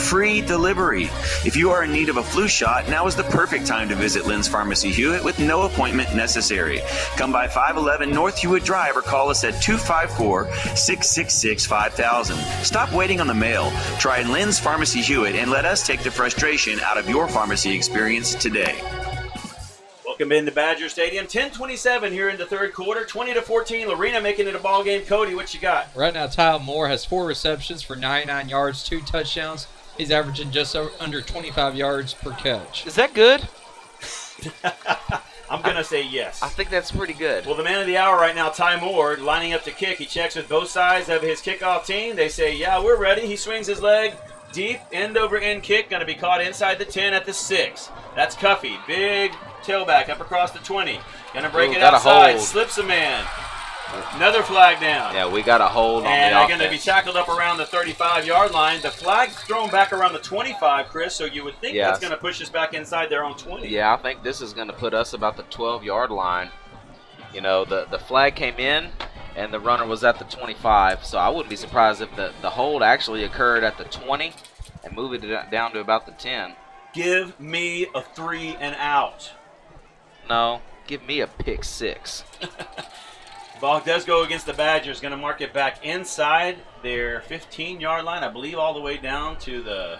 Free delivery! If you are in need of a flu shot, now is the perfect time to visit Lynn's Pharmacy Hewitt with no appointment necessary. Come by 511 North Hewitt Drive or call us at 254-666-5000. Stop waiting on the mail. Try Lynn's Pharmacy Hewitt and let us take the frustration out of your pharmacy experience today. Welcome into Badger Stadium. 10:27 here in the third quarter. 20-14. Lorena making it a ball game. Cody, what you got? Right now, Ty Moore has 4 receptions for 99 yards, 2 touchdowns. He's averaging just under 25 yards per catch. is that good? I'm going to say yes. I think that's pretty good. Well, the man of the hour right now, Ty Moore, lining up to kick. He checks with both sides of his kickoff team. They say, yeah, we're ready. He swings his leg deep, end over end kick, going to be caught inside the 10 at the 6. That's Cuffy. Big tailback up across the 20. Going to break it outside. Slips a man. Another flag down. Yeah, we got a hold on and the they're going to be tackled up around the 35-yard line. The flag's thrown back around the 25, Chris, so you would think that's going to push us back inside their own 20. Yeah, I think this is going to put us about the 12-yard line. You know, the flag came in, and the runner was at the 25, so I wouldn't be surprised if the hold actually occurred at the 20 and moved it down to about the 10. Give me a 3 and out. No, give me a pick 6. Ball does go against the Badgers. Going to mark it back inside their 15-yard line. I believe all the way down to the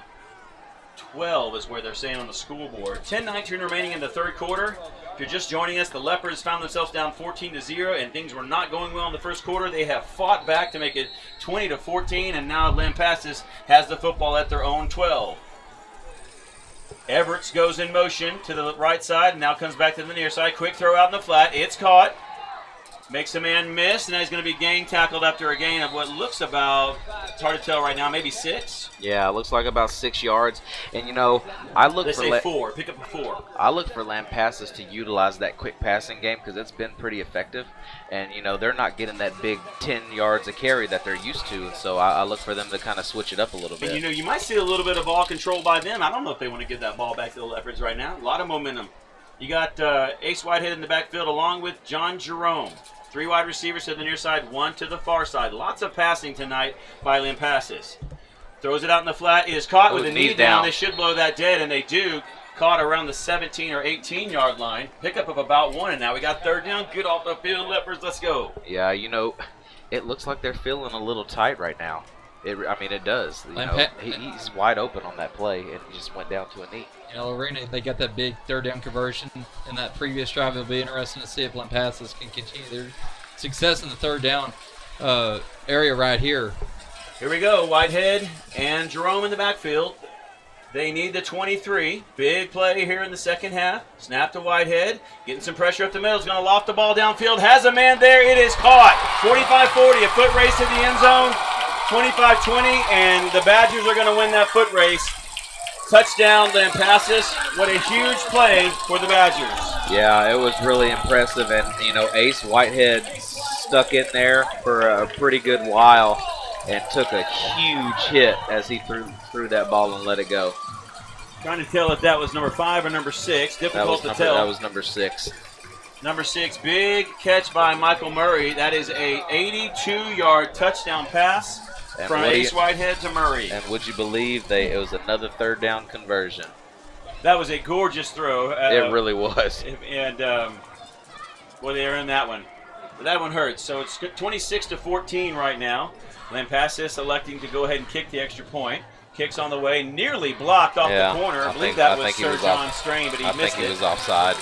12 is where they're saying on the scoreboard. 10:19 remaining in the third quarter. If you're just joining us, the Leopards found themselves down 14-0, and things were not going well in the first quarter. They have fought back to make it 20-14, and now Lampasas has the football at their own 12. Everett goes in motion to the right side, and now comes back to the near side. Quick throw out in the flat. It's caught. Makes a man miss, and now he's going to be gang tackled after a gain of what looks about, it's hard to tell right now, maybe 6? Yeah, it looks like about 6 yards. And, you know, I look They for say 4. Pick up a 4. I look for Lampasas to utilize that quick passing game because it's been pretty effective. And, you know, they're not getting that big 10 yards a carry that they're used to. So I look for them to kind of switch it up a little bit. And, you know, you might see a little bit of ball control by them. I don't know if they want to give that ball back to the Leopards right now. A lot of momentum. You got Ace Whitehead in the backfield along with John Jerome. 3 wide receivers to the near side, 1 to the far side. Lots of passing tonight by Lampasas. Throws it out in the flat. It is caught with a knee down. They should blow that dead, and they do. Caught around the 17 or 18-yard line. Pickup of about 1, and now we got third down. Good off the field, Leopards. Let's go. Yeah, you know, it looks like they're feeling a little tight right now. It does. You know, he's wide open on that play, and he just went down to a knee. You know, Lorena, they got that big third down conversion in that previous drive. It'll be interesting to see if Lampasas can continue their success in the third down area right here. Here we go. Whitehead and Jerome in the backfield. They need the 23. Big play here in the second half. Snap to Whitehead. Getting some pressure up the middle. He's going to loft the ball downfield. Has a man there. It is caught. 45-40. A foot race to the end zone. 25-20. And the Badgers are going to win that foot race. Touchdown, Lampasas. What a huge play for the Badgers. Yeah, it was really impressive. And, you know, Ace Whitehead stuck in there for a pretty good while and took a huge hit as he threw that ball and let it go. Trying to tell if that was number 5 or number 6. Difficult to tell. That was number 6. Number 6, big catch by Michael Murray. That is a 82-yard touchdown pass from Ace Whitehead to Murray. And would you believe it was another third down conversion? That was a gorgeous throw. It really was. And, well, they're in that one. But that one hurts. So it's 26-14 right now. Lampasas electing to go ahead and kick the extra point. Kicks on the way, nearly blocked off the corner. I believe that was Sir John Strain, but he missed it. I think he was offside.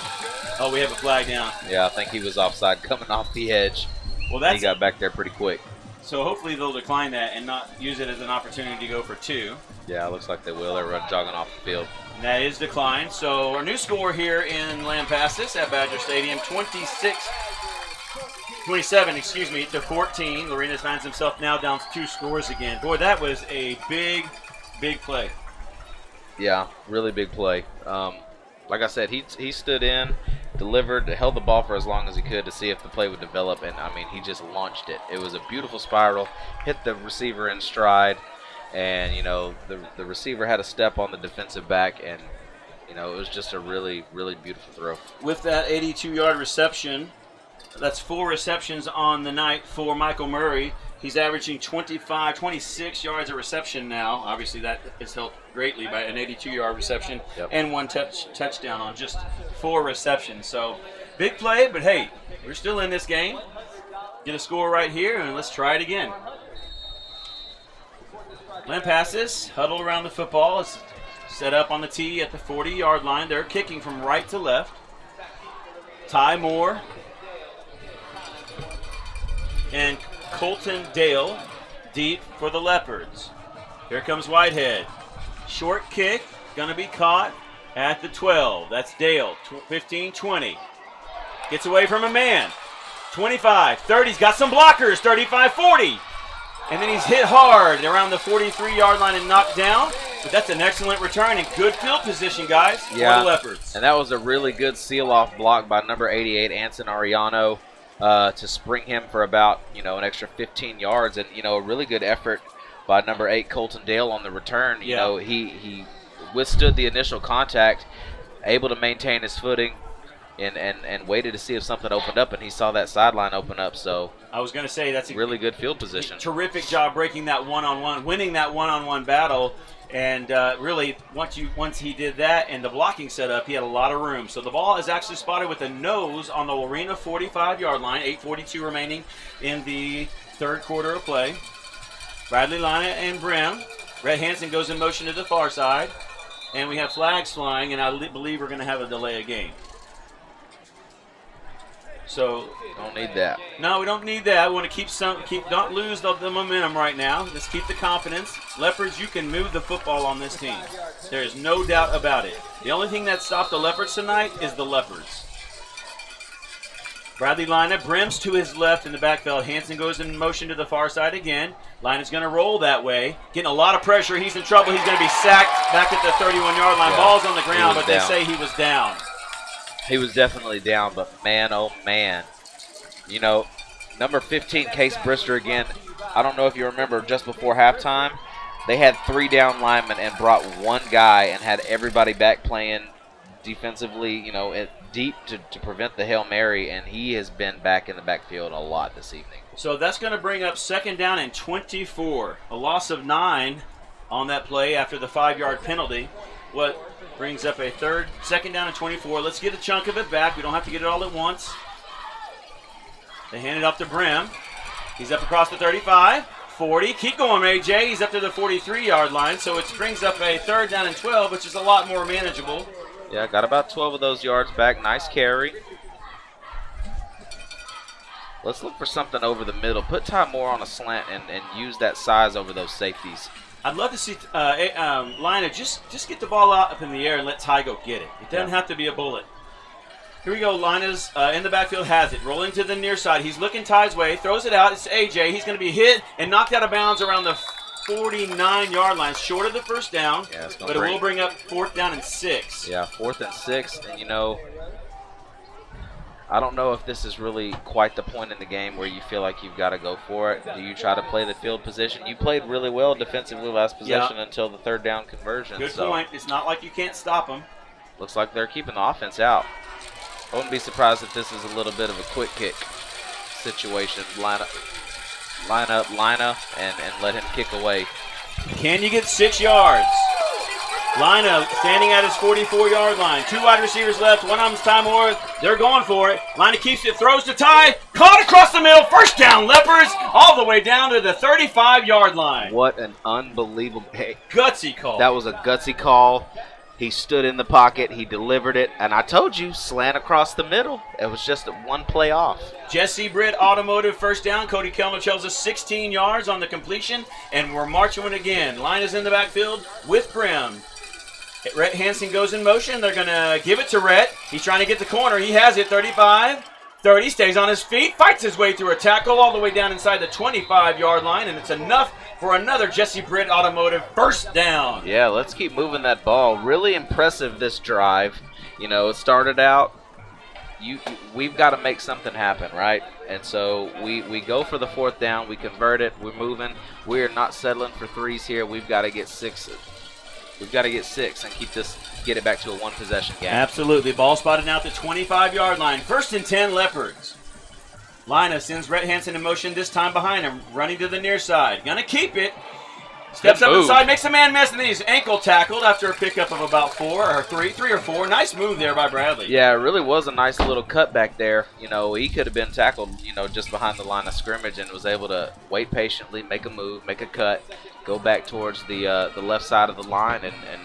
Oh, we have a flag down. Yeah, I think he was offside coming off the edge. Well, he got back there pretty quick. So hopefully they'll decline that and not use it as an opportunity to go for 2. Yeah, it looks like they will. They're jogging off the field. And that is declined. So our new score here in Lampasas at Badger Stadium, 27 to 14. Lorena finds himself now down 2 scores again. Boy, that was a big play. Yeah, really big play. Like I said, he stood in, delivered, held the ball for as long as he could to see if the play would develop, and I mean, he just launched it. It was a beautiful spiral, hit the receiver in stride, and you know the receiver had a step on the defensive back, and you know it was just a really beautiful throw. With that 82-yard reception, that's 4 receptions on the night for Michael Murray. He's averaging 26 yards of reception now. Obviously, that is helped greatly by an 82-yard reception and 1 touchdown on just 4 receptions. So, big play, but hey, we're still in this game. Get a score right here, and let's try it again. Lampasas huddled around the football. It's set up on the tee at the 40-yard line. They're kicking from right to left. Ty Moore and Colton Dale deep for the Leopards. Here comes Whitehead. Short kick, going to be caught at the 12. That's Dale, 15-20. Gets away from a man. 25, 30, he's got some blockers, 35-40. And then he's hit hard around the 43-yard line and knocked down. But that's an excellent return and good field position, guys, for the Leopards. And that was a really good seal-off block by number 88, Anson Ariano, to spring him for about, an extra 15 yards. And, a really good effort by number 8, Colton Dale, on the return. You know, he withstood the initial contact, able to maintain his footing, and waited to see if something opened up, and he saw that sideline open up. So I was going to say that's a really good field position. Terrific job breaking that one-on-one, winning that one-on-one battle. And really, once he did that and the blocking set up, he had a lot of room. So the ball is actually spotted with a nose on the Lorena 45-yard line, 8:42 remaining in the third quarter of play. Bradley, Lina, and Brem. Rhett Hansen goes in motion to the far side. And we have flags flying, and I believe we're going to have a delay of game. So don't need that. No, we don't need that. We want to don't lose the momentum right now. Let's keep the confidence. Leopards, you can move the football on this team. There is no doubt about it. The only thing that stopped the Leopards tonight is the Leopards. Bradley Lina, Brem's to his left in the backfield. Hansen goes in motion to the far side again. Lina's going to roll that way. Getting a lot of pressure. He's in trouble. He's going to be sacked back at the 31-yard line. Ball's on the ground, but they say he was down. He was definitely down, but man, oh man. Number 15, Case Brister again. I don't know if you remember, just before halftime, they had 3 down linemen and brought 1 guy and had everybody back playing defensively, deep to prevent the Hail Mary, and he has been back in the backfield a lot this evening. So that's going to bring up 2nd down and 24. A loss of 9 on that play after the 5-yard penalty. What brings up a 2nd down and 24. Let's get a chunk of it back. We don't have to get it all at once. They hand it off to Brem. He's up across the 35, 40. Keep going, AJ. He's up to the 43-yard line. So it brings up a 3rd down and 12, which is a lot more manageable. Yeah, got about 12 of those yards back. Nice carry. Let's look for something over the middle. Put Ty Moore on a slant and use that size over those safeties. I'd love to see Lina just get the ball out up in the air and let Ty go get it. It doesn't have to be a bullet. Here we go. Lina's in the backfield, has it. Rolling to the near side. He's looking Ty's way. Throws it out. It's AJ. He's going to be hit and knocked out of bounds around the 49-yard line. Short of the 1st down, but it will bring up 4th down and 6. Yeah, 4th and 6. And, I don't know if this is really quite the point in the game where you feel like you've got to go for it. Do you try to play the field position? You played really well defensively last possession until the third down conversion. Good point. It's not like you can't stop them. Looks like they're keeping the offense out. I wouldn't be surprised if this is a little bit of a quick kick situation. Line up, and let him kick away. Can you get 6 yards? Lina standing at his 44-yard line. 2 wide receivers left. One of them's Ty Moore. They're going for it. Lina keeps it, throws to Ty. Caught across the middle. First down, Leopards. All the way down to the 35-yard line. What an unbelievable gutsy call. That was a gutsy call. He stood in the pocket. He delivered it. And I told you, slant across the middle. It was just one play off. Jesse Britt Automotive first down. Cody Kellner tells us 16 yards on the completion. And we're marching it again. Lina's in the backfield with Brem. Rhett Hansen goes in motion. They're going to give it to Rhett. He's trying to get the corner. He has it. 35, 30, stays on his feet, fights his way through a tackle all the way down inside the 25-yard line, and it's enough for another Jesse Britt Automotive first down. Yeah, let's keep moving that ball. Really impressive this drive. You know, it started out, we've got to make something happen, right? And so we go for the fourth down. We convert it. We're moving. We're not settling for threes here. We've got to get 6. We've got to get 6 and get it back to a one-possession game. Absolutely. Ball spotted now at the 25-yard line. 1st and 10, Leopards. Lina sends Rhett Hansen in motion, this time behind him, running to the near side. Going to keep it. Steps up inside, makes a man miss, and then he's ankle tackled after a pickup of about 3 or 4. Nice move there by Bradley. Yeah, it really was a nice little cutback there. You know, he could have been tackled, just behind the line of scrimmage and was able to wait patiently, make a move, make a cut, go back towards the left side of the line and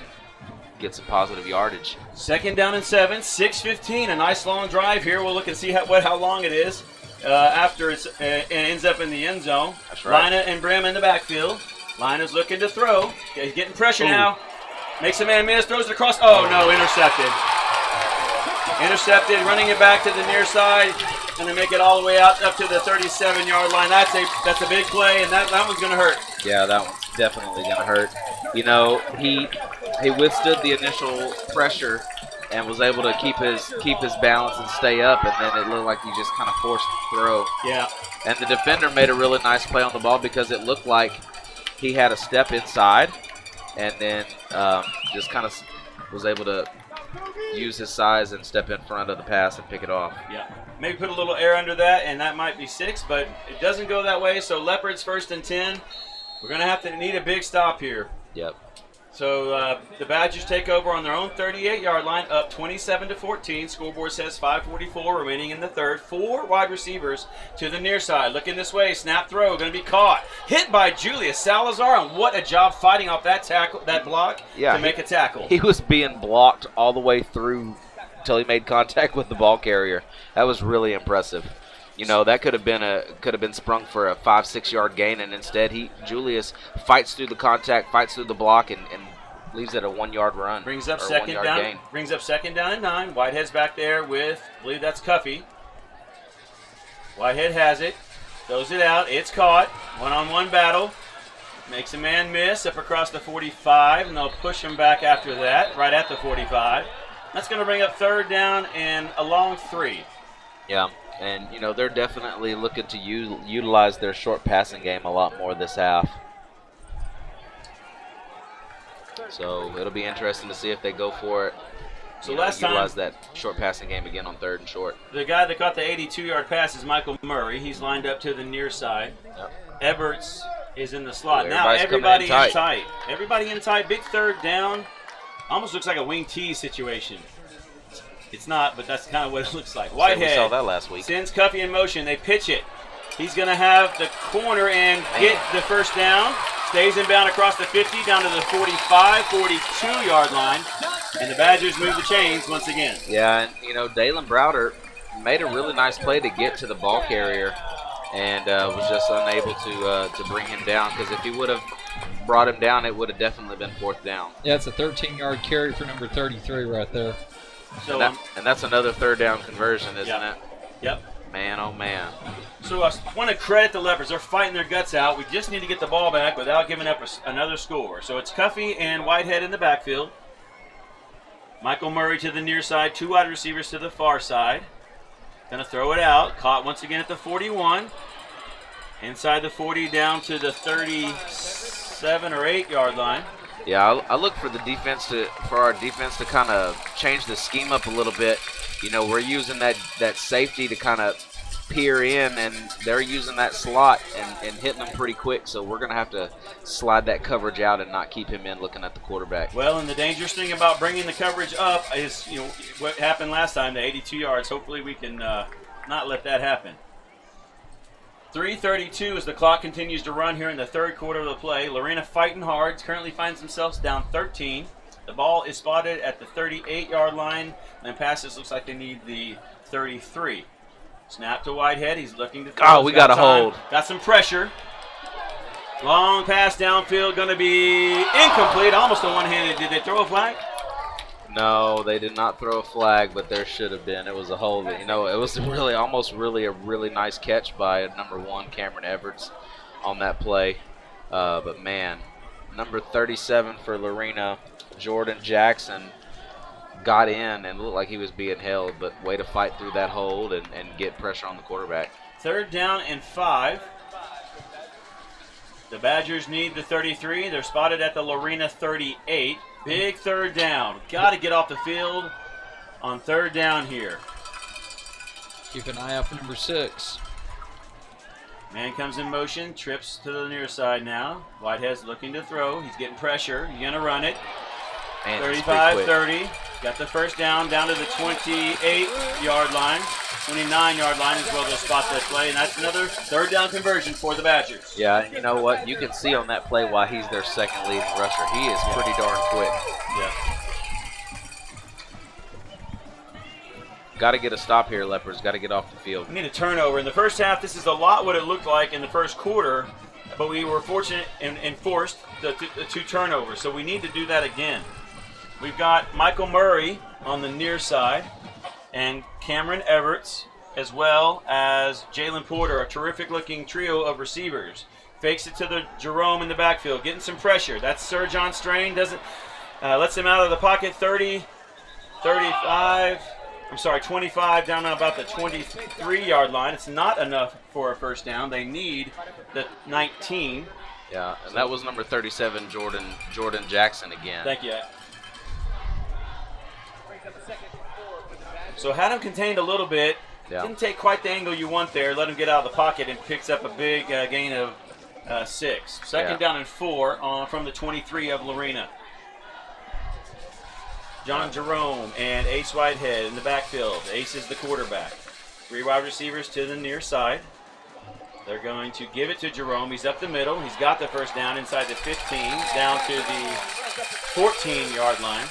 get some positive yardage. 2nd down and 7, 6:15. A nice long drive here. We'll look and see how long it is after it ends up in the end zone. That's right. Lina and Brem in the backfield. Lina's looking to throw. He's getting pressure now. Makes a man miss, throws it across. Oh, no, intercepted. Intercepted, running it back to the near side. Going to make it all the way out up to the 37-yard line. That's a big play, and that one's going to hurt. Yeah, that one's definitely going to hurt. You know, he withstood the initial pressure and was able to keep his balance and stay up, and then it looked like he just kind of forced the throw. Yeah. And the defender made a really nice play on the ball because it looked like he had a step inside and then just kind of was able to use his size and step in front of the pass and pick it off. Yeah. Maybe put a little air under that, and that might be 6, but it doesn't go that way. So Leopards 1st and 10. We're going to need a big stop here. Yep. So the Badgers take over on their own 38-yard line, up 27-14. Scoreboard says 5:44 remaining in the third. 4 wide receivers to the near side. Looking this way, snap throw, going to be caught. Hit by Julius Salazar, and what a job fighting off that block to make a tackle. He was being blocked all the way through until he made contact with the ball carrier. That was really impressive. You know, that could have been sprung for a 5-6 yard gain, and instead Julius fights through the contact, fights through the block, and leaves it a 1 yard run. Brings up 2nd down. Gain. Brings up 2nd down and 9. Whitehead's back there with, I believe that's Cuffey. Whitehead has it, throws it out. It's caught. 1-on-1 battle. Makes a man miss up across the 45, and they'll push him back after that, right at the 45. That's going to bring up 3rd down and a long 3. Yeah. And, they're definitely looking to utilize their short passing game a lot more this half. So it'll be interesting to see if they go for it. So last time, utilize that short passing game again on 3rd and short. The guy that caught the 82-yard pass is Michael Murray. He's lined up to the near side. Yep. Everts is in the slot. Well, now everybody in tight. Everybody in tight. Big 3rd down. Almost looks like a wing T situation. It's not, but that's kind of what it looks like. Whitehead we saw that last week. Sends Cuffey in motion. They pitch it. He's going to have the corner and get the first down. Stays inbound across the 50 down to the 45, 42-yard line. And the Badgers move the chains once again. Yeah, and, Daylan Browder made a really nice play to get to the ball carrier and was just unable to bring him down, because if he would have brought him down, it would have definitely been 4th down. Yeah, it's a 13-yard carry for number 33 right there. So, and that's another 3rd down conversion, isn't it? Yep. Man, oh man. So I want to credit the Leopards. They're fighting their guts out. We just need to get the ball back without giving up another score. So it's Cuffey and Whitehead in the backfield. Michael Murray to the near side. 2 wide receivers to the far side. Going to throw it out. Caught once again at the 41. Inside the 40 down to the 37 or 8 yard line. Yeah, I look for our defense to kind of change the scheme up a little bit. You know, we're using that safety to kind of peer in, and they're using that slot and hitting them pretty quick. So we're going to have to slide that coverage out and not keep him in looking at the quarterback. Well, and the dangerous thing about bringing the coverage up is, you know, what happened last time, the 82 yards. Hopefully we can not let that happen. 3:32 as the clock continues to run here in the third quarter of the play. Lorena fighting hard. Currently finds themselves down 13. The ball is spotted at the 38-yard line. Lampasas looks like they need the 33. Snap to Whitehead. He's looking to throw. Oh, we got a hold. Got some pressure. Long pass downfield, going to be incomplete. Almost a one-handed. Did they throw a flag? No, they did not throw a flag, but there should have been. It was a hold. You know, it was really a really nice catch by number 1, Cameron Everts, on that play. But, man, number 37 for Lorena, Jordan Jackson, got in and looked like he was being held, but way to fight through that hold and get pressure on the quarterback. 3rd down and 5. The Badgers need the 33. They're spotted at the Lorena 38. Big 3rd down. Got to get off the field on 3rd down here. Keep an eye out for number 6. Man comes in motion, trips to the near side now. Whitehead's looking to throw. He's getting pressure. He's going to run it. 35-30. Got the 1st down to the 28-yard line. 29-yard line is where they'll spot that play, and that's another 3rd down conversion for the Badgers. Yeah, and you know what? You can see on that play why he's their 2nd leading rusher. He is pretty darn quick. Yeah. Got to get a stop here, Leopards. Got to get off the field. We need a turnover. In the first half, this is a lot what it looked like in the first quarter, but we were fortunate and forced the 2 turnovers, so we need to do that again. We've got Michael Murray on the near side and Cameron Everts, as well as Jalen Porter, a terrific-looking trio of receivers. Fakes it to the Jerome in the backfield, getting some pressure. That's Sir John Strain, lets him out of the pocket. 25 down on about the 23-yard line. It's not enough for a 1st down. They need the 19. Yeah, and that was number 37, Jordan Jackson again. Thank you. So had him contained a little bit. Yeah. Didn't take quite the angle you want there. Let him get out of the pocket and picks up a big gain of 6. 2nd down and 4 from the 23 of Lorena. John Jerome and Ace Whitehead in the backfield. Ace is the quarterback. 3 wide receivers to the near side. They're going to give it to Jerome. He's up the middle. He's got the 1st down inside the 15, down to the 14-yard line.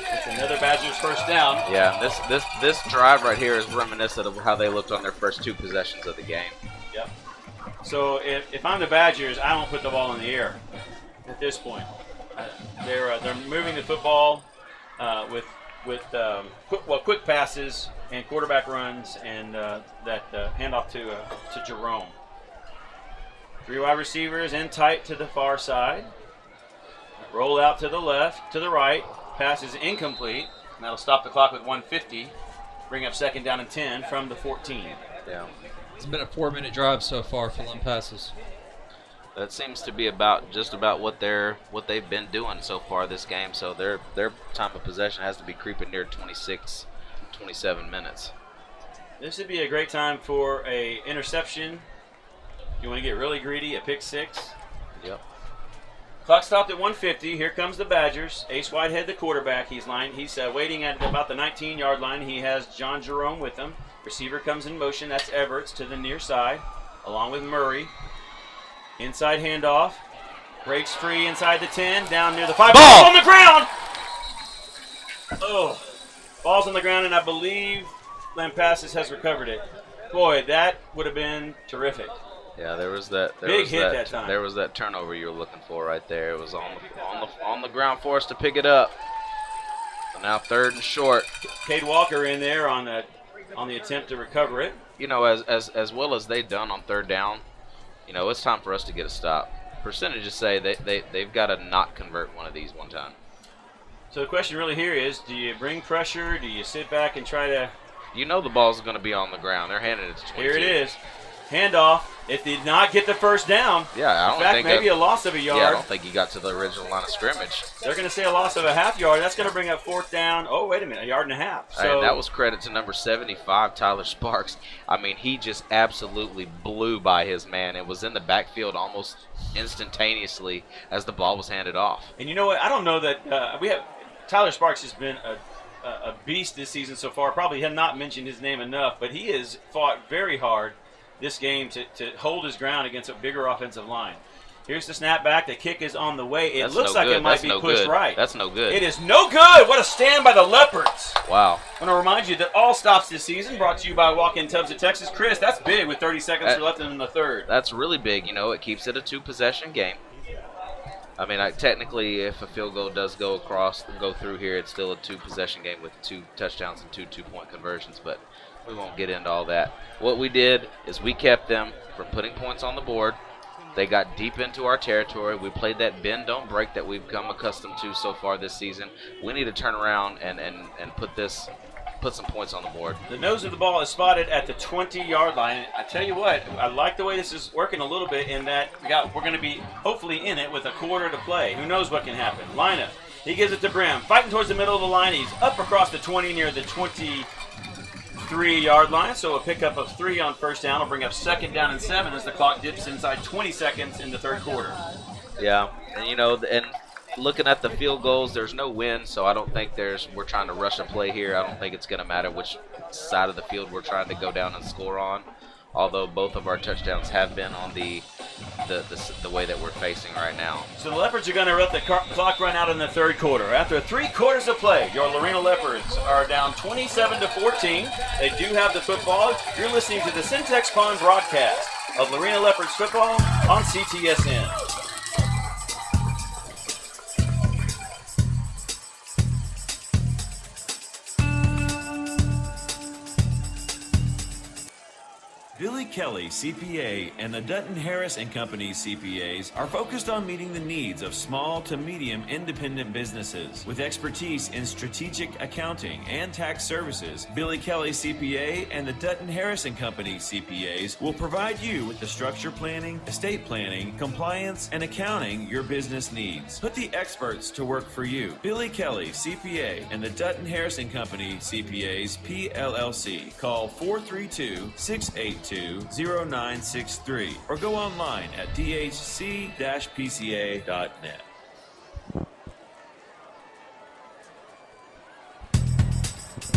It's another Badgers 1st down. Yeah, this drive right here is reminiscent of how they looked on their first 2 possessions of the game. Yep. So if I'm the Badgers, I don't put the ball in the air at this point. They're moving the football with quick passes and quarterback runs and that handoff to Jerome. 3 wide receivers in tight to the far side. Roll out to the left, to the right. Pass is incomplete. And that'll stop the clock with 1:50. Bring up 2nd down and 10 from the 14. Yeah. It's been a 4-minute drive so far for Lampasas. That seems to be just about what they've been doing so far this game. So their time of possession has to be creeping near 26, 27 minutes. This would be a great time for a interception. You want to get really greedy, a pick 6. Yep. Clock stopped at 1:50. Here comes the Badgers. Ace Whitehead, the quarterback. He's waiting at about the 19-yard line. He has John Jerome with him. Receiver comes in motion. That's Everts to the near side, along with Murray. Inside handoff. Breaks free inside the 10, down near the 5. Ball on the ground! Oh, ball's on the ground, and I believe Lampasas has recovered it. Boy, that would have been terrific. Yeah, there was that big hit that time. There was that turnover you were looking for right there. It was on the ground for us to pick it up. So now 3rd and short. Cade Walker in there on the attempt to recover it. You know, as well as they've done on 3rd down, you know, it's time for us to get a stop. Percentages say they've got to not convert one of these one time. So the question really here is, do you bring pressure? Do you sit back and try to You know the ball's going to be on the ground. They're handing it to 22. Here it is. Handoff. It did not get the first down. Yeah, I don't think maybe a loss of a yard. Yeah, I don't think he got to the original line of scrimmage. They're going to say a loss of a half yard. That's going to bring up fourth down. Oh, wait a minute, a yard and a half. So and that was credit to number 75, Tyler Sparks. I mean, he just absolutely blew by his man. It was in the backfield almost instantaneously as the ball was handed off. And you know what? I don't know that Tyler Sparks has been a beast this season so far. Probably have not mentioned his name enough, but he has fought very hard this game to hold his ground against a bigger offensive line. Here's the snapback. The kick is on the way. It looks like it might be pushed right. That's no good. It is no good. What a stand by the Leopards. Wow. I want to remind you that all stops this season brought to you by Walk-In Tubs of Texas. Chris, that's big with 30 seconds left in the third. That's really big. You know, it keeps it a two-possession game. I mean, technically, if a field goal does go through here, it's still a two-possession game with 2 touchdowns and 2 two-point conversions, but we won't get into all that. What we did is we kept them from putting points on the board. They got deep into our territory. We played that bend, don't break that we've become accustomed to so far this season. We need to turn around and put some points on the board. The nose of the ball is spotted at the 20-yard line. I tell you what, I like the way this is working a little bit in that we're going to be hopefully in it with a quarter to play. Who knows what can happen? Lina, he gives it to Brem. Fighting towards the middle of the line. He's up across the 20 near the 23-yard line, so a pickup of 3 on first down will bring up 2nd down and 7 as the clock dips inside 20 seconds in the third quarter. Yeah, and looking at the field goals, there's no win, so I don't think we're trying to rush a play here. I don't think it's going to matter which side of the field we're trying to go down and score on, although both of our touchdowns have been on the way that we're facing right now. So the Leopards are going to let the clock run out in the third quarter. After 3 quarters of play, your Lorena Leopards are down 27-14. They do have the football. You're listening to the Syntex Pond broadcast of Lorena Leopards football on CTSN. Billy Kelly CPA and the Dutton Harris & Company CPAs are focused on meeting the needs of small to medium independent businesses. With expertise in strategic accounting and tax services, Billy Kelly CPA and the Dutton Harris & Company CPAs will provide you with the structure planning, estate planning, compliance, and accounting your business needs. Put the experts to work for you. Billy Kelly CPA and the Dutton Harris & Company CPAs PLLC. Call 432-682-0963 or go online at dhc-pca.net.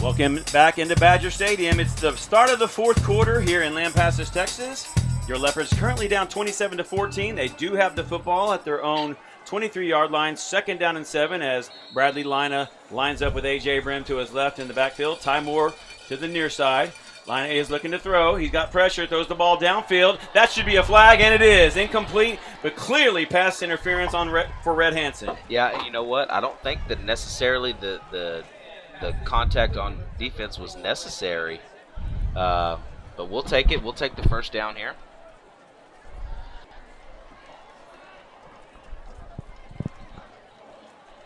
Welcome back into Badger Stadium. It's the start of the fourth quarter here in Lampasas, Texas. Your Leopards currently down 27-14. They do have the football at their own 23-yard line, 2nd down and 7 as Bradley Lina lines up with A.J. Brem to his left in the backfield. Ty Moore to the near side. Lina is looking to throw. He's got pressure, throws the ball downfield. That should be a flag, and it is. Incomplete, but clearly pass interference for Red Hansen. Yeah, you know what? I don't think that necessarily the contact on defense was necessary, but we'll take it. We'll take the first down here.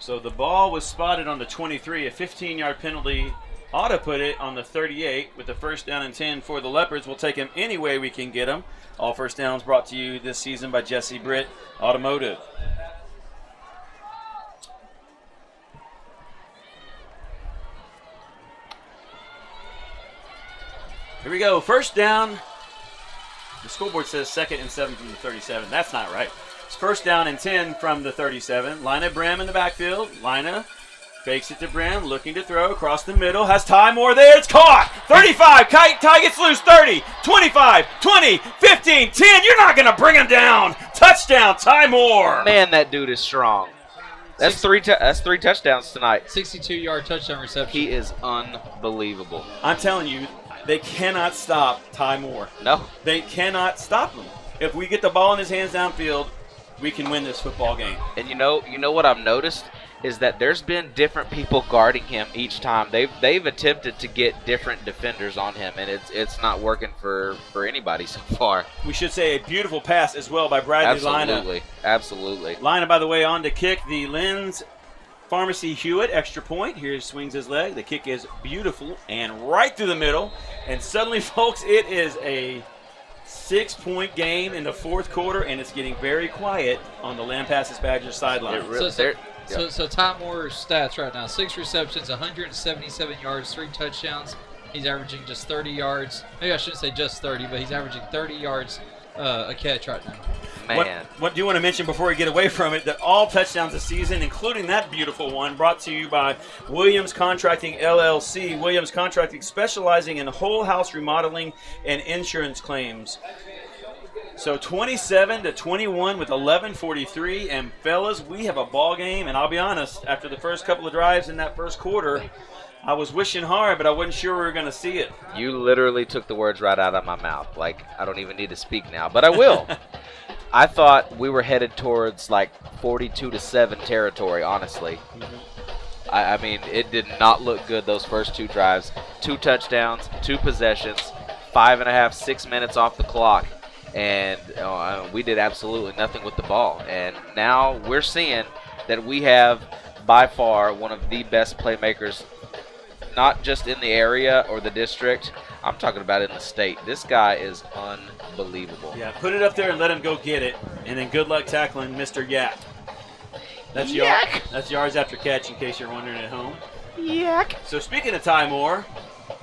So the ball was spotted on the 23, a 15-yard penalty. Ought to put it on the 38 with the first down and 10 for the Leopards. We'll take them any way we can get them. All first downs brought to you this season by Jesse Britt Automotive. Here we go. First down. The scoreboard says 2nd and 7 from the 37. That's not right. It's first down and 10 from the 37. Lina Brem in the backfield. Lina fakes it to Brem, looking to throw across the middle. Has Ty Moore there. It's caught. 35. Ty gets loose. 30, 25, 20, 15, 10. You're not going to bring him down. Touchdown, Ty Moore. Man, that dude is strong. That's three touchdowns tonight. 62-yard touchdown reception. He is unbelievable. I'm telling you, they cannot stop Ty Moore. No. They cannot stop him. If we get the ball in his hands downfield, we can win this football game. And you know what I've noticed is that there's been different people guarding him each time. They've attempted to get different defenders on him, and it's not working for anybody so far. We should say a beautiful pass as well by Bradley Lina. Absolutely. Lina, by the way, on to kick. The lens Pharmacy Hewitt, extra point. Here swings his leg. The kick is beautiful and right through the middle. And suddenly, folks, it is a 6-point game in the fourth quarter, and it's getting very quiet on the Lampasas Badgers sideline. So Ty Moore's stats right now: 6 receptions, 177 yards, 3 touchdowns. He's averaging just 30 yards. Maybe I shouldn't say just 30, but he's averaging 30 yards a catch right now. Man. What do you want to mention before we get away from it? That all touchdowns this season, including that beautiful one, brought to you by Williams Contracting LLC. Williams Contracting, specializing in whole house remodeling and insurance claims. So 27-21 with 11:43, and fellas, we have a ball game. And I'll be honest, after the first couple of drives in that first quarter, I was wishing hard, but I wasn't sure we were going to see it. You literally took the words right out of my mouth. Like, I don't even need to speak now, but I will. I thought we were headed towards like 42-7 territory, honestly. I mean, it did not look good those first 2 drives. 2 touchdowns, 2 possessions, 5.5, 6 minutes off the clock. And we did absolutely nothing with the ball. And now we're seeing that we have by far one of the best playmakers, not just in the area or the district. I'm talking about in the state. This guy is unbelievable. Yeah, put it up there and let him go get it. And then good luck tackling Mr. Yak. That's yards after catch, in case you're wondering at home. Yak. So speaking of Ty Moore,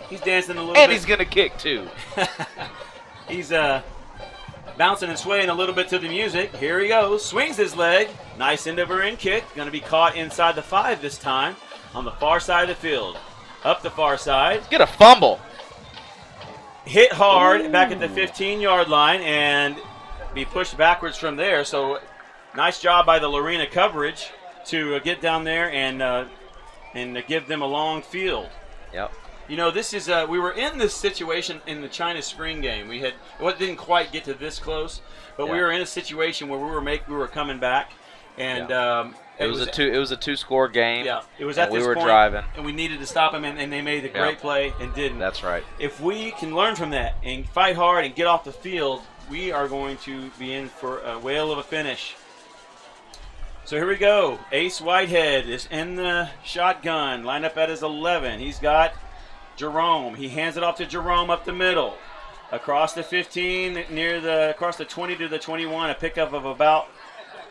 he's dancing a little bit. And he's going to kick, too. He's bouncing and swaying a little bit to the music. Here he goes. Swings his leg. Nice end-over-end kick. Going to be caught inside the 5 this time on the far side of the field. Up the far side. Get a fumble. Hit hard back at the 15-yard line and be pushed backwards from there. So nice job by the Lorena coverage to get down there and give them a long field. Yep. You know, this is we were in this situation in the China Spring game. We didn't quite get to this close, but we were in a situation where we were coming back, and it was a 2-score game. Yeah, it was at this point. We were driving, and we needed to stop them, and they made the great play and didn't. That's right. If we can learn from that and fight hard and get off the field, we are going to be in for a whale of a finish. So here we go. Ace Whitehead is in the shotgun, lined up at his 11. He's got Jerome. He hands it off to Jerome up the middle. Across the 15, across the 20 to the 21, a pickup of about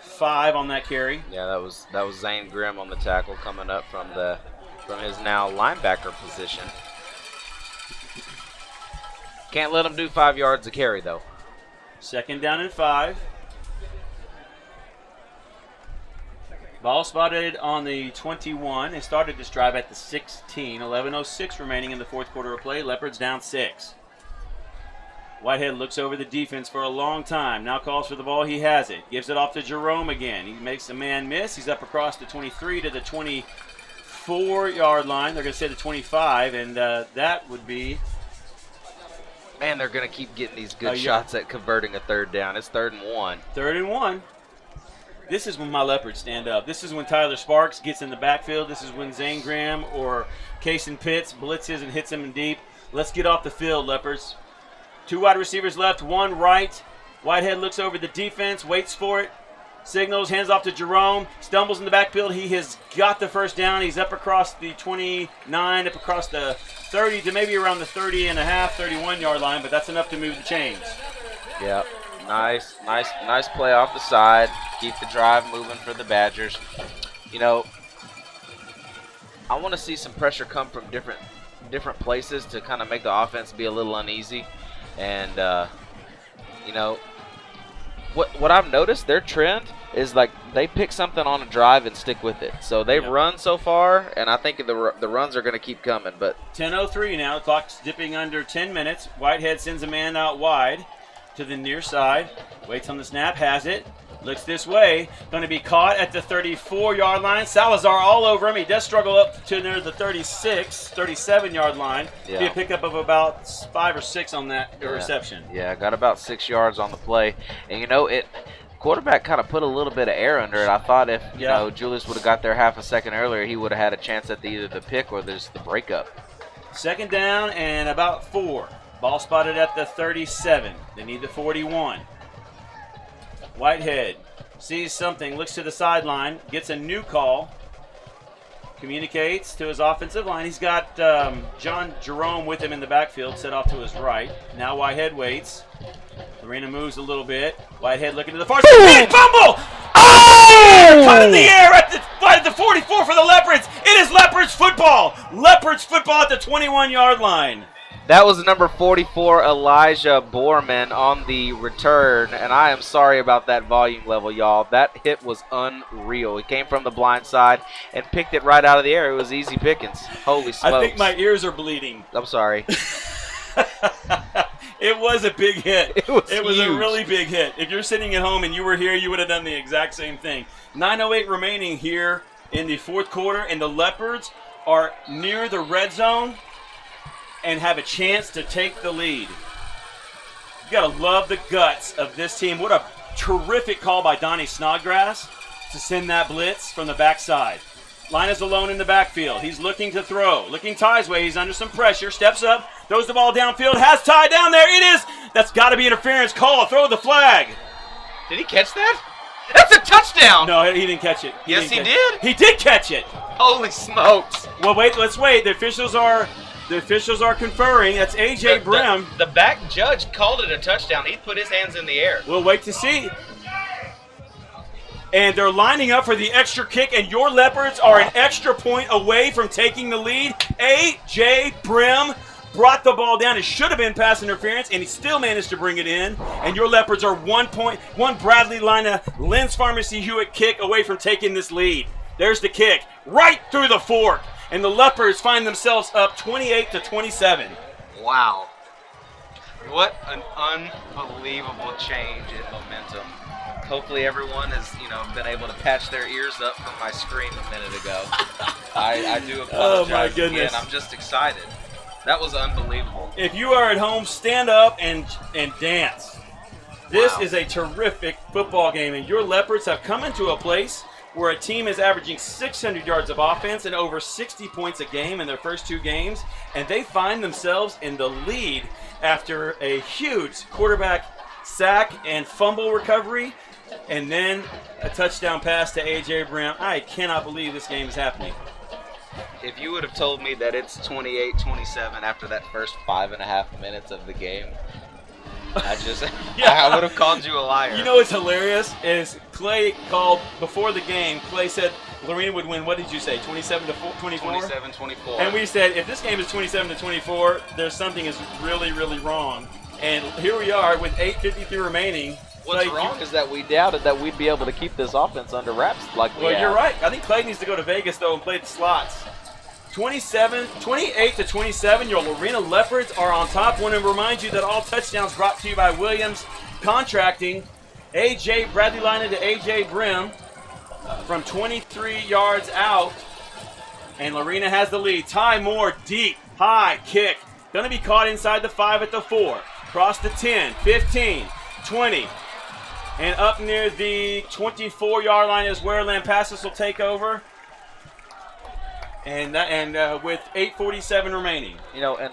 5 on that carry. Yeah, that was Zane Grimm on the tackle coming up from his now linebacker position. Can't let him do 5 yards a carry though. Second down and 5. Ball spotted on the 21. They started this drive at the 16. 11:06 remaining in the fourth quarter of play. Leopards down 6. Whitehead looks over the defense for a long time. Now calls for the ball. He has it. Gives it off to Jerome again. He makes a man miss. He's up across the 23 to the 24-yard line. They're going to say the 25, and that would be... Man, they're going to keep getting these good shots at converting a third down. It's 3rd and 1. 3rd and 1. This is when my Leopards stand up. This is when Tyler Sparks gets in the backfield. This is when Zane Grimm or Kason Pitts blitzes and hits him in deep. Let's get off the field, Leopards. 2 wide receivers left, 1 right. Whitehead looks over the defense, waits for it, signals, hands off to Jerome, stumbles in the backfield. He has got the first down. He's up across the 29, up across the 30 to maybe around the 30 and a half, 31-yard line, but that's enough to move the chains. Yep. Nice play off the side. Keep the drive moving for the Badgers. You know, I want to see some pressure come from different places to kind of make the offense be a little uneasy. And you know, what I've noticed, their trend is like they pick something on a drive and stick with it. So they've run so far, and I think the runs are going to keep coming. But 10:03 now. The clock's dipping under 10 minutes. Whitehead sends a man out wide to the near side. Waits on the snap, has it. Looks this way. Going to be caught at the 34-yard line. Salazar all over him. He does struggle up to near the 37-yard line. Yeah. Be a pickup of about 5 or 6 on that reception. Yeah, got about 6 yards on the play. And, you know, quarterback kind of put a little bit of air under it. I thought if, you know, Julius would have got there half a second earlier, he would have had a chance at either the pick or the breakup. 2nd down and about 4. Ball spotted at the 37. They need the 41. Whitehead sees something, looks to the sideline, gets a new call. communicates to his offensive line. He's got John Jerome with him in the backfield, set off to his right. Now Whitehead waits. Lorena moves a little bit. Whitehead looking to the far side. Big fumble! Oh! Cut in the air at the 44 for the Leopards. It is Leopards football. Leopards football at the 21-yard line. That was number 44, Elijah Borman, on the return, and I am sorry about that volume level, y'all. That hit was unreal. He came from the blind side and picked it right out of the air. It was easy pickings. Holy smokes. I think my ears are bleeding. I'm sorry. It was a big hit. It was a huge. really big hit. If you're sitting at home and you were here, you would have done the exact same thing. 9:08 remaining here in the fourth quarter, and the Leopards are near the red zone and have a chance to take the lead. You got to love the guts of this team. What a terrific call by Donnie Snodgrass to send that blitz from the backside. Lina's alone in the backfield. He's looking to throw. Looking Ty's way. He's under some pressure. Steps up. Throws the ball downfield. Has Ty down there. It is. That's got to be interference call. Throw the flag. Did he catch that? That's a touchdown. No, he didn't catch it. Yes, he did. He did catch it. Holy smokes. Well, wait. Let's wait. The officials are conferring. That's A.J. Brem. The back judge called it a touchdown. He put his hands in the air. We'll wait to see. And they're lining up for the extra kick, and your Leopards are an extra point away from taking the lead. A.J. Brem brought the ball down. It should have been pass interference, and he still managed to bring it in. And your Leopards are 1 point, one Bradley Lina Lynn's Pharmacy Hewitt kick away from taking this lead. There's the kick, right through the fork. And the Leopards find themselves up 28-27. Wow. What an unbelievable change in momentum. Hopefully everyone has, been able to patch their ears up from my scream a minute ago. I do apologize. Oh, my goodness. Again. I'm just excited. That was unbelievable. If you are at home, stand up and dance. This is a terrific football game, and your Leopards have come into a place where a team is averaging 600 yards of offense and over 60 points a game in their first two games, and they find themselves in the lead after a huge quarterback sack and fumble recovery, and then a touchdown pass to A.J. Brem. I cannot believe this game is happening. If you would have told me that it's 28-27 after that first 5.5 minutes of the game, I would have called you a liar. You know what's hilarious is Clay called before the game. Clay said Lorena would win. What did you say? 27-24. 27-24. And we said if this game is 27-24, there's something is really, really wrong. And here we are with 8:53 remaining. What's wrong is that we doubted that we'd be able to keep this offense under wraps like we have. Well, you're right. I think Clay needs to go to Vegas though and play the slots. 28-27, your Lorena Leopards are on top. Want to remind you that all touchdowns brought to you by Williams Contracting. Bradley Lina to A.J. Brem from 23 yards out. And Lorena has the lead. Ty Moore, deep, high kick. Going to be caught inside the 5 at the 4. Across the 10, 15, 20. And up near the 24-yard line is where Lampasas will take over. And with 8:47 remaining. And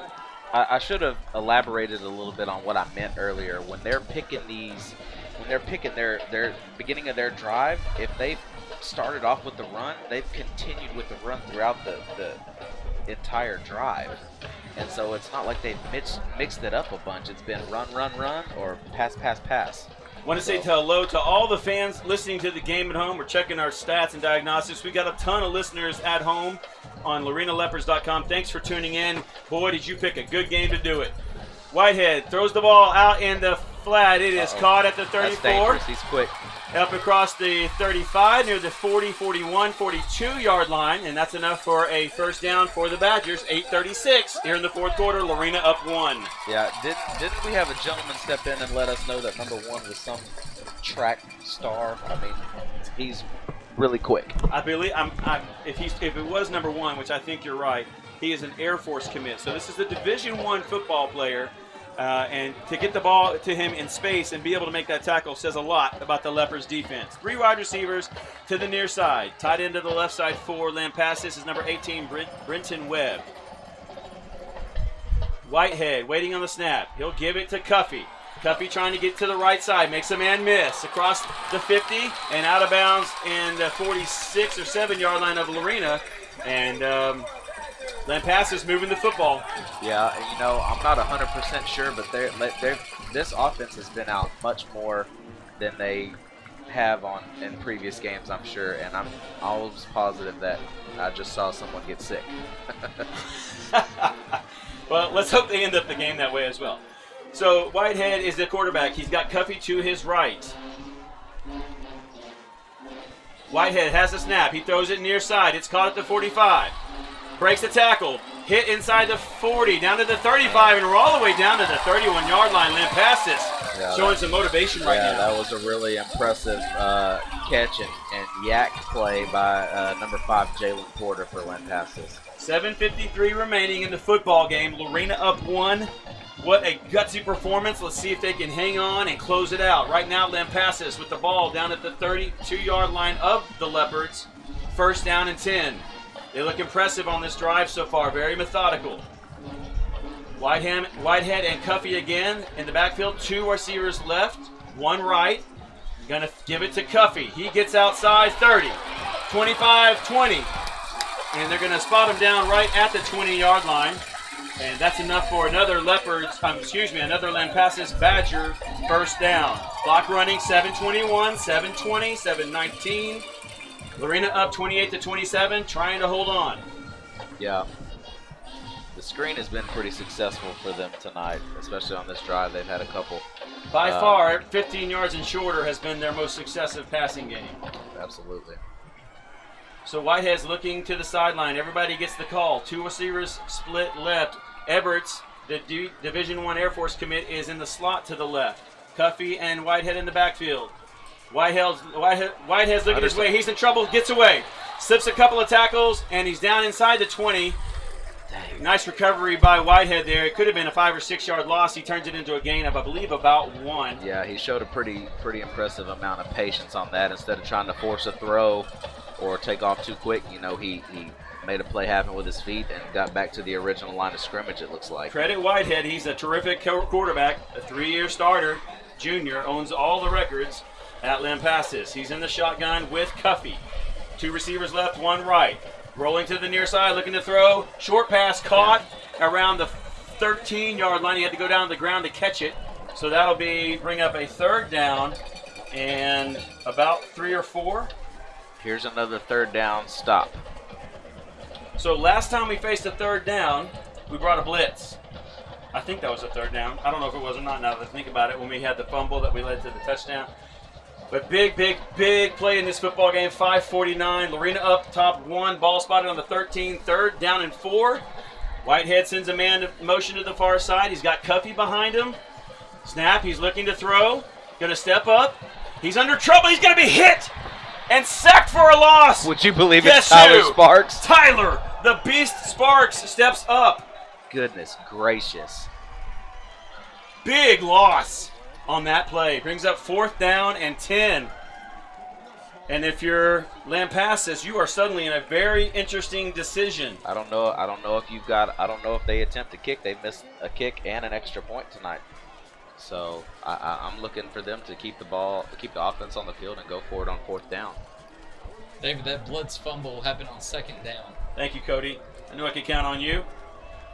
I should have elaborated a little bit on what I meant earlier. When they're picking their beginning of their drive, if they've started off with the run, they've continued with the run throughout the entire drive. And so it's not like they've mixed it up a bunch. It's been run, or pass. Want to say hello to all the fans listening to the game at home. We're checking our stats and diagnostics. We got a ton of listeners at home on LorenaLeopards.com. Thanks for tuning in. Boy, did you pick a good game to do it. Whitehead throws the ball out in the flat. It is caught at the 34. That's dangerous. He's quick. Up across the 35 near the 40, 41, 42-yard line, and that's enough for a first down for the Badgers. 8:36 here in the fourth quarter. Lorena up 1. Yeah, didn't we have a gentleman step in and let us know that number 1 was some track star? I mean, he's really quick. I believe if it was number 1, which I think you're right, he is an Air Force commit. So this is a Division I football player. And to get the ball to him in space and be able to make that tackle says a lot about the Leopards defense. 3 wide receivers to the near side. Tight end to the left side for Lampasas is number 18, Brenton Webb. Whitehead waiting on the snap. He'll give it to Cuffey. Cuffey trying to get to the right side. Makes a man miss. Across the 50 and out of bounds in the 46 or 7-yard line of Lorena. And Lampasas moving the football. Yeah, and I'm not 100% sure, but this offense has been out much more than they have in previous games, I'm sure, and I'm almost positive that I just saw someone get sick. Well, let's hope they end up the game that way as well. So Whitehead is the quarterback. He's got Cuffey to his right. Whitehead has the snap. He throws it near side. It's caught at the 45. Breaks the tackle. Hit inside the 40, down to the 35, and we're all the way down to the 31-yard line. Lampasas showing some motivation right now. Yeah, that was a really impressive catch and yak play by number 5, Jalen Porter for Lampasas. 7:53 remaining in the football game. Lorena up 1. What a gutsy performance. Let's see if they can hang on and close it out. Right now, Lampasas with the ball down at the 32-yard line of the Leopards. First down and 10. They look impressive on this drive so far, very methodical. Whitehead and Cuffey again in the backfield. 2 receivers left, 1 right. Gonna give it to Cuffey. He gets outside 30, 25, 20. And they're gonna spot him down right at the 20-yard line. And that's enough for another another Lampasas Badger first down. Clock running, 7:21, 7:20, 7:19. Lorena up 28-27, trying to hold on. Yeah. The screen has been pretty successful for them tonight, especially on this drive. They've had a couple. By far, 15 yards and shorter has been their most successive passing game. Absolutely. So Whitehead's looking to the sideline. Everybody gets the call. 2 receivers split left. Everts, the Division I Air Force commit, is in the slot to the left. Cuffey and Whitehead in the backfield. Whitehead's looking his way. He's in trouble. Gets away. Slips a couple of tackles, and he's down inside the 20. Dang. Nice recovery by Whitehead there. It could have been a 5 or 6 yard loss. He turns it into a gain of, I believe, about 1. Yeah, he showed a pretty impressive amount of patience on that. Instead of trying to force a throw or take off too quick, he made a play happen with his feet and got back to the original line of scrimmage, it looks like. Credit Whitehead. He's a terrific quarterback, a 3-year starter, junior, owns all the records at Lampasas. He's in the shotgun with Cuffey. 2 receivers left, 1 right. Rolling to the near side, looking to throw. Short pass caught around the 13-yard line. He had to go down to the ground to catch it. So that'll bring up a 3rd down and about 3 or 4. Here's another 3rd down stop. So last time we faced a 3rd down, we brought a blitz. I think that was a 3rd down. I don't know if it was or not now that I think about it, when we had the fumble that we led to the touchdown. But big play in this football game. 5:49. Lorena up top 1. Ball spotted on the 13. 3rd down and 4. Whitehead sends a man in motion to the far side. He's got Cuffey behind him. Snap. He's looking to throw. Going to step up. He's under trouble. He's going to be hit and sacked for a loss. Would you believe it's Tyler Sparks? Tyler, the Beast Sparks, steps up. Goodness gracious. Big loss on that play. Brings up 4th down and 10. And if you're Lampasas, you are suddenly in a very interesting decision. I don't know if they attempt a kick. They missed a kick and an extra point tonight. So I'm looking for them to keep the offense on the field and go for it on 4th down. David, that blitz fumble happened on 2nd down. Thank you, Cody. I knew I could count on you.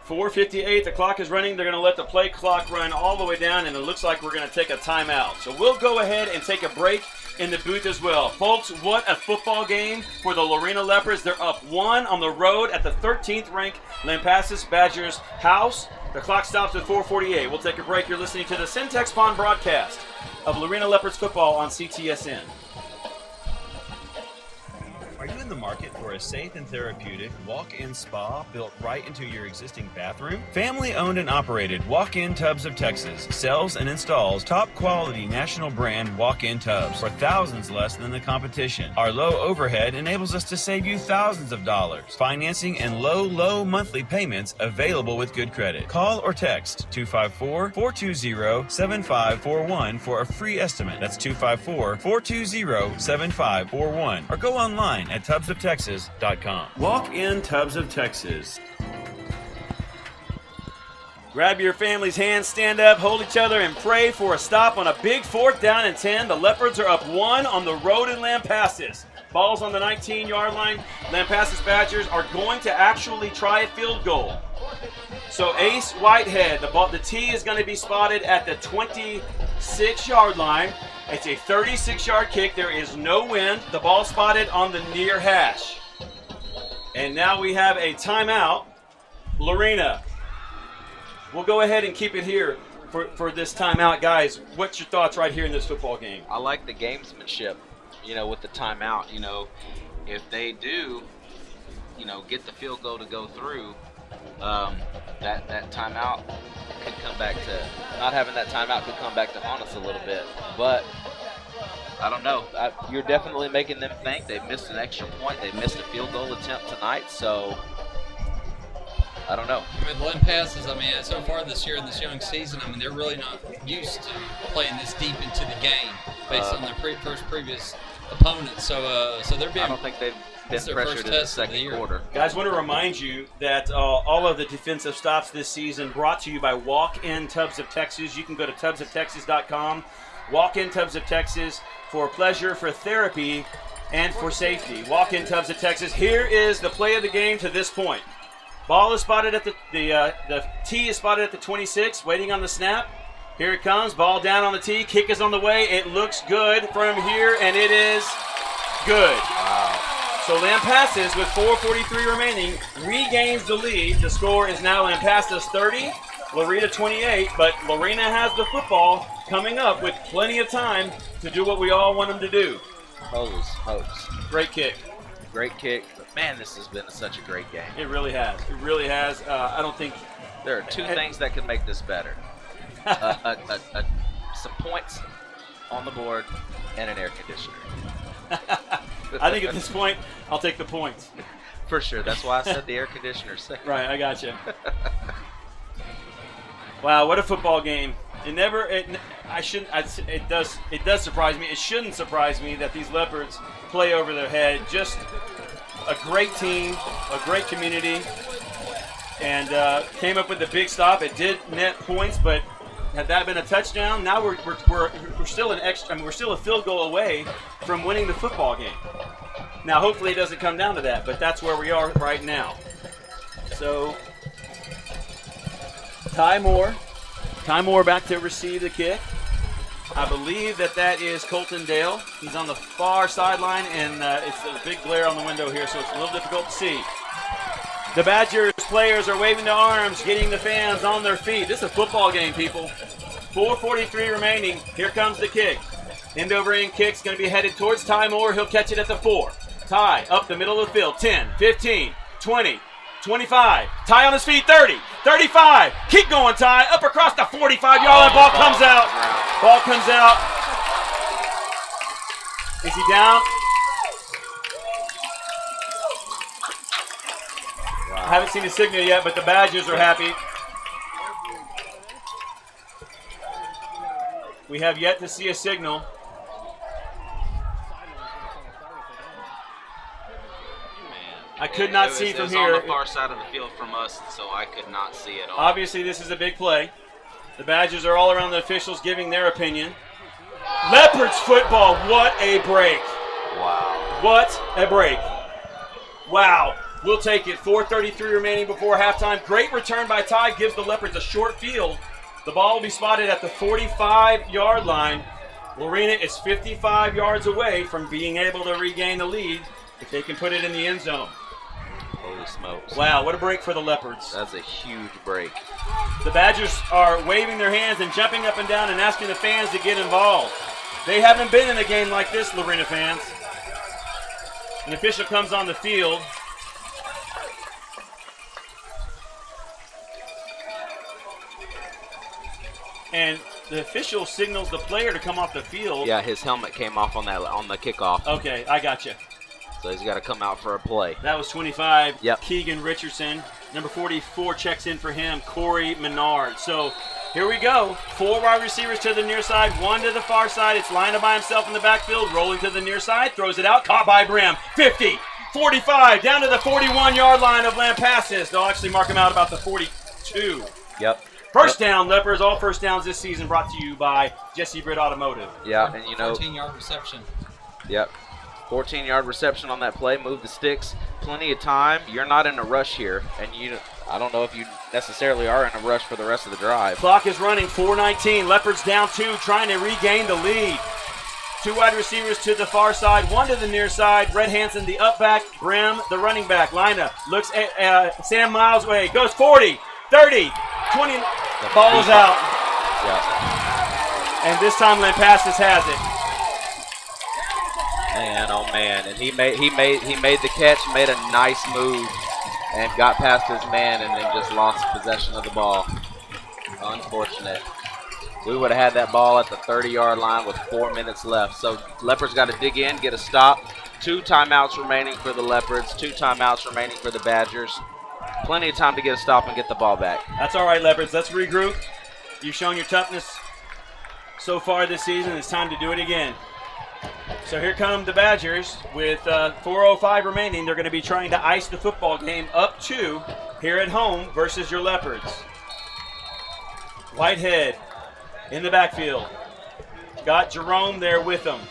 4:58, the clock is running. They're going to let the play clock run all the way down, and it looks like we're going to take a timeout. So we'll go ahead and take a break in the booth as well. Folks, what a football game for the Lorena Leopards. They're up 1 on the road at the 13th ranked Lampasas Badgers house. The clock stops at 4:48. We'll take a break. You're listening to the Syntex Pond broadcast of Lorena Leopards football on CTSN. Are you in the market for a safe and therapeutic walk-in spa built right into your existing bathroom? Family owned and operated Walk-In Tubs of Texas sells and installs top quality national brand walk-in tubs for thousands less than the competition. Our low overhead enables us to save you thousands of dollars. Financing and low monthly payments available with good credit. Call or text 254-420-7541 for a free estimate. That's 254-420-7541. Or go online at tubsoftexas.com. Walk-in Tubs of Texas. Grab your family's hands, stand up, hold each other, and pray for a stop on a big 4th down and 10. The Leopards are up 1 on the road in Lampasas. Ball's on the 19-yard line. Lampasas Badgers are going to actually try a field goal. So Ace Whitehead, the tee is going to be spotted at the 26-yard line. It's a 36-yard kick. There is no wind. The ball spotted on the near hash. And now we have a timeout. Lorena, we'll go ahead and keep it here for this timeout. Guys, what's your thoughts right here in this football game? I like the gamesmanship, with the timeout. If they do, get the field goal to go through, that timeout could come back to, not having that timeout could come back to haunt us a little bit. But I don't know. You're definitely making them think. They missed an extra point. They missed a field goal attempt tonight. So I don't know. With Lampasas, so far this year in this young season, they're really not used to playing this deep into the game based on their previous opponents. So they're being. I don't think they've been pressured in the second quarter. Guys, I want to remind you that all of the defensive stops this season brought to you by Walk-In Tubs of Texas. You can go to tubsoftexas.com. Walk-In Tubs of Texas for pleasure, for therapy, and for safety. Walk-In Tubs of Texas. Here is the play of the game to this point. Ball is spotted at the tee is spotted at the 26, waiting on the snap. Here it comes. Ball down on the tee. Kick is on the way. It looks good from here, and it is good. Wow. So Lampasas, with 4:43 remaining, regains the lead. The score is now Lampasas 30, Lorena 28, but Lorena has the football coming up with plenty of time to do what we all want them to do. Hopes. Great kick. Great kick. But man, this has been such a great game. It really has. It really has. I don't think there are two things that can make this better. Some points on the board and an air conditioner. I think at this point, I'll take the points. For sure. That's why I said the air conditioner second. Right, I got you. Wow, what a football game. It does surprise me. It shouldn't surprise me that these Leopards play over their head. Just a great team, a great community, and came up with a big stop. It did net points, but had that been a touchdown, now we're still we're still a field goal away from winning the football game. Now, hopefully, it doesn't come down to that, but that's where we are right now. So, Ty Moore back to receive the kick. I believe that is Colton Dale. He's on the far sideline, and it's a big glare on the window here, so it's a little difficult to see. The Badgers players are waving their arms, getting the fans on their feet. This is a football game, people. 4:43 remaining. Here comes the kick. End-over-end kick's going to be headed towards Ty Moore. He'll catch it at the 4. Ty up the middle of the field. 10, 15, 20, 25. Ty on his feet. 30, 35. Keep going, Ty. Up across the 45-yard line. Ball comes out. Ball comes out. Is he down? I haven't seen the signal yet, but the Badgers are happy. We have yet to see a signal. I could not see from here. It was on the far side of the field from us, so I could not see it all. Obviously, this is a big play. The Badgers are all around the officials giving their opinion. Leopards football, what a break. Wow. What a break. Wow. We'll take it. 4:33 remaining before halftime. Great return by Ty. Gives the Leopards a short field. The ball will be spotted at the 45-yard line. Lorena is 55 yards away from being able to regain the lead if they can put it in the end zone. Holy smokes. Wow, what a break for the Leopards. That's a huge break. The Badgers are waving their hands and jumping up and down and asking the fans to get involved. They haven't been in a game like this, Lorena fans. An official comes on the field. And the official signals the player to come off the field. Yeah, his helmet came off on the kickoff. Okay, I got you. So he's got to come out for a play. That was 25. Yep. Keegan Richardson. Number 44 checks in for him, Corey Menard. So here we go. 4 wide receivers to the near side, 1 to the far side. It's Lina by himself in the backfield, rolling to the near side, throws it out, caught by Brem. 50, 45, down to the 41-yard line of Lampasas. They'll actually mark him out about the 42. Yep. First down, Leopards. All first downs this season brought to you by Jesse Britt Automotive. Yeah, and 14-yard reception. Yep. 14-yard reception on that play. Move the sticks. Plenty of time. You're not in a rush here, and I don't know if you necessarily are in a rush for the rest of the drive. Clock is running, 4:19. Leopards down 2, trying to regain the lead. 2 wide receivers to the far side, 1 to the near side. Red Hansen, the up back. Brem, the running back. Lina looks at Sam Miles' way. Goes 40, 30, 20. Ball is out. Yeah. And this time Lampasas has it. Man, oh man. And he made the catch, made a nice move, and got past his man and then just lost possession of the ball. Unfortunate. We would have had that ball at the 30-yard line with 4 minutes left. So Leopards got to dig in, get a stop. 2 timeouts remaining for the Leopards, 2 timeouts remaining for the Badgers. Plenty of time to get a stop and get the ball back. That's all right, Leopards. Let's regroup. You've shown your toughness so far this season. It's time to do it again. So here come the Badgers with 4:05 remaining. They're going to be trying to ice the football game up 2 here at home versus your Leopards. Whitehead in the backfield. Got Jerome there with him.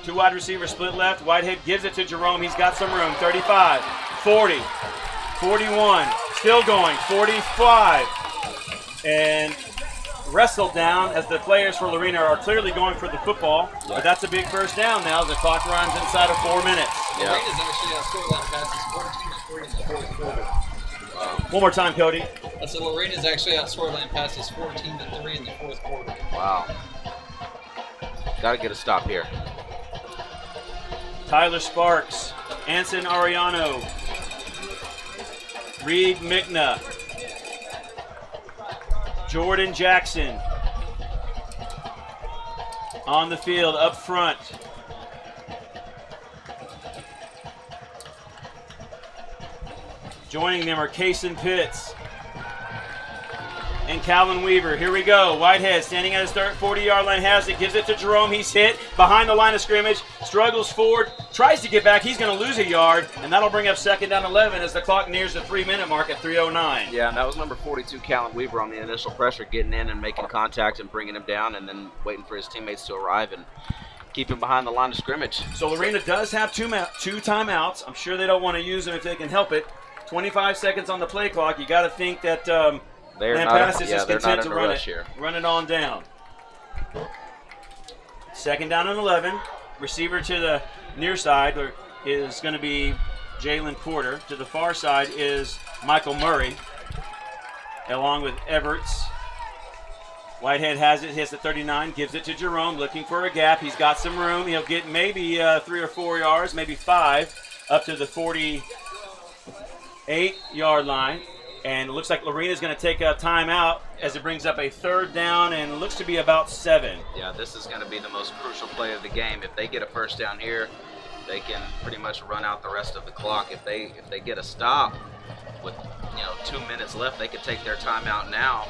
2 wide receivers split left. Whitehead gives it to Jerome. He's got some room. 35, 40, 41. Still going. 45. And wrestled down as the players for Lorena are clearly going for the football. But that's a big first down now as the clock runs inside of 4 minutes. Yeah. Lorena's actually outscored Lampasas 14-3 in the fourth quarter. One more time, Cody. I said Lorena's actually outscored Lampasas 14-3 in the fourth quarter. Wow. Got to get a stop here. Tyler Sparks, Anson Ariano, Reed Michna, Jordan Jackson on the field up front. Joining them are Kason Pitts and Callan Weaver. Here we go. Whitehead standing at his 40-yard line, has it, gives it to Jerome. He's hit behind the line of scrimmage, struggles forward, tries to get back. He's going to lose a yard, and that'll bring up 2nd down 11 as the clock nears the 3-minute mark at 3:09. Yeah, and that was number 42, Callan Weaver, on the initial pressure, getting in and making contact and bringing him down, and then waiting for his teammates to arrive and keep him behind the line of scrimmage. So Lorena does have two timeouts. I'm sure they don't want to use them if they can help it. 25 seconds on the play clock. You got to think that Lampasas is content to run it on down. 2nd down and 11. Receiver to the near side is going to be Jalen Porter. To the far side is Michael Murray, along with Everts. Whitehead has it, hits the 39, gives it to Jerome, looking for a gap. He's got some room. He'll get maybe 3 or 4 yards, maybe 5, up to the 48-yard line. And it looks like Lorena's going to take a timeout as it brings up a 3rd down and it looks to be about 7. Yeah, this is going to be the most crucial play of the game. If they get a first down here, they can pretty much run out the rest of the clock. If they get a stop with 2 minutes left, they could take their timeout now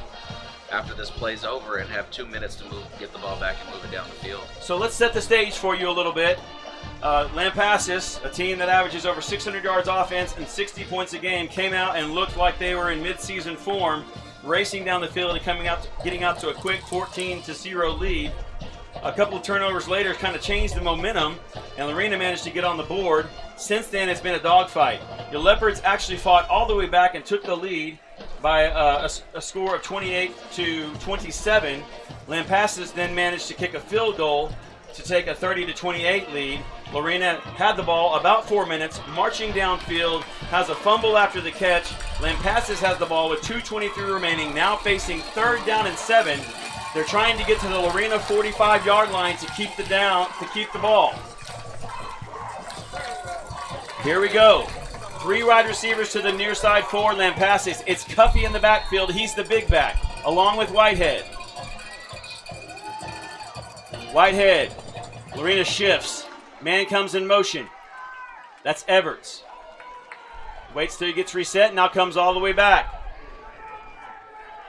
after this play's over and have 2 minutes to get the ball back and move it down the field. So let's set the stage for you a little bit. Lampasas, a team that averages over 600 yards offense and 60 points a game, came out and looked like they were in mid-season form, racing down the field and getting out to a quick 14-0 lead. A couple of turnovers later kind of changed the momentum, and Lorena managed to get on the board. Since then, it's been a dogfight. The Leopards actually fought all the way back and took the lead by a score of 28-27. Lampasas then managed to kick a field goal to take a 30-28 lead. Lorena had the ball about 4 minutes, marching downfield, has a fumble after the catch. Lampasas has the ball with 2:23 remaining, now facing 3rd down and 7. They're trying to get to the Lorena 45-yard line to keep the ball. Here we go. 3 wide receivers to the near side for Lampasas. It's Cuffey in the backfield. He's the big back, along with Whitehead. Whitehead. Lorena shifts. Man comes in motion. That's Everts. Waits till he gets reset, now comes all the way back.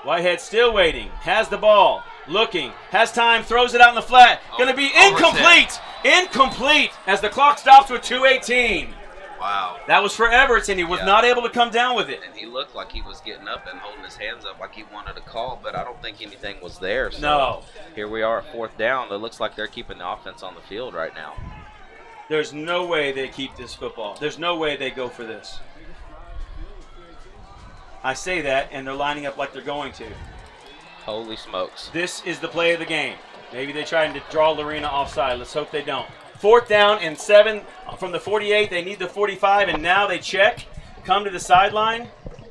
Whitehead still waiting. Has the ball. Looking. Has time. Throws it out in the flat. Going to be incomplete. Incomplete as the clock stops with 2:18. Wow. That was for Everts, and he was not able to come down with it. And he looked like he was getting up and holding his hands up like he wanted to call, but I don't think anything was there. So no. Here we are at 4th down. It looks like they're keeping the offense on the field right now. There's no way they keep this football. There's no way they go for this. I say that, and they're lining up like they're going to. Holy smokes. This is the play of the game. Maybe they try to draw Lorena offside. Let's hope they don't. 4th down and 7 from the 48. They need the 45, and now they check, come to the sideline.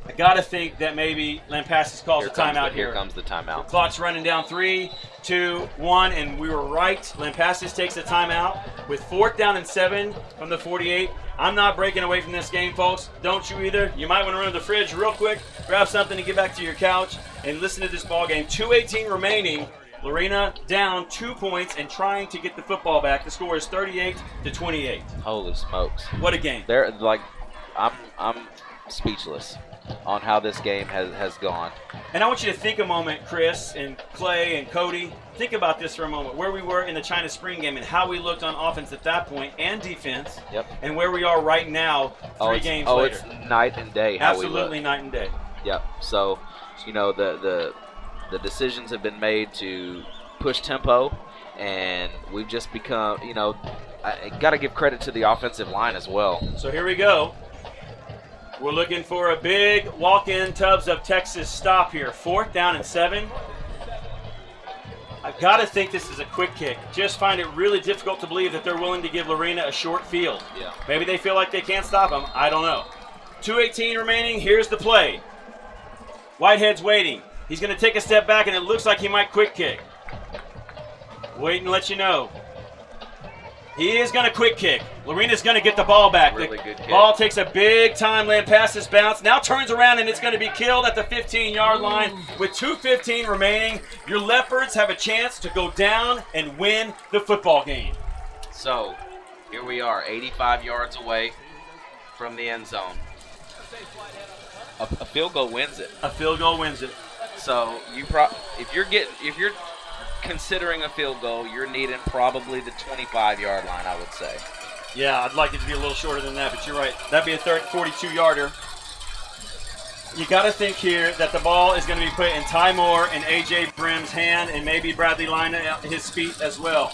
I got to think that maybe Lampasas calls a timeout here. Here comes the timeout. The clock's running down 3, 2, 1, and we were right. Lampasas takes a timeout with 4th down and 7 from the 48. I'm not breaking away from this game, folks. Don't you either. You might want to run to the fridge real quick, grab something to get back to your couch, and listen to this ball game. 2:18 remaining. Lorena down 2 points and trying to get the football back. The score is 38-28. Holy smokes. What a game. They're like, I'm speechless on how this game has gone. And I want you to think a moment, Chris and Clay and Cody. Think about this for a moment, where we were in the China Spring game and how we looked on offense at that point and defense. Yep. And where we are right now, 3 games later. It's night and day how we look. Absolutely night and day. Yep. So, you know, the decisions have been made to push tempo, and we've just become, you know, I got to give credit to the offensive line as well. So here we go. We're looking for a big walk-in Tubbs of Texas stop here. 4th down and 7. I've got to think this is a quick kick. Just find it really difficult to believe that they're willing to give Lorena a short field. Yeah. Maybe they feel like they can't stop them. I don't know. 2:18 remaining. Here's the play. Whitehead's waiting. He's going to take a step back, and it looks like he might quick kick. Wait and let you know. He is going to quick kick. Lorena's going to get the ball back. Really the good kick. Ball takes a big time. Lampasas bounce. Now turns around, and it's going to be killed at the 15-yard line with 2:15 remaining. Your Leopards have a chance to go down and win the football game. So, here we are, 85 yards away from the end zone. A field goal wins it. A field goal wins it. So if you're considering a field goal, you're needing probably the 25-yard line, I would say. Yeah, I'd like it to be a little shorter than that, but you're right. That'd be a 42-yarder. You got to think here that the ball is going to be put in Ty Moore and A.J. Brem's hand, and maybe Bradley Lina at his feet as well.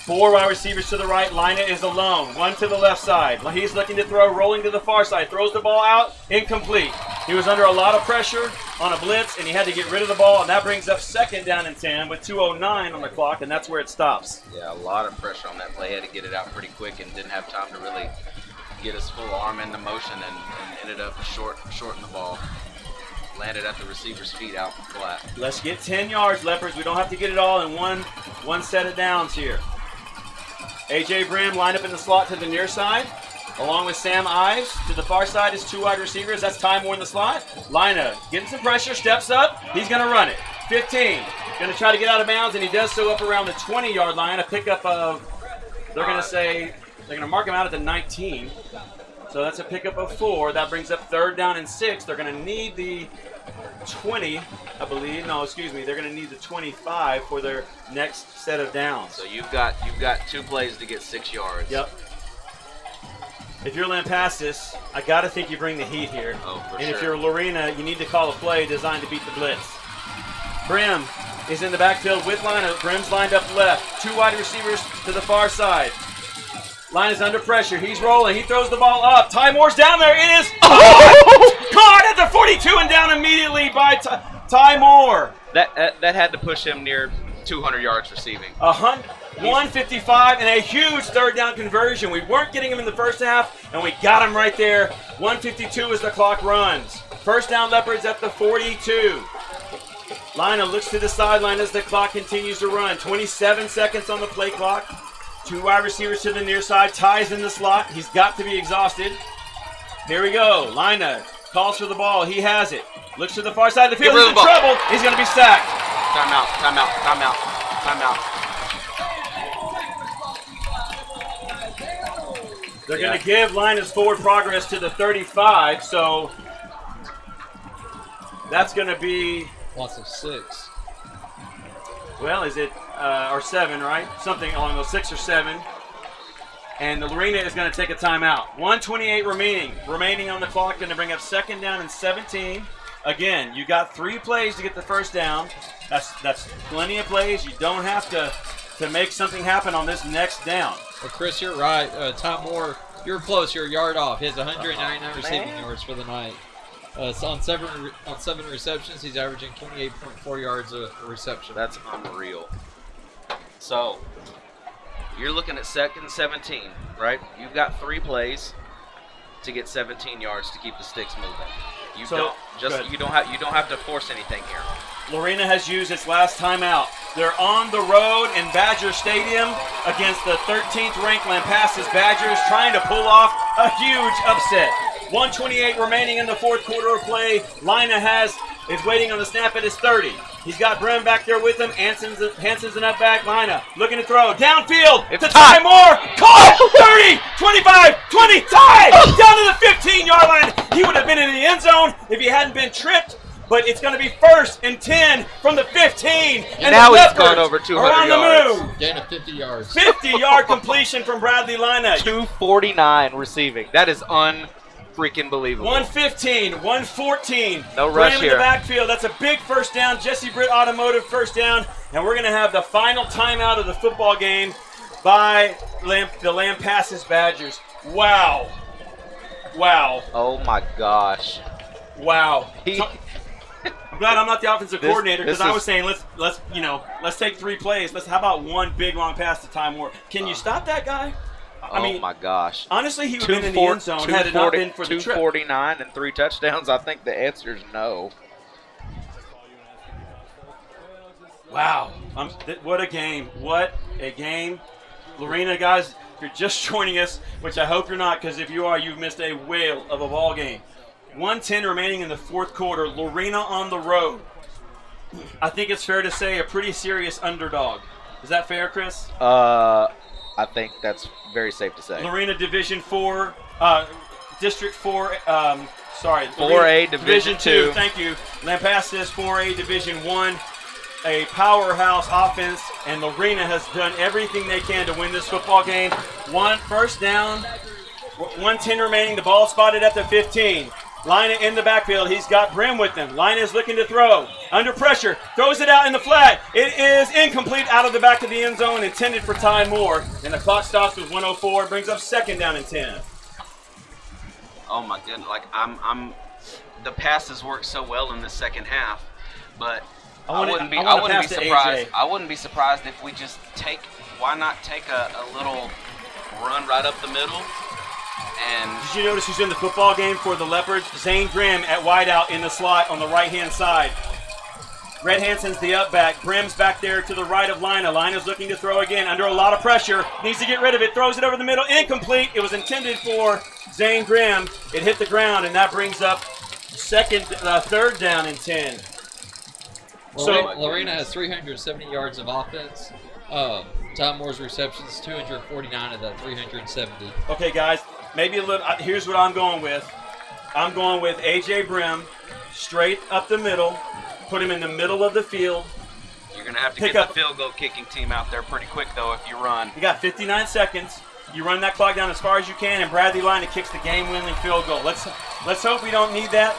4 wide receivers to the right. Lina is alone. 1 to the left side. He's looking to throw, rolling to the far side. Throws the ball out. Incomplete. He was under a lot of pressure on a blitz, and he had to get rid of the ball, and that brings up 2nd down and 10 with 2:09 on the clock, and that's where it stops. Yeah, a lot of pressure on that play. Had to get it out pretty quick and didn't have time to really get his full arm into motion and ended up shorting the ball. Landed at the receiver's feet out flat. Let's get 10 yards, Leopards. We don't have to get it all in one set of downs here. A.J. Brem lined up in the slot to the near side, along with Sam Ives. To the far side is 2 wide receivers. That's Ty Moore in the slot. Lina getting some pressure, steps up. He's going to run it. 15. Going to try to get out of bounds, and he does so up around the 20-yard line. A pickup of, they're going to mark him out at the 19. So that's a pickup of 4. That brings up 3rd down and 6. They're going to need the 20, I believe. No, excuse me. They're going to need the 25 for their next set of downs. So you've got 2 plays to get 6 yards. Yep. If you're Lampasas, I got to think you bring the heat here. Oh, for and sure. if you're Lorena, you need to call a play designed to beat the blitz. Brem is in the backfield with Lina. Brem's lined up left. 2 wide receivers to the far side. Lina's under pressure. He's rolling. He throws the ball up. Ty Moore's down there. It is caught at the 42 and down immediately by Ty Moore. That had to push him near 200 yards receiving. 155 and a huge 3rd down conversion. We weren't getting him in the first half, and we got him right there. 152 as the clock runs. 1st down, Leopards at the 42. Lina looks to the sideline as the clock continues to run. 27 seconds on the play clock. 2 wide receivers to the near side. Ty's in the slot. He's got to be exhausted. Here we go. Lina calls for the ball. He has it. Looks to the far side of the field. He's in trouble. He's going to be sacked. Timeout. They're going to give Lina's forward progress to the 35, so that's going to be... Lots of 6. Well, is it, or 7, right? Something along those 6 or 7. And the Lorena is going to take a timeout. 1:28 remaining on the clock. Going to bring up 2nd down and 17. Again, you got 3 plays to get the 1st down. That's plenty of plays. You don't have to to make something happen on this next down. Well, Chris, you're right. Ty Moore, you're close. You're a yard off. He has 199 receiving yards for the night. So on seven receptions, he's averaging 28.4 yards a reception. That's unreal. So you're looking at second and 17, right? You've got 3 plays to get 17 yards to keep the sticks moving. You don't have to force anything here. Lorena has used its last timeout. They're on the road in Badger Stadium against the 13th ranked Lampasas Badgers, trying to pull off a huge upset. 1:28 remaining in the fourth quarter of play. Lina is waiting on the snap at his 30. He's got Brem back there with him. Hanson's in that back. Lina looking to throw. Downfield to Ty Moore. Caught! 30, 25, 20. Ty! Down to the 15-yard line. He would have been in the end zone if he hadn't been tripped. But it's going to be 1st and 10 from the 15. And now the he's gone over 200 yards. Move. Gain of 50 yards. 50-yard completion from Bradley Lina. 249 receiving. That is freaking believable. 115, 114. No rush Brem here. in the backfield. That's a big first down. Jesse Britt Automotive first down. And we're going to have the final timeout of the football game by the Lampasas Badgers. Wow. Wow. Oh, my gosh. Wow. I'm glad I'm not the offensive coordinator, because I was saying let's take 3 plays. How about one big long pass to Ty Moore? Can you stop that guy? I mean, my gosh. Honestly, he would have been in the end zone had it not been for the trip. 249 and 3 touchdowns. I think the answer is no. Wow. What a game. What a game. Lorena, guys, if you're just joining us, which I hope you're not, because if you are, you've missed a whale of a ball game. 1:10 remaining in the fourth quarter. Lorena on the road. I think it's fair to say a pretty serious underdog. Is that fair, Chris? I think that's very safe to say. Lorena Division 4, District 4, 4A Division 2. Thank you. Lampasas 4A Division 1, a powerhouse offense, and Lorena has done everything they can to win this football game. 1 first down, 1:10 remaining, the ball spotted at the 15. Lina in the backfield. He's got Brem with him. Lina is looking to throw. Under pressure. Throws it out in the flat. It is incomplete out of the back of the end zone, intended for Ty Moore. And the clock stops with 1:04. Brings up 2nd down and 10. Oh my goodness! The passes work so well in the second half, but I wouldn't be surprised. I wouldn't be surprised if we just why not take a little run right up the middle. And did you notice who's in the football game for the Leopards? Zane Grimm at wideout in the slot on the right-hand side. Red Hanson's the up back. Brem's back there to the right of Lina. Lina's looking to throw again under a lot of pressure. Needs to get rid of it. Throws it over the middle. Incomplete. It was intended for Zane Grimm. It hit the ground, and that brings up 3rd down and 10. Lorena has 370 yards of offense. Ty Moore's receptions, 249 of that 370. Okay, guys. Maybe a little. Here's what I'm going with. I'm going with A.J. Brem, straight up the middle, put him in the middle of the field. You're going to have to get the field goal kicking team out there pretty quick, though, if you run. You got 59 seconds. You run that clock down as far as you can, and Bradley Lina kicks the game-winning field goal. Let's hope we don't need that.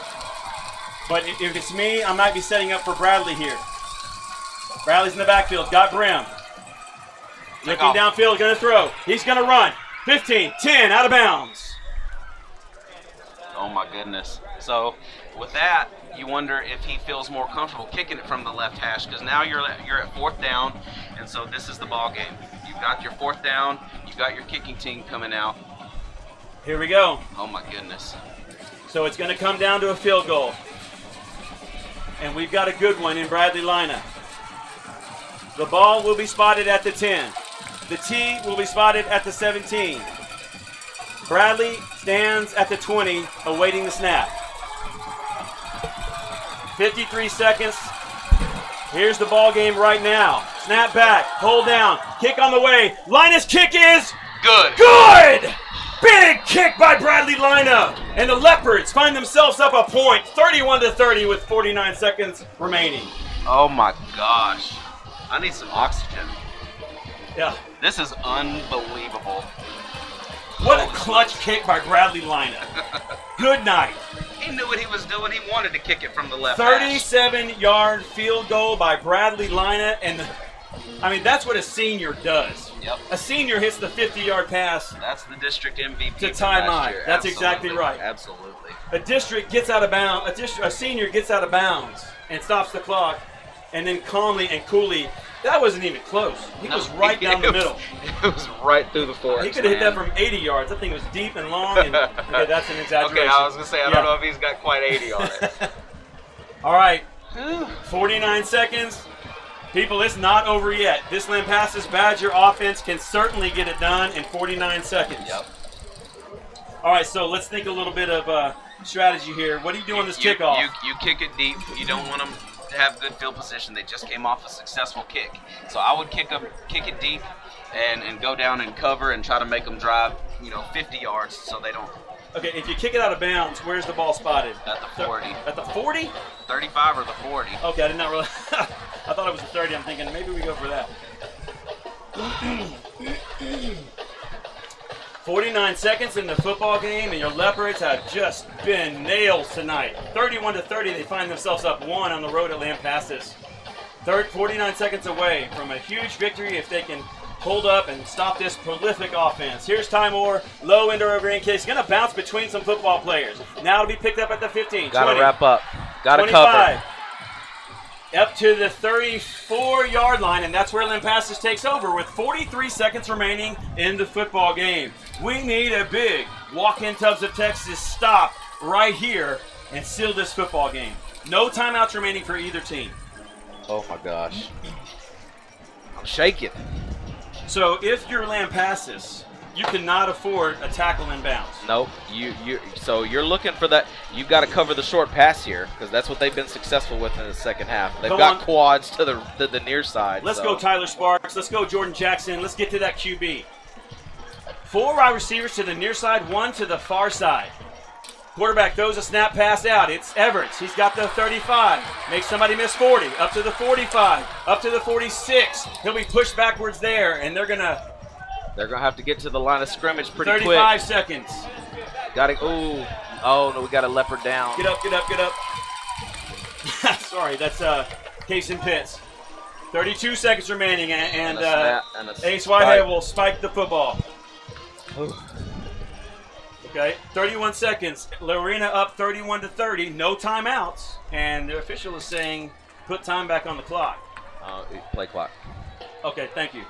But if it's me, I might be setting up for Bradley here. Bradley's in the backfield. Got Brem. Looking downfield, going to throw. He's going to run. 15, 10, out of bounds. Oh, my goodness. So, with that, you wonder if he feels more comfortable kicking it from the left hash, because now you're at 4th down, and so this is the ball game. You've got your 4th down. You've got your kicking team coming out. Here we go. Oh, my goodness. So it's going to come down to a field goal. And we've got a good one in Bradley Lina. The ball will be spotted at the 10. The tee will be spotted at the 17. Bradley stands at the 20, awaiting the snap. 53 seconds. Here's the ball game right now. Snap back, hold down, kick on the way. Lina's kick is good. Good! Big kick by Bradley Lina. And the Leopards find themselves up a point, 31-30 with 49 seconds remaining. Oh my gosh. I need some oxygen. Yeah. This is unbelievable. What a clutch kick by Bradley Lina. Good night. He knew what he was doing. He wanted to kick it from the left. 37-yard field goal by Bradley Lina, and I mean, that's what a senior does. Yep. A senior hits the 50-yard pass That's the district MVP to from time last out. year. That's Absolutely. exactly right. Absolutely. A district gets out of bounds. A senior gets out of bounds and stops the clock, and then calmly and coolly. That wasn't even close. He was right down the middle. It was right through the forks. He could have hit that from 80 yards. That thing was deep and long, and okay, that's an exaggeration. Okay, I was going to say, I don't know if he's got quite 80 on it. All right, 49 seconds. People, it's not over yet. This Lampasas Badger offense can certainly get it done in 49 seconds. Yep. All right, so let's think a little bit of strategy here. What do you do on this kickoff? You kick it deep. You don't want them to have good field position. They just came off a successful kick. So I would kick it deep and go down and cover and try to make them drive, 50 yards so they don't. Okay, if you kick it out of bounds, where's the ball spotted? At the 40. At the 40? 35 or the 40. Okay, I did not realize. I thought it was the 30. I'm thinking maybe we go for that. 49 seconds in the football game, and your Leopards have just been nails tonight. 31-30, they find themselves up 1 on the road at Lampasas. 49 seconds away from a huge victory if they can hold up and stop this prolific offense. Here's Ty Moore, low into over in case. Going to bounce between some football players. Now to be picked up at the 15. Got to 20, wrap up. Got to 25, cover. up to the 34-yard line, and that's where Lampasas takes over with 43 seconds remaining in the football game. We need a big walk-in Tubs of Texas stop right here and seal this football game. No timeouts remaining for either team. Oh, my gosh. I'm shaking. So if you're Lampasas, you cannot afford a tackle in bounds. Nope. So you're looking for that. You've got to cover the short pass here because that's what they've been successful with in the second half. They've got quads to the near side. Let's go Tyler Sparks. Let's go Jordan Jackson. Let's get to that QB. 4 wide receivers to the near side, 1 to the far side. Quarterback throws a snap pass out. It's Everts. He's got the 35. Makes somebody miss 40. Up to the 45. Up to the 46. He'll be pushed backwards there, and they're gonna have to get to the line of scrimmage pretty 35 quick. 35 seconds. Got it. Oh no, we got a Leopard down. Get up. Sorry, that's Casey Pitts. 32 seconds remaining, and Ace Whitehead will spike the football. Okay, 31 seconds. Lorena up 31-30. No timeouts, and the official is saying put time back on the clock. Play clock. Okay, thank you.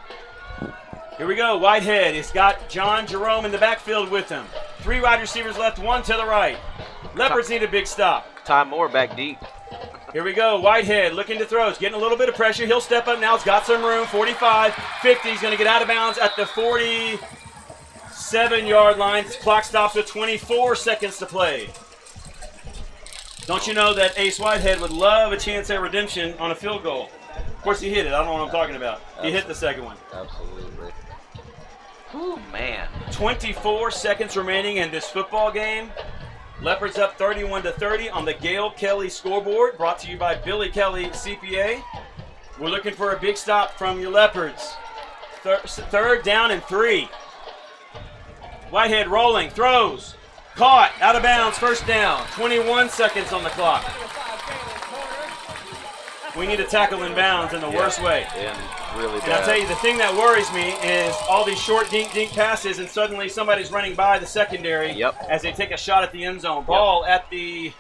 Here we go. Whitehead has got John Jerome in the backfield with him. 3 wide receivers left, 1 to the right. Leopards need a big stop. Ty Moore back deep. Here we go. Whitehead looking to throw. He's getting a little bit of pressure. He'll step up now. He's got some room. 45, 50. He's going to get out of bounds at the 47-yard line. Clock stops with 24 seconds to play. Don't you know that Ace Whitehead would love a chance at redemption on a field goal? Of course, he hit it. I don't know what I'm talking about. He hit the second one. Absolutely. Oh, man. 24 seconds remaining in this football game. Leopards up 31-30 on the Gail Kelly scoreboard, brought to you by Billy Kelly CPA. We're looking for a big stop from your Leopards. Third down and 3. Whitehead rolling, throws, caught, out of bounds, first down. 21 seconds on the clock. We need a tackle in bounds in the worst way. And really bad. And I'll tell you, the thing that worries me is all these short dink passes, and suddenly somebody's running by the secondary as they take a shot at the end zone. Ball at the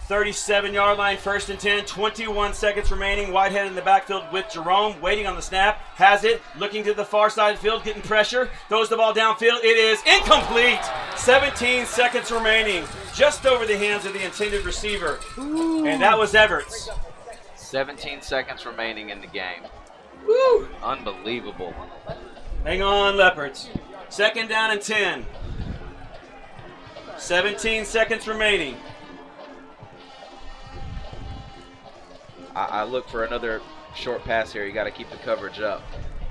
37-yard line, 1st and 10, 21 seconds remaining. Whitehead in the backfield with Jerome, waiting on the snap, has it, looking to the far side of the field, getting pressure, throws the ball downfield. It is incomplete. 17 seconds remaining, just over the hands of the intended receiver. And that was Everts. 17 seconds remaining in the game. Woo! Unbelievable. Hang on, Leopards. 2nd down and 10. 17 seconds remaining. I look for another short pass here. You got to keep the coverage up.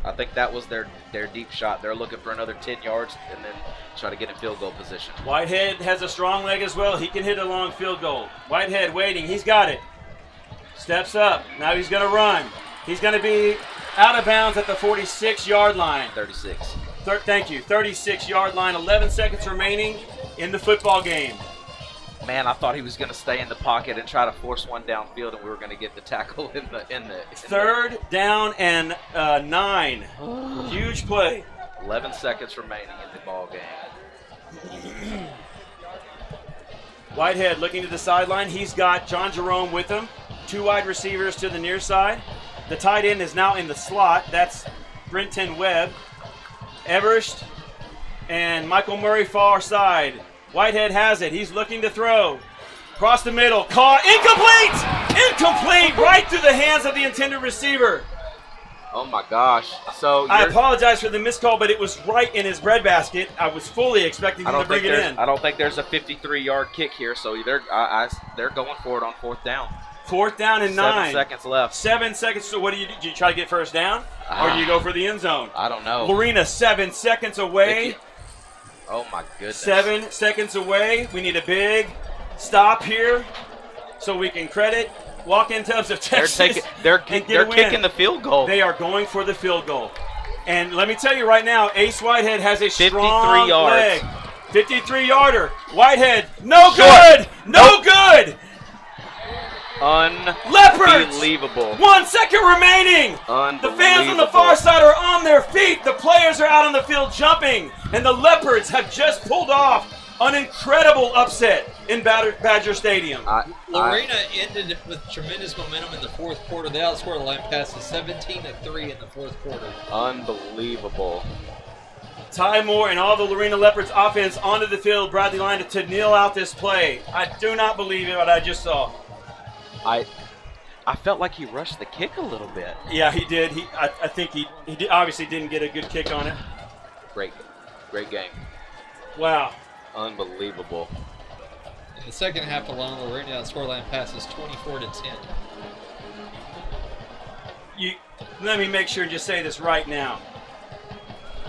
I think that was their deep shot. They're looking for another 10 yards and then try to get in field goal position. Whitehead has a strong leg as well. He can hit a long field goal. Whitehead waiting. He's got it. Steps up. Now he's going to run. He's going to be out of bounds at the 46-yard line. 36. Thank you. 36-yard line. 11 seconds remaining in the football game. Man, I thought he was going to stay in the pocket and try to force one downfield, and we were going to get the tackle in the Third down and 9. Huge play. 11 seconds remaining in the ball game. Whitehead looking to the sideline. He's got John Jerome with him. 2 wide receivers to the near side. The tight end is now in the slot. That's Brenton Webb. Everest and Michael Murray far side. Whitehead has it. He's looking to throw. Across the middle. Caught. Incomplete! Incomplete! Right through the hands of the intended receiver. Oh, my gosh. So I apologize for the miscall, but it was right in his breadbasket. I was fully expecting him to bring it in. I don't think there's a 53-yard kick here, so they're going for it on 4th down. 4th down and 9. 7 seconds left. 7 seconds. So what do? Do you try to get first down, or do you go for the end zone? I don't know. Lorena, 7 seconds away. Oh, my goodness. 7 seconds away. We need a big stop here so we can credit Walk-In Tubs of Texas. They're kicking the field goal. They are going for the field goal. And let me tell you right now, Ace Whitehead has a strong leg. 53-yarder. Whitehead, no good. No good. Unbelievable. 1 second remaining. The fans on the far side are on their feet. The players are out on the field jumping. And the Leopards have just pulled off an incredible upset in Badger Stadium. Lorena ended with tremendous momentum in the 4th quarter. They outscored the Lampasas 17-3 in the 4th quarter. Unbelievable. Ty Moore and all the Lorena Leopards offense onto the field. Bradley Lina to kneel out this play. I do not believe it, what I just saw. I felt like he rushed the kick a little bit. Yeah, he did. I think he obviously didn't get a good kick on it. Great game. Wow. Unbelievable. In the second half alone, Lorena outscored Lampasas 24-10. Let me make sure and just say this right now.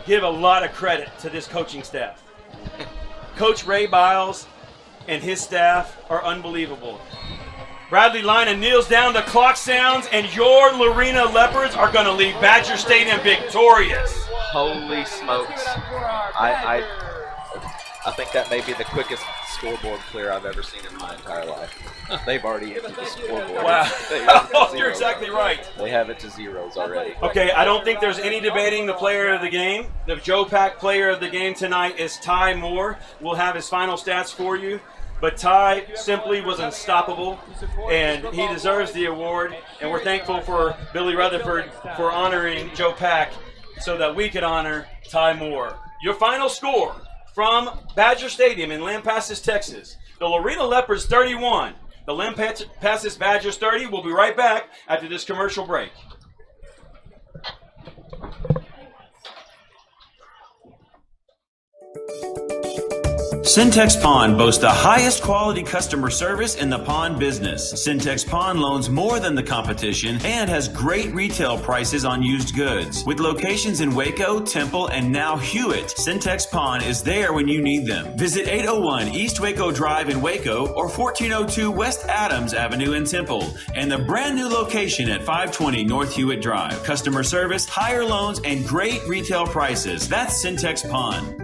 Give a lot of credit to this coaching staff. Coach Ray Biles and his staff are unbelievable. Bradley Lina kneels down, the clock sounds, and your Lorena Leopards are going to leave Badger Stadium victorious. Holy smokes. I think that may be the quickest scoreboard clear I've ever seen in my entire life. They've already emptied the scoreboard. Wow. You're exactly right. They have it to zeros already. Okay, I don't think there's any debating the player of the game. The Joe Pack player of the game tonight is Ty Moore. We'll have his final stats for you. But Ty simply was unstoppable, and he deserves the award. And we're thankful for Billy Rutherford for honoring Joe Pack so that we could honor Ty Moore. Your final score from Badger Stadium in Lampasas, Texas. The Lorena Leopards 31. The Lampasas Badgers 30. We'll be right back after this commercial break. Syntex Pond boasts the highest quality customer service in the pond business. Syntex Pond loans more than the competition and has great retail prices on used goods. With locations in Waco, Temple, and now Hewitt, Syntex Pond is there when you need them. Visit 801 East Waco Drive in Waco or 1402 West Adams Avenue in Temple and the brand new location at 520 North Hewitt Drive. Customer service, higher loans, and great retail prices. That's Syntex Pond.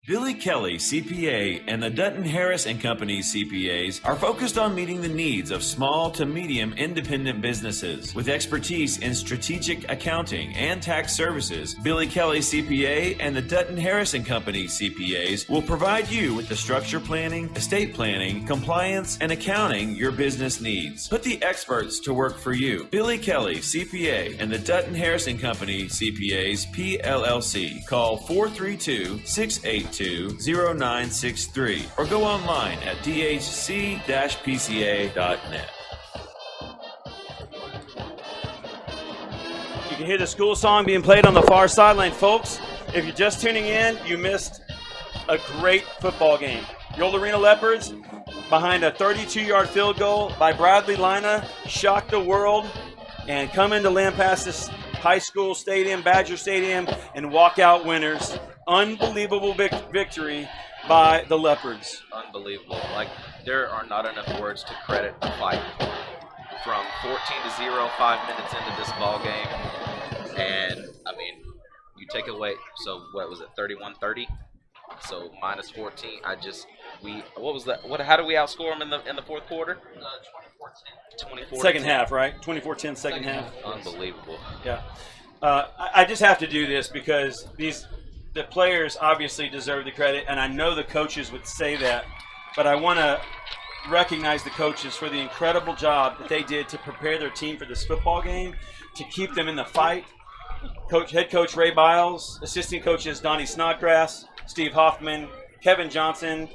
Billy Kelly CPA and the Dutton Harris & Company CPAs are focused on meeting the needs of small to medium independent businesses. With expertise in strategic accounting and tax services, Billy Kelly CPA and the Dutton Harris & Company CPAs will provide you with the structure planning, estate planning, compliance, and accounting your business needs. Put the experts to work for you. Billy Kelly CPA and the Dutton Harris & Company CPAs PLLC. Call 432-682-0963 or go online at dhc-pca.net. You can hear the school song being played on the far sideline, folks. If you're just tuning in, you missed a great football game. Your Lorena Leopards, behind a 32-yard field goal by Bradley Lina, shocked the world and come into Lampasas High School Stadium, Badger Stadium, and walk out winners. Unbelievable victory by the Leopards. Unbelievable. Like, there are not enough words to credit the fight. From 14-0, 5 minutes into this ball game. And, I mean, you take away, so what was it, 31-30? So minus 14. What was that? How do we outscore them in the fourth quarter? 24. Second half, right? 24-10 second half. Unbelievable. Yeah. I just have to do this because the players obviously deserve the credit, and I know the coaches would say that, but I want to recognize the coaches for the incredible job that they did to prepare their team for this football game, to keep them in the fight. Head coach Ray Biles, assistant coaches Donnie Snodgrass, Steve Hoffman, Kevin Johnson,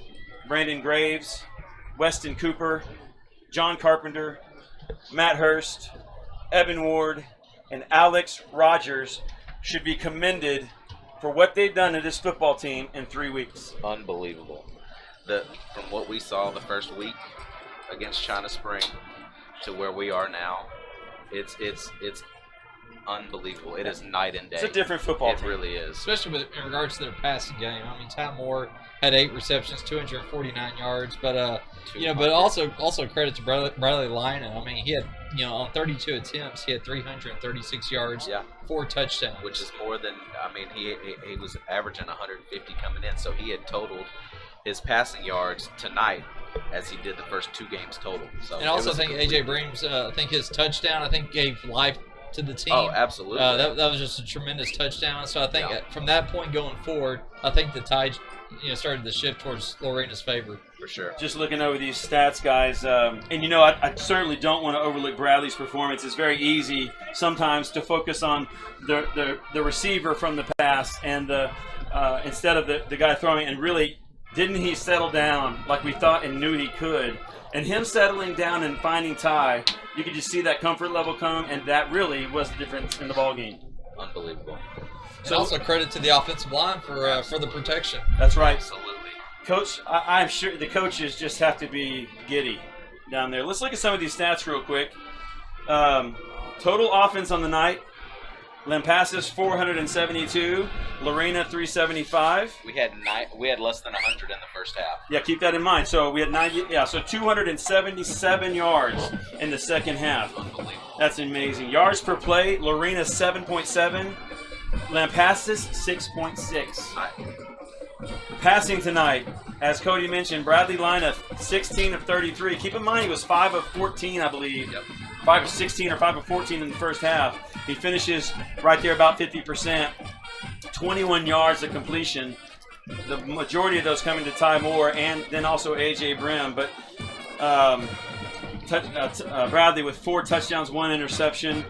Brandon Graves, Weston Cooper, John Carpenter, Matt Hurst, Evan Ward, and Alex Rogers should be commended for what they've done to this football team in 3 weeks. Unbelievable. From what we saw the first week against China Spring to where we are now, it's unbelievable. It is night and day. It's a different football team. It really is. Especially in regards to their passing game. I mean, Ty Moore had 8 receptions, 249 yards, but but also credit to Bradley Lina. I mean, he had on 32 attempts, he had 336 yards, 4 touchdowns, which is more than he was averaging 150 coming in. So he had totaled his passing yards tonight as he did the first 2 games total. So and also I think AJ Brem's his touchdown gave life to the team. Oh, absolutely. That was just a tremendous touchdown. So I think from that point going forward, I think the tide started to shift towards Lorena's favor. For sure. Just looking over these stats, guys, and I certainly don't want to overlook Bradley's performance. It's very easy sometimes to focus on the receiver from the pass and instead of the guy throwing. And really, didn't he settle down like we thought and knew he could? And him settling down and finding Ty, you could just see that comfort level come, and that really was the difference in the ball game. Unbelievable. So also credit to the offensive line for the protection. That's right. Absolutely. Coach, I'm sure the coaches just have to be giddy down there. Let's look at some of these stats real quick. Total offense on the night: Lampasas 472, Lorena 375. We had less than 100 in the first half. Yeah, keep that in mind. So we had 277 yards in the second half. Unbelievable. That's amazing. Yards per play: Lorena 7.7, Lampasas 6.6. Passing tonight, as Cody mentioned, Bradley Lina 16 of 33. Keep in mind he was 5 of 14, I believe. Yep. 5 of 16 or 5 of 14 in the first half. He finishes right there about 50%. 21 yards of completion. The majority of those coming to Ty Moore and then also A.J. Brem. But Bradley with 4 touchdowns, 1 interception.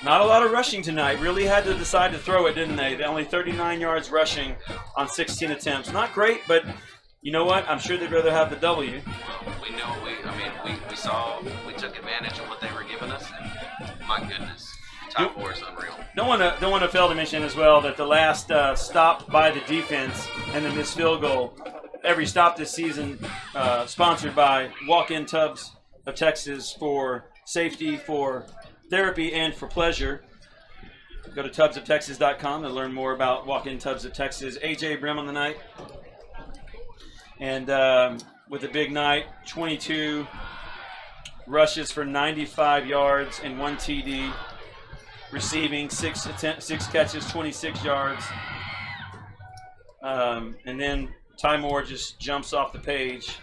Not a lot of rushing tonight. Really had to decide to throw it, didn't they? They only 39 yards rushing on 16 attempts. Not great, but you know what? I'm sure they'd rather have the W. We took advantage of what they were giving us, and my goodness, Ty Moore is unreal. Don't want to fail to mention as well that the last stop by the defense and the missed field goal. Every stop this season sponsored by Walk-In Tubs of Texas for safety, for therapy, and for pleasure. Go to tubsoftexas.com to learn more about Walk-In Tubs of Texas. A.J. Brem on the night. And with a big night, 22 rushes for 95 yards and 1 TD. Receiving 6 catches, 26 yards. And then Ty Moore just jumps off the page.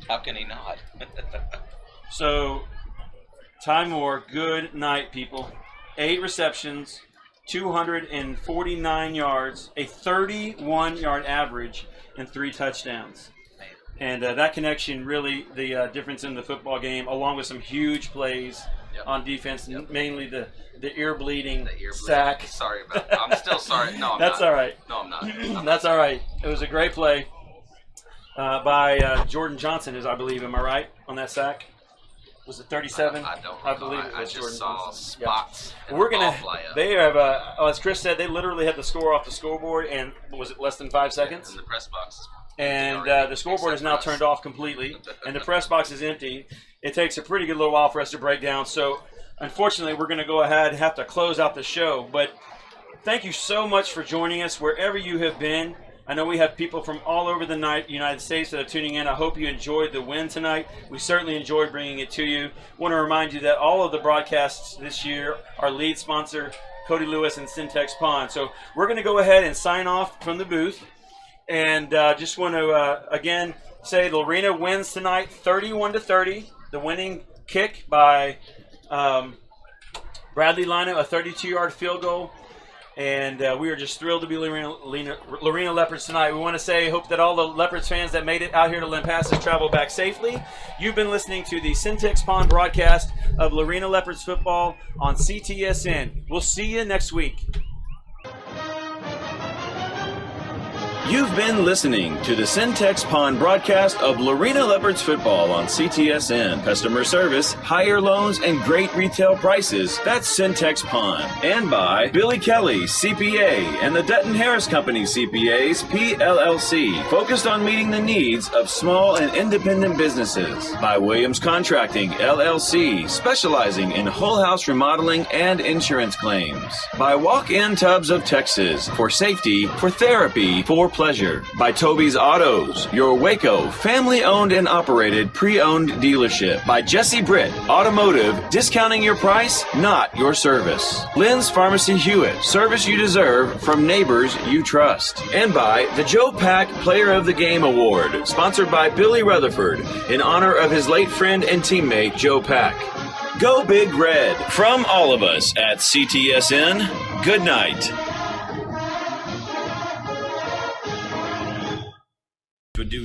How can he not? So, Ty Moore, good night, people. 8 receptions, 249 yards, a 31-yard average, and 3 touchdowns. And that connection really the difference in the football game, along with some huge plays on defense, mainly the ear bleeding sack. Sorry about that. I'm still sorry. No, I'm That's not. all right. No, I'm not. That's all right. It was a great play by Jordan Johnson, I believe. Am I right on that sack? Was it 37? I don't I believe it was I just Jordan saw Johnson. spots. Yeah. We're gonna. Fly up. They have, as Chris said, they literally had the score off the scoreboard, and was it less than 5 seconds? In the press box. And the scoreboard is now turned off completely, and the press box is empty. It takes a pretty good little while for us to break down. So, unfortunately, we're going to go ahead and have to close out the show. But thank you so much for joining us wherever you have been. I know we have people from all over the United States that are tuning in. I hope you enjoyed the win tonight. We certainly enjoyed bringing it to you. I want to remind you that all of the broadcasts this year, our lead sponsor, Cody Lewis and Syntex Pond. So we're going to go ahead and sign off from the booth. And just want to, again, say Lorena wins tonight 31-30. The winning kick by Bradley Lina, a 32-yard field goal. And we are just thrilled to be Lorena Leopards tonight. We want to say, hope that all the Leopards fans that made it out here to Lampasas travel back safely. You've been listening to the Syntex Pond broadcast of Lorena Leopards football on CTSN. We'll see you next week. You've been listening to the Syntex Pond broadcast of Lorena Leopards football on CTSN. Customer service, higher loans, and great retail prices. That's Syntex Pond. And by Billy Kelly, CPA, and the Dutton Harris Company CPAs, PLLC, focused on meeting the needs of small and independent businesses. By Williams Contracting, LLC, specializing in whole house remodeling and insurance claims. By Walk-In Tubs of Texas, for safety, for therapy, for pleasure. By Toby's Autos, your Waco family-owned and operated pre-owned dealership. By Jesse Britt Automotive, discounting your price, not your service. Lynn's Pharmacy Hewitt, service you deserve from neighbors you trust. And by the Joe Pack Player of the Game Award, sponsored by Billy Rutherford in honor of his late friend and teammate Joe Pack. Go Big Red. From all of us at CTSN, good night. Would do